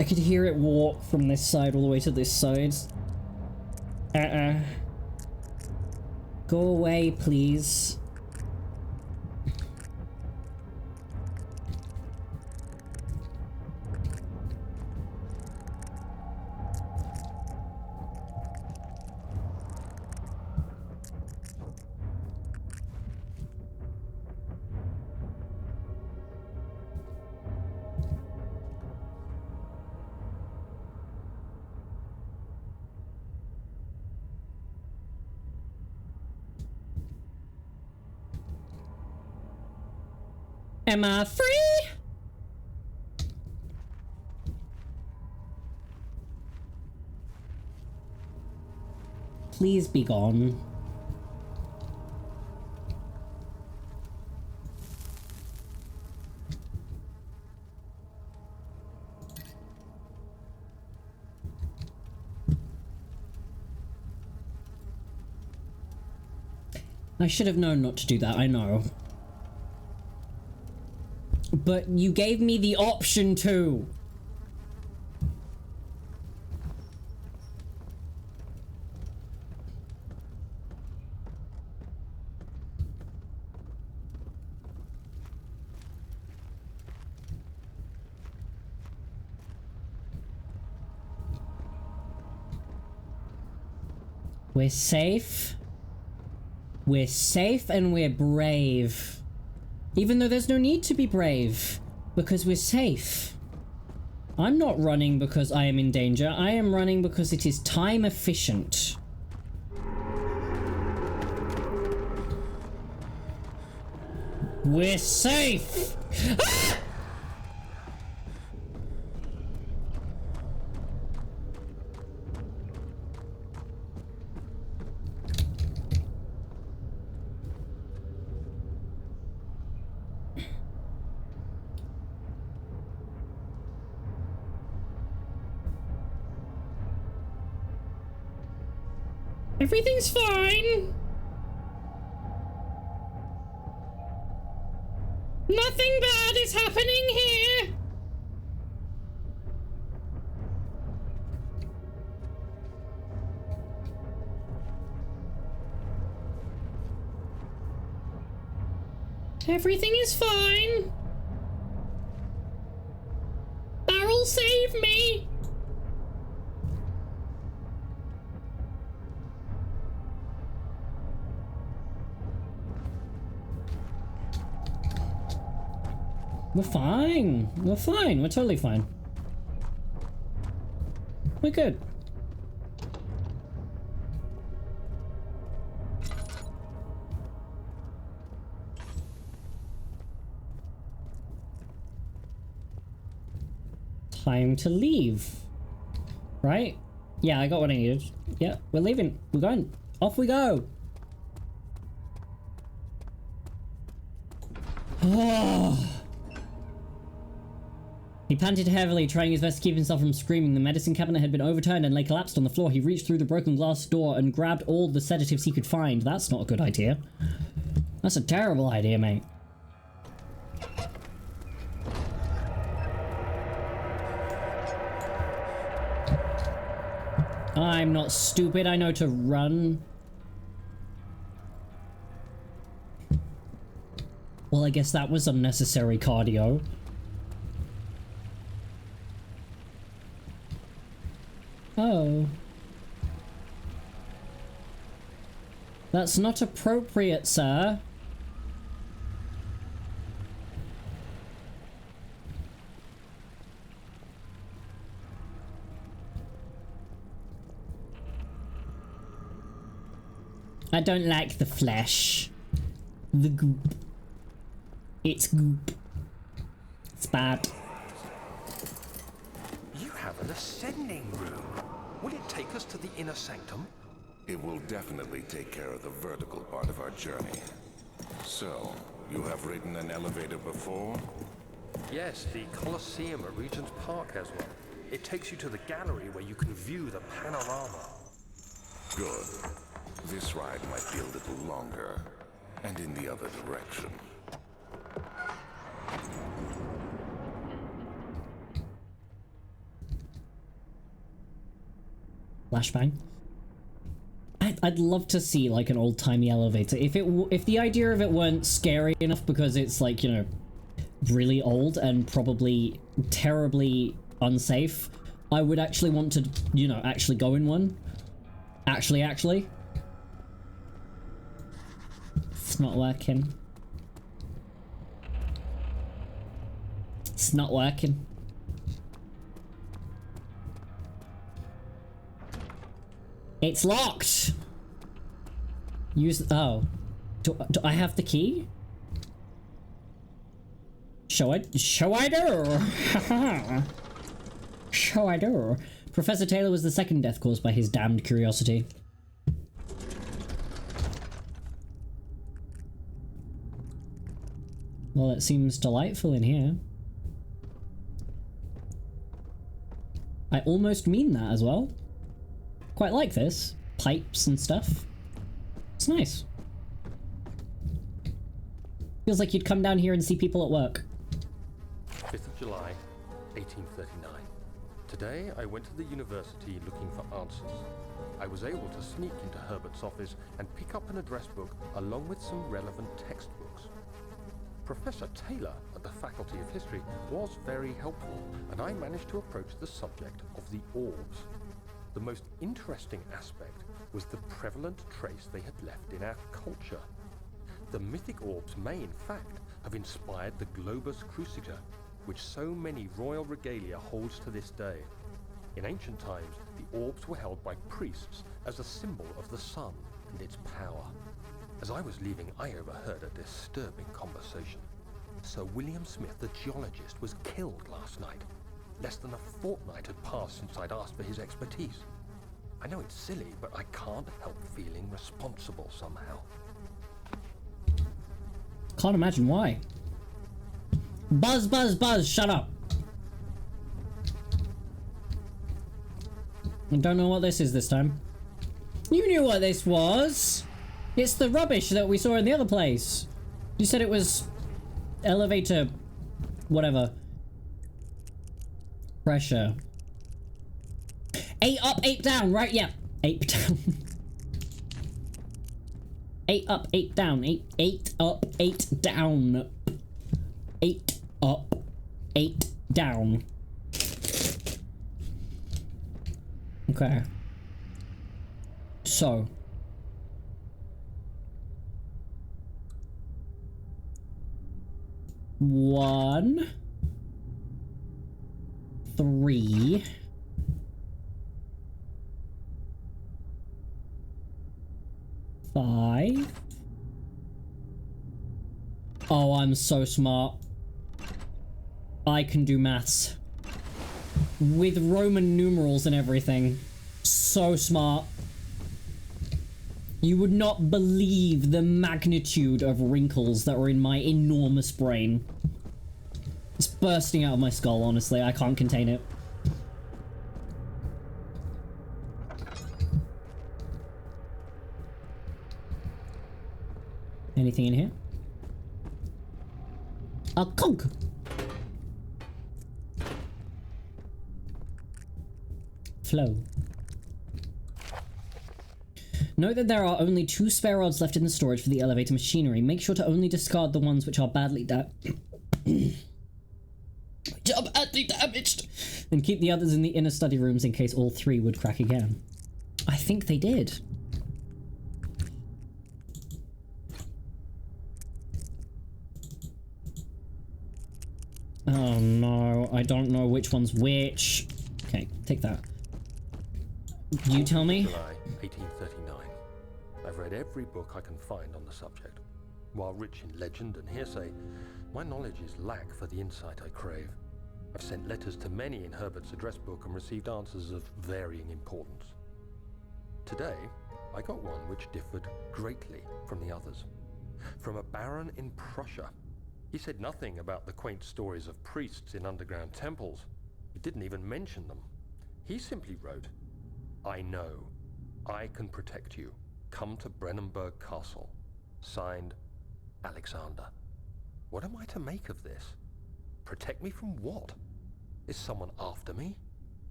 I could hear it walk from this side all the way to this side. Go away, please. Am I free? Please be gone. I should have known not to do that, I know. But you gave me the option to. We're safe. We're safe and we're brave. Even though there's no need to be brave, because we're safe. I'm not running because I am in danger. I am running because it is time efficient. We're safe! Ah! Everything's fine. Nothing bad is happening here. Everything is fine. Barrel, save me. We're fine. We're fine. We're totally fine. We're good. Time to leave. Right? Yeah, I got what I needed. Yeah, we're leaving. We're going. Off we go. Oh. He panted heavily, trying his best to keep himself from screaming. The medicine cabinet had been overturned and lay collapsed on the floor. He reached through the broken glass door and grabbed all the sedatives he could find. That's not a good idea. That's a terrible idea, mate. I'm not stupid. I know to run. Well, I guess that was unnecessary cardio. Oh. That's not appropriate, sir. I don't like the flesh. The goop. It's goop. It's bad. You have an ascending room. Will it take us to the inner sanctum? It will definitely take care of the vertical part of our journey. So, you have ridden an elevator before? Yes, the Colosseum at Regent's Park has one. It takes you to the gallery where you can view the panorama. Good. This ride might be a little longer, and in the other direction. Flashbang. I'd love to see like an old-timey elevator. If the idea of it weren't scary enough because it's like, you know, really old and probably terribly unsafe, I would actually want to, you know, actually go in one. Actually. It's not working. It's not working. It's locked! Use... Oh. Do I have the key? Show I do? Show I do. Professor Taylor was the second death caused by his damned curiosity. Well, it seems delightful in here. I almost mean that as well. Quite like this. Pipes and stuff. It's nice. Feels like you'd come down here and see people at work. 5th of July, 1839. Today, I went to the university looking for answers. I was able to sneak into Herbert's office and pick up an address book along with some relevant textbooks. Professor Taylor at the Faculty of History was very helpful, and I managed to approach the subject of the orbs. The most interesting aspect was the prevalent trace they had left in our culture. The mythic orbs may, in fact, have inspired the globus cruciger, which so many royal regalia holds to this day. In ancient times, the orbs were held by priests as a symbol of the sun and its power. As I was leaving, I overheard a disturbing conversation. Sir William Smith, the geologist, was killed last night. Less than a fortnight had passed since I'd asked for his expertise. I know it's silly, but I can't help feeling responsible somehow. Can't imagine why. Buzz, buzz, buzz, shut up. I don't know what this is this time. You knew what this was. It's the rubbish that we saw in the other place. You said it was elevator whatever. Pressure. 8 up, 8 down, right? Yeah. 8 down. 8 up, 8 down. 8 up, 8 down. 8 up, 8 down. Okay. So. One. 3. 5. Oh, I'm so smart. I can do maths. With Roman numerals and everything. So smart. You would not believe the magnitude of wrinkles that were in my enormous brain. It's bursting out of my skull, honestly. I can't contain it. Anything in here? A conch! Flow. Note that there are only 2 spare rods left in the storage for the elevator machinery. Make sure to only discard the ones which are badly damaged. And keep the others in the inner study rooms in case all 3 would crack again. I think they did. Oh no, I don't know which one's which. Okay, take that. You tell me? July 1839. I've read every book I can find on the subject. While rich in legend and hearsay, my knowledge is lack for the insight I crave. I've sent letters to many in Herbert's address book and received answers of varying importance. Today, I got one which differed greatly from the others. From a baron in Prussia. He said nothing about the quaint stories of priests in underground temples. He didn't even mention them. He simply wrote, "I know. I can protect you. Come to Brennenburg Castle. Signed, Alexander." What am I to make of this? Protect me from what? Is someone after me?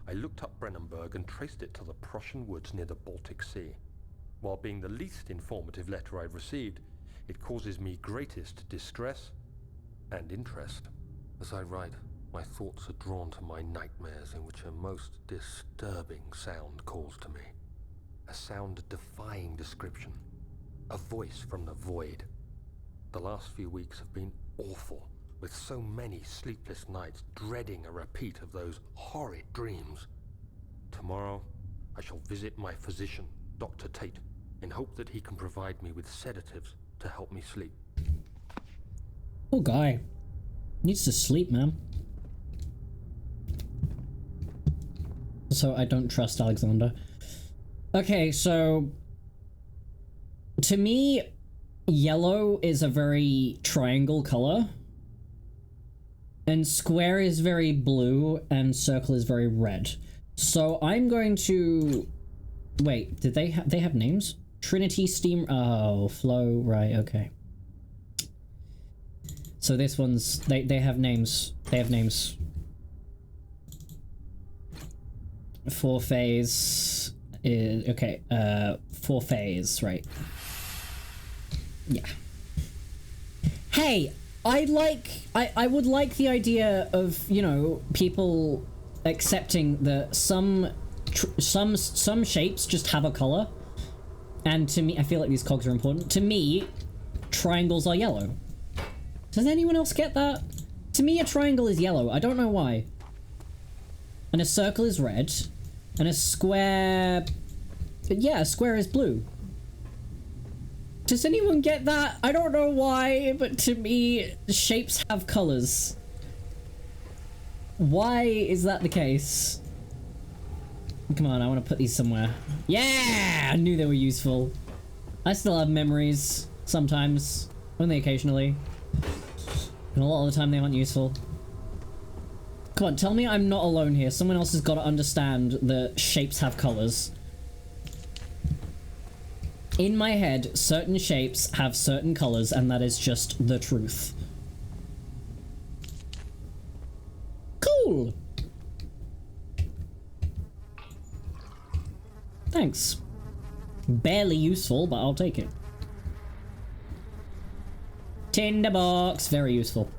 I looked up Brennenburg and traced it to the Prussian woods near the Baltic Sea. While being the least informative letter I've received, it causes me greatest distress and interest. As I write, my thoughts are drawn to my nightmares in which a most disturbing sound calls to me. A sound defying description. A voice from the void. The last few weeks have been awful, with so many sleepless nights dreading a repeat of those horrid dreams. Tomorrow, I shall visit my physician, Dr. Tate, in hope that he can provide me with sedatives to help me sleep. Poor guy. Needs to sleep, man. So I don't trust Alexander. Okay, so to me, yellow is a very triangle color, and square is very blue, and circle is very red. So I'm going to wait. Did they have names? Trinity, Steam. Oh, Flow. Right. Okay. So this one's they have names. They have names. 4-phase is okay. 4-phase, right? Yeah. Hey, I would like the idea of, you know, people accepting that some shapes just have a color, and to me, I feel like these cogs are important. To me, triangles are yellow. Does anyone else get that? To me, a triangle is yellow. I don't know why. And a circle is red. And a square... yeah, a square is blue. Does anyone get that? I don't know why, but to me, shapes have colors. Why is that the case? Come on, I want to put these somewhere. Yeah! I knew they were useful. I still have memories, sometimes. Only occasionally. And a lot of the time they aren't useful. Come on, tell me I'm not alone here. Someone else has got to understand that shapes have colors. In my head, certain shapes have certain colors, and that is just the truth. Cool! Thanks. Barely useful, but I'll take it. Tinderbox, very useful.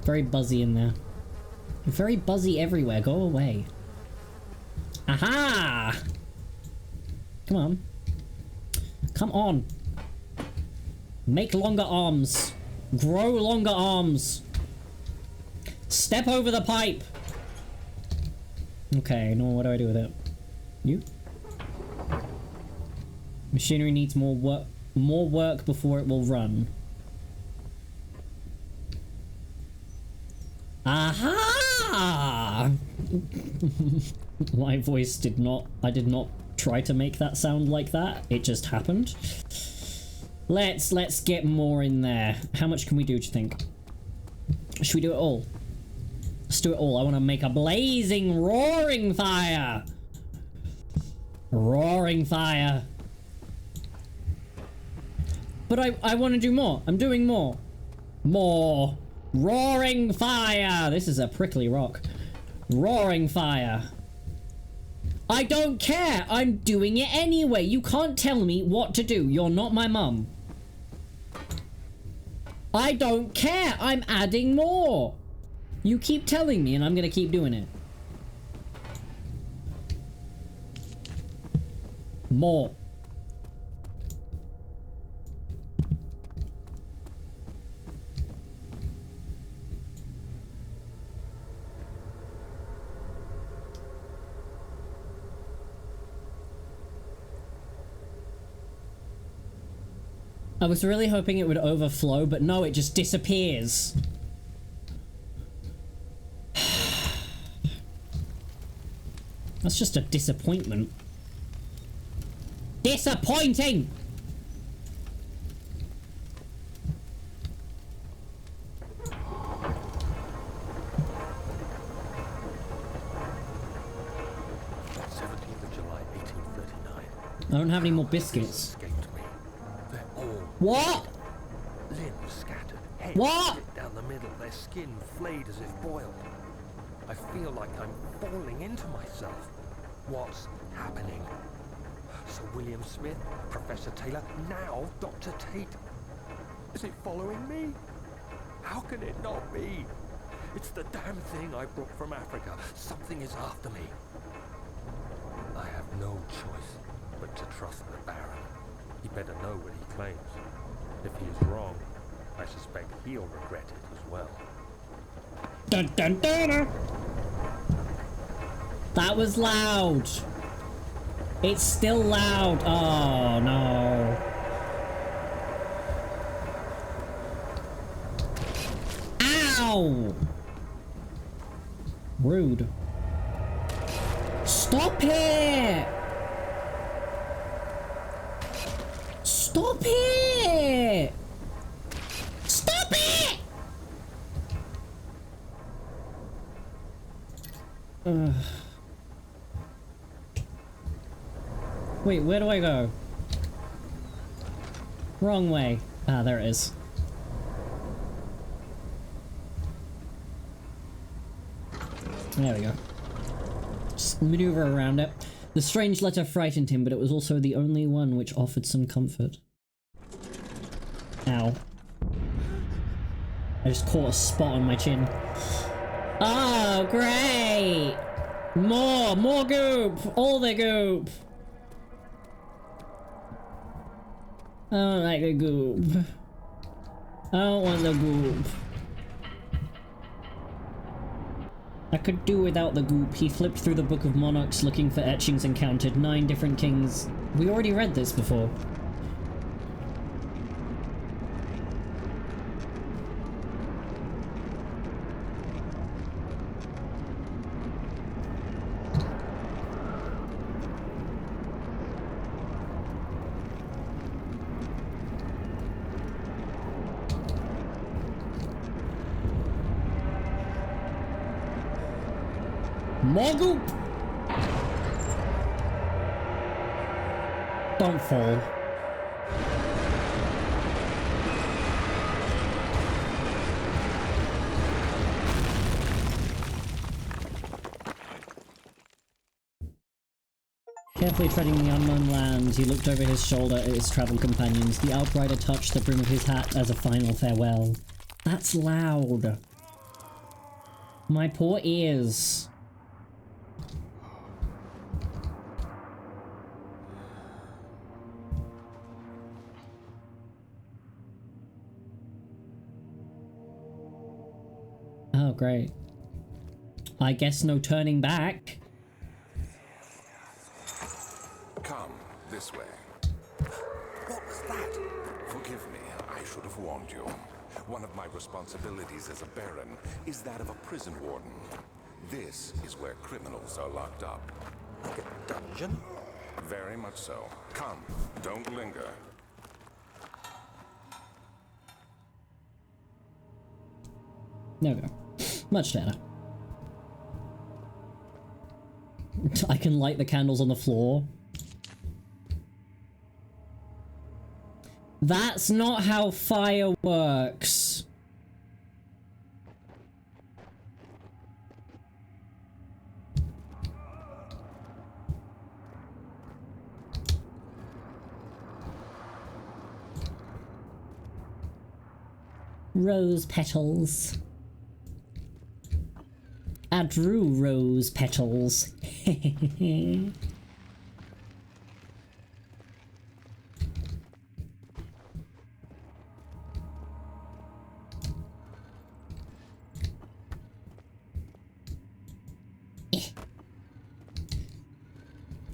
Very buzzy in there. Very buzzy everywhere. Go away. Aha! Come on. Come on. Make longer arms. Grow longer arms. Step over the pipe. Okay, now what do I do with it? You? Machinery needs more work before it will run. Aha! My voice did not... I did not try to make that sound like that. It just happened. Let's get more in there. How much can we do, do you think? Should we do it all? Let's do it all. I want to make a blazing, roaring fire. Roaring fire. But I want to do more. I'm doing more. More. Roaring fire. This is a prickly rock. Roaring fire. I don't care. I'm doing it anyway. You can't tell me what to do. You're not my mum. I don't care. I'm adding more. You keep telling me and I'm gonna keep doing it. More. I was really hoping it would overflow, but no, it just disappears. That's just a disappointment. Disappointing! July 1839. I don't have any more biscuits. Escaped me. They're all What? limbs scattered, heads What? split down the middle, their skin flayed as if boiled. I feel like I'm falling into myself. What's happening? Sir William Smith, Professor Taylor, now Dr. Tate. Is it following me? How can it not be? It's the damn thing I brought from Africa. Something is after me. I have no choice but to trust the Baron. He better know what he claims. If he is wrong, I suspect he'll regret it as well. Dun, dun, dun, dun. That was loud. It's still loud. Oh no. Ow! Rude. Stop it! Stop it! Stop it! Wait, where do I go? Wrong way. Ah, there it is. There we go. Just maneuver around it. The strange letter frightened him, but it was also the only one which offered some comfort. Ow. I just caught a spot on my chin. Oh, great! More goop! All the goop! I don't like the goop. I don't want the goop. I could do without the goop. He flipped through the Book of Monarchs looking for etchings and counted 9 different kings. We already read this before. More goop! Don't fall. Carefully treading the unknown lands, he looked over his shoulder at his travel companions. The outrider touched the brim of his hat as a final farewell. That's loud. My poor ears. Oh, great. I guess no turning back. Come, this way. What was that? Forgive me, I should have warned you. One of my responsibilities as a Baron is that of a prison warden. This is where criminals are locked up. Like a dungeon? Very much so. Come, don't linger. There we go. Much better. I can light the candles on the floor. That's not how fire works. Rose petals. I drew rose petals.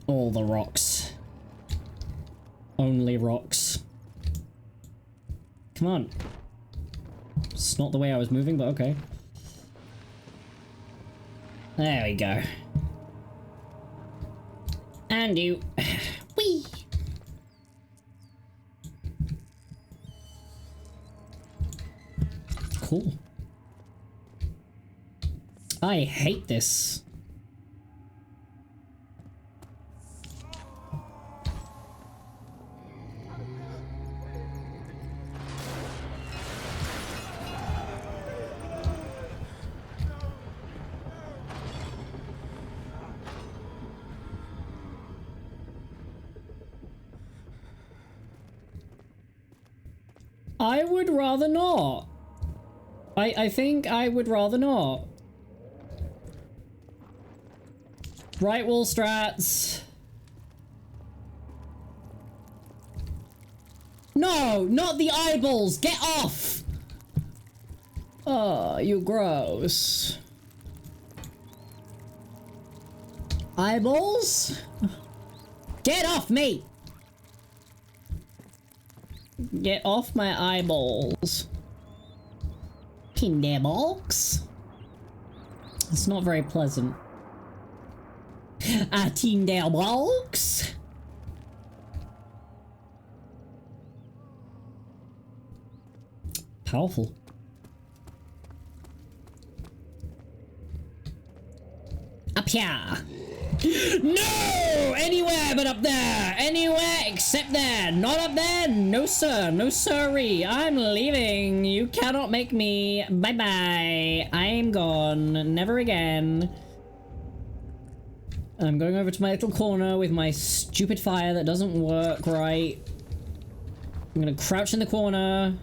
All the rocks. Only rocks. Come on. It's not the way I was moving, but okay. There we go. And you. Whee! Cool. I hate this. I would rather not. I think I would rather not. Right wall strats. No, not the eyeballs. Get off. Oh, you gross. Eyeballs? Get off me. Get off my eyeballs. Tinderbox? It's not very pleasant. A tinderbox? Powerful. Up here. No! Anywhere but up there! Anywhere except there! Not up there! No sir! No sirree! I'm leaving! You cannot make me! Bye-bye! I'm gone. Never again. I'm going over to my little corner with my stupid fire that doesn't work right. I'm gonna crouch in the corner.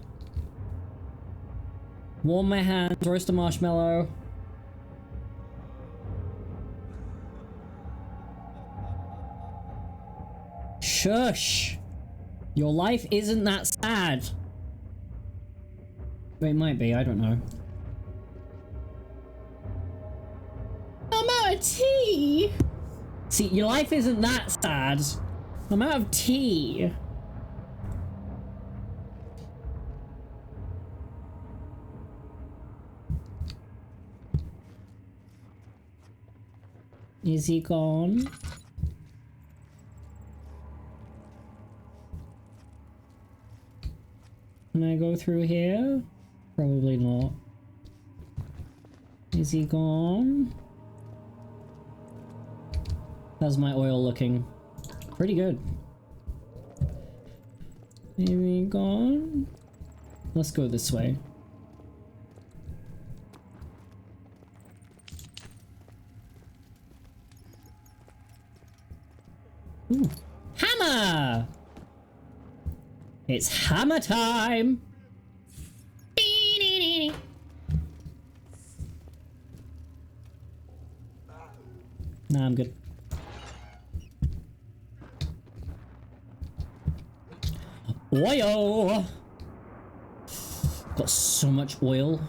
Warm my hands, roast a marshmallow. Shush! Your life isn't that sad. It might be, I don't know. I'm out of tea! See, your life isn't that sad. I'm out of tea. Is he gone? Can I go through here? Probably not. Is he gone? How's my oil looking? Pretty good. Is he gone? Let's go this way. Ooh. Hammer! It's hammer time! Nah, I'm good. Oil! Got so much oil.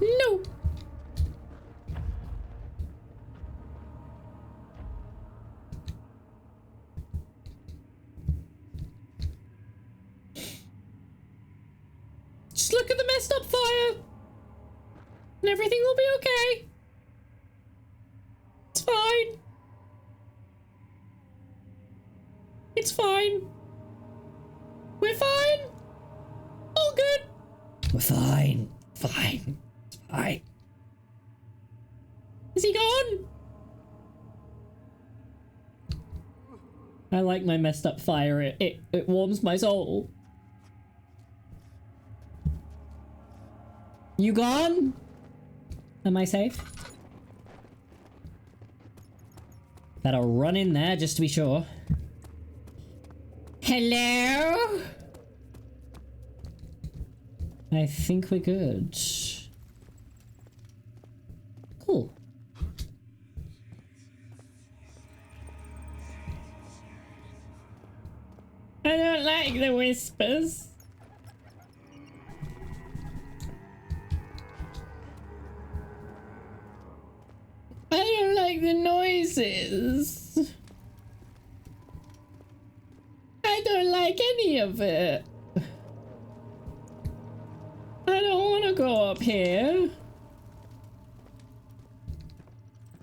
No. Just look at the messed up fire. And everything will be okay. It's fine. It's fine. We're fine. All good. We're fine. Fine. It's fine. Is he gone? I like my messed up fire. It warms my soul. You gone? Am I safe? Better run in there just to be sure. Hello? I think we're good. Cool. I don't like the whispers. I don't like the noises. I don't like any of it. I don't want to go up here.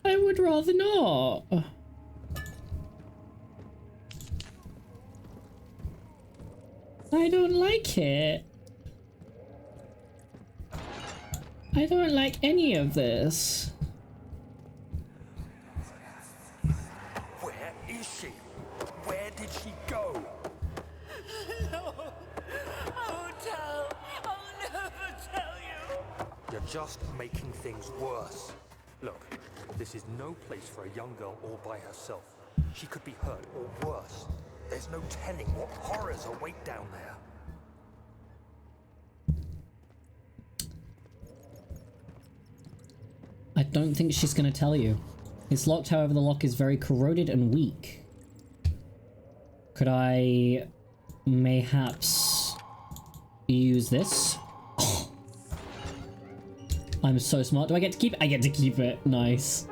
I would rather not. I don't like it. I don't like any of this. Where is she? Where did she go? just making things worse. Look, this is no place for a young girl all by herself. She could be hurt or worse. There's no telling what horrors await down there. I don't think she's gonna tell you. It's locked, however the lock is very corroded and weak. Could I mayhaps use this? Oh. I'm so smart. Do I get to keep it? I get to keep it. Nice.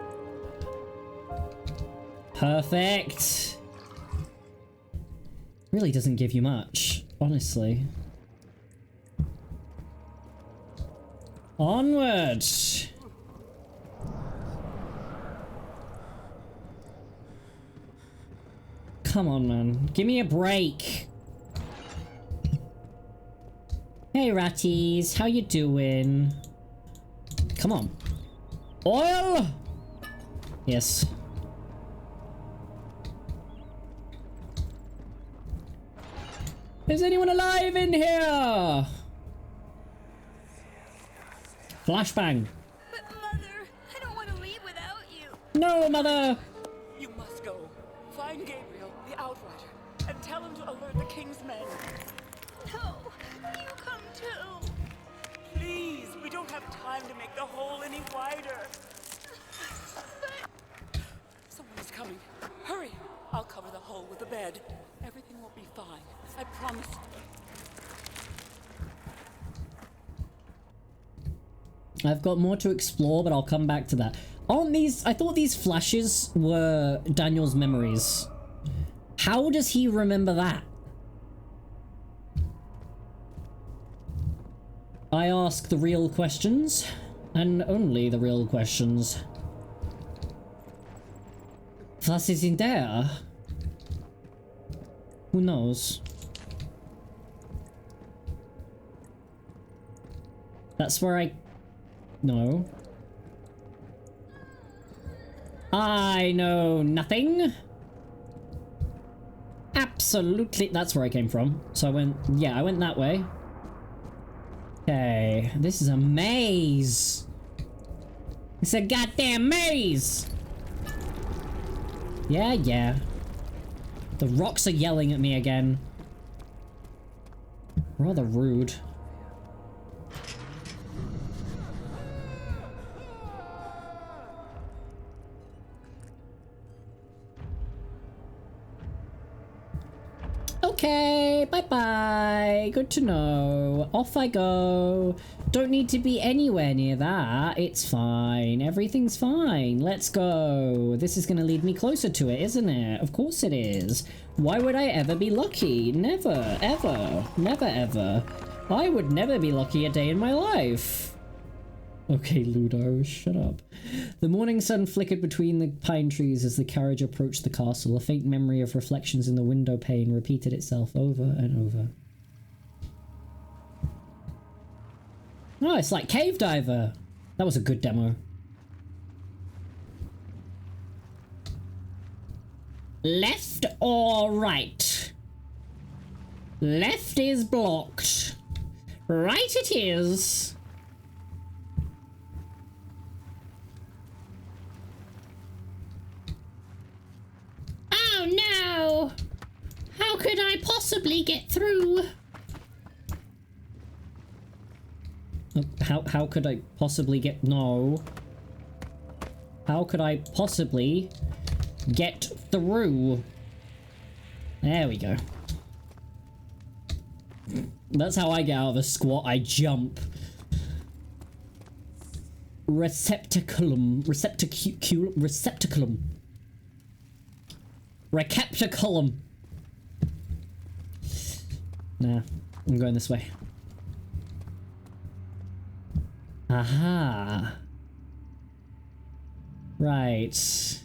Perfect. Really doesn't give you much, honestly. Onwards. Come on, man. Give me a break. Hey, ratties. How you doing? Come on. Oil! Yes. Is anyone alive in here? Flashbang. But Mother, I don't want to leave without you. No, Mother. You must go. Find Gabriel, the Outrider, and tell him to alert the King's men. No, you come too. Please, we don't have time to make the hole any wider. Someone is coming. Hurry! I'll cover the hole with a bed. Everything will be fine. I promise. I've got more to explore, but I'll come back to that. Aren't these... I thought these flashes were Daniel's memories. How does he remember that? I ask the real questions, and only the real questions. Was is in there? Who knows? That's where I... No. I know nothing. Absolutely. That's where I came from. So I went... Yeah, I went that way. Okay. This is a maze. It's a goddamn maze. Yeah, yeah. The rocks are yelling at me again. Rather rude. Okay, bye-bye. Good to know. Off I go. Don't need to be anywhere near that. It's fine. Everything's fine. Let's go. This is going to lead me closer to it, isn't it? Of course it is. Why would I ever be lucky? Never, ever. Never, ever. I would never be lucky a day in my life. Okay, Ludo, shut up. The morning sun flickered between the pine trees as the carriage approached the castle. A faint memory of reflections in the window pane repeated itself over and over. Oh, it's like Cave Diver. That was a good demo. Left or right? Left is blocked. Right it is. Oh no! How could I possibly get through? How could I possibly get... No. How could I possibly get through? There we go. That's how I get out of a squat. I jump. Receptaculum. Receptaculum. Receptaculum. Nah, I'm going this way. Aha. Right.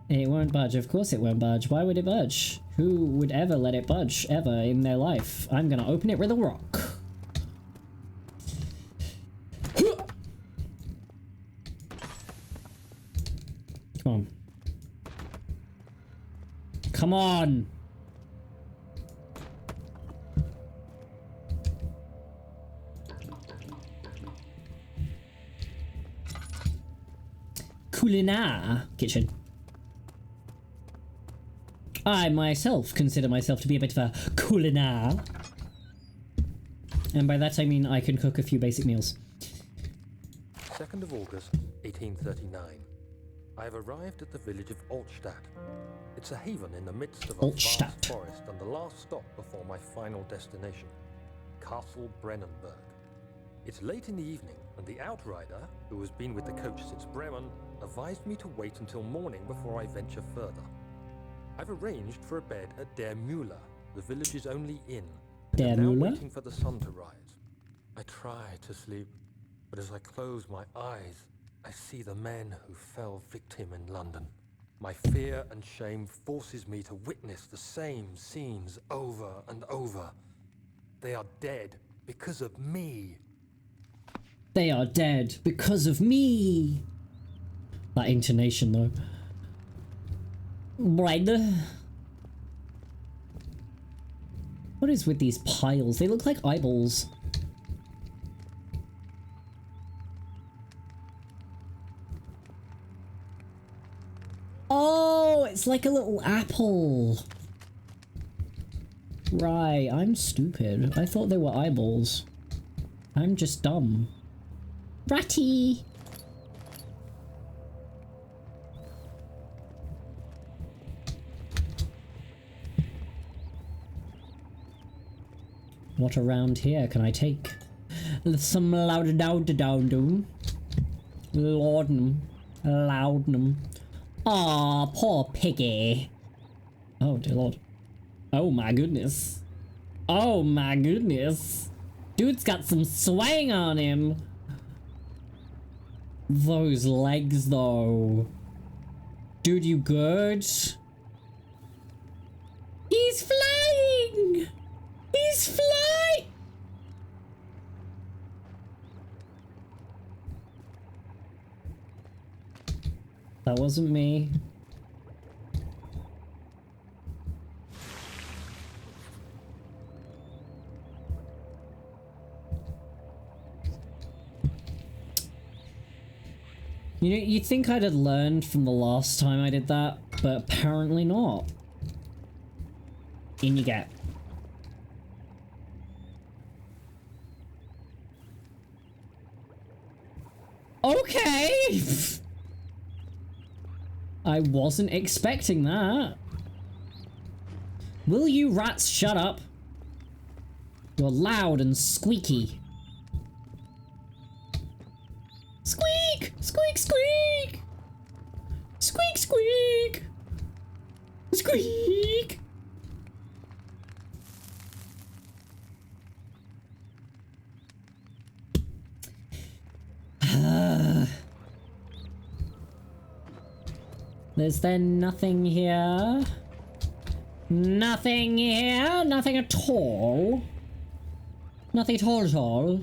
It won't budge. Of course it won't budge. Why would it budge? Who would ever let it budge, ever, in their life? I'm gonna open it with a rock. Come on. Come on! culinar kitchen. I myself consider myself to be a bit of a culinar. And by that I mean I can cook a few basic meals. 2nd of August, 1839. I have arrived at the village of Altstadt. It's a haven in the midst of a Altstadt. vast forest and the last stop before my final destination, Castle Brennenburg. It's late in the evening, and the outrider, who has been with the coach since Bremen, advised me to wait until morning before I venture further. I've arranged for a bed at Der Müller, the village's only inn. Der I'm now Müller? waiting for the sun to rise. I try to sleep, but as I close my eyes, I see the men who fell victim in London. My fear and shame forces me to witness the same scenes over and over. They are dead because of me. They are dead because of me. That intonation though. Right. What is with these piles? They look like eyeballs. Oh, it's like a little apple. Right, I'm stupid. I thought they were eyeballs. I'm just dumb. Ratty! What around here can I take? Some loud-down-down-doom. Laudanum. Laudanum. Aw, poor piggy. Oh, dear lord. Oh my goodness. Oh my goodness. Dude's got some swang on him. Those legs, though. Dude, you good? He's flying! He's flying! That wasn't me. You know, you'd think I'd have learned from the last time I did that, but apparently not. In you get. Okay! I wasn't expecting that. Will you rats shut up? You're loud and squeaky. Squeak! Squeak, squeak! Squeak, squeak! Squeak! Is there nothing here? Nothing here? Nothing at all? Nothing at all at all?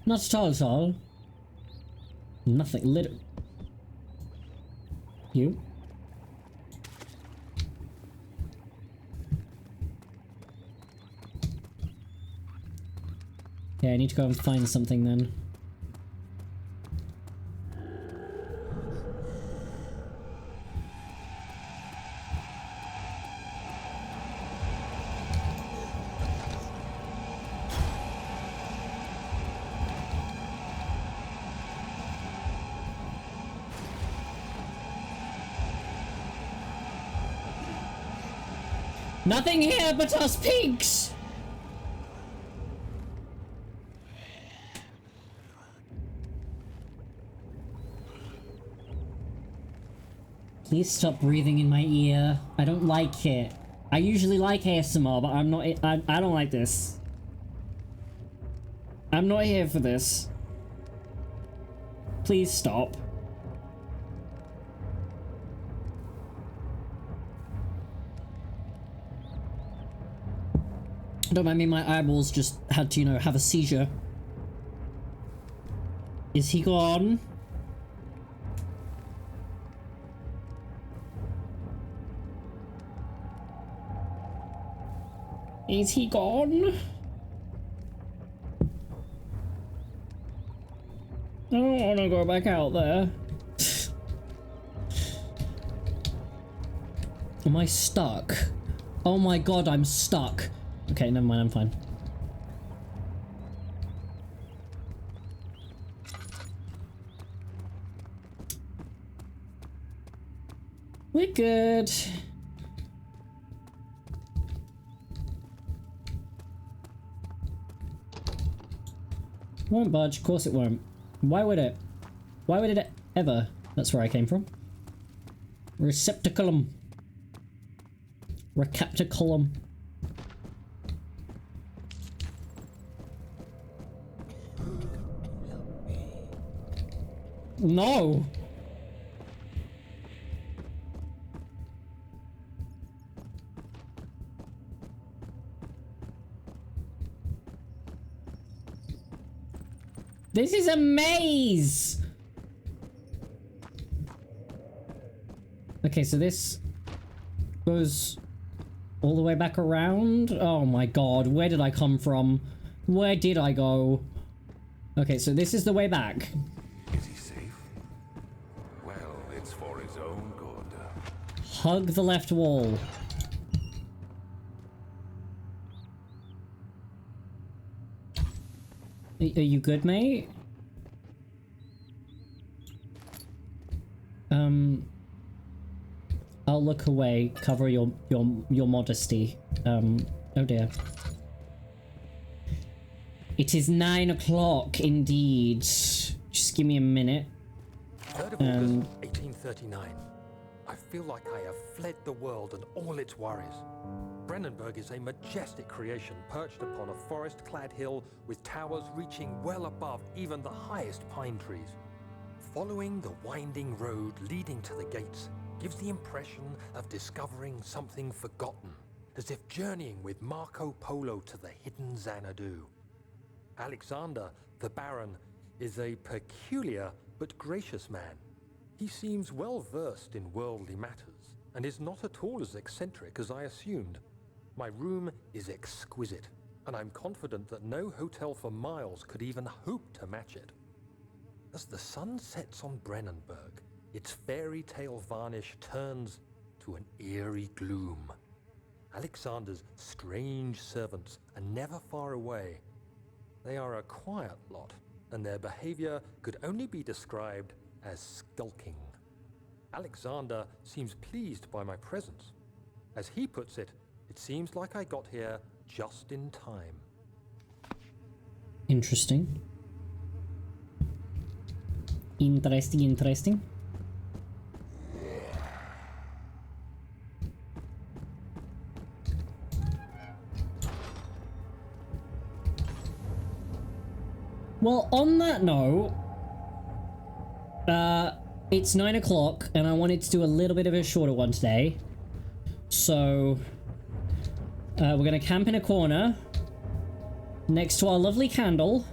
Not at all at all? Nothing, literally. You? Okay, I need to go and find something then. Nothing here but us pigs! Please stop breathing in my ear. I don't like it. I usually like ASMR, but I'm not. I don't like this. I'm not here for this. Please stop. Don't mind me, my eyeballs just had to, you know, have a seizure. Is he gone? Is he gone? I don't want to go back out there. Am I stuck? Oh my god, I'm stuck. Okay, never mind, I'm fine. We're good. Won't budge, of course it won't. Why would it? Why would it ever? That's where I came from. Receptaculum. Recaptaculum. No! This is a maze! Okay, so this goes all the way back around? Oh my god, where did I come from? Where did I go? Okay, so this is the way back. Is he safe? Well, it's for his own good. Hug the left wall. Are you good, mate? I'll look away. Cover your modesty. Oh dear. It is 9 o'clock indeed. Just give me a minute. 3rd of August, 1839. I feel like I have fled the world and all its worries. Brennenburg is a majestic creation perched upon a forest-clad hill with towers reaching well above even the highest pine trees. Following the winding road leading to the gates gives the impression of discovering something forgotten, as if journeying with Marco Polo to the hidden Xanadu. Alexander, the Baron, is a peculiar but gracious man. He seems well versed in worldly matters and is not at all as eccentric as I assumed. My room is exquisite, and I'm confident that no hotel for miles could even hope to match it. As the sun sets on Brennenburg, its fairy tale varnish turns to an eerie gloom. Alexander's strange servants are never far away. They are a quiet lot, and their behavior could only be described as skulking. Alexander seems pleased by my presence. As he puts it, it seems like I got here just in time. Interesting. Interesting. Well, on that note, it's 9 o'clock, and I wanted to do a little bit of a shorter one today. So, we're gonna camp in a corner next to our lovely candle,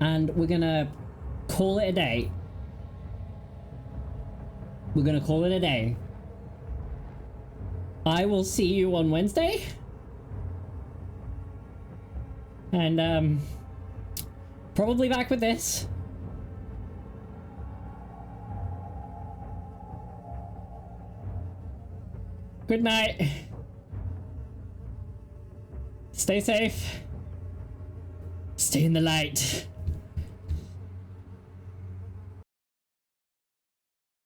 and we're gonna call it a day. We're gonna call it a day. I will see you on Wednesday. And, probably back with this. Good night. Stay safe. Stay in the light.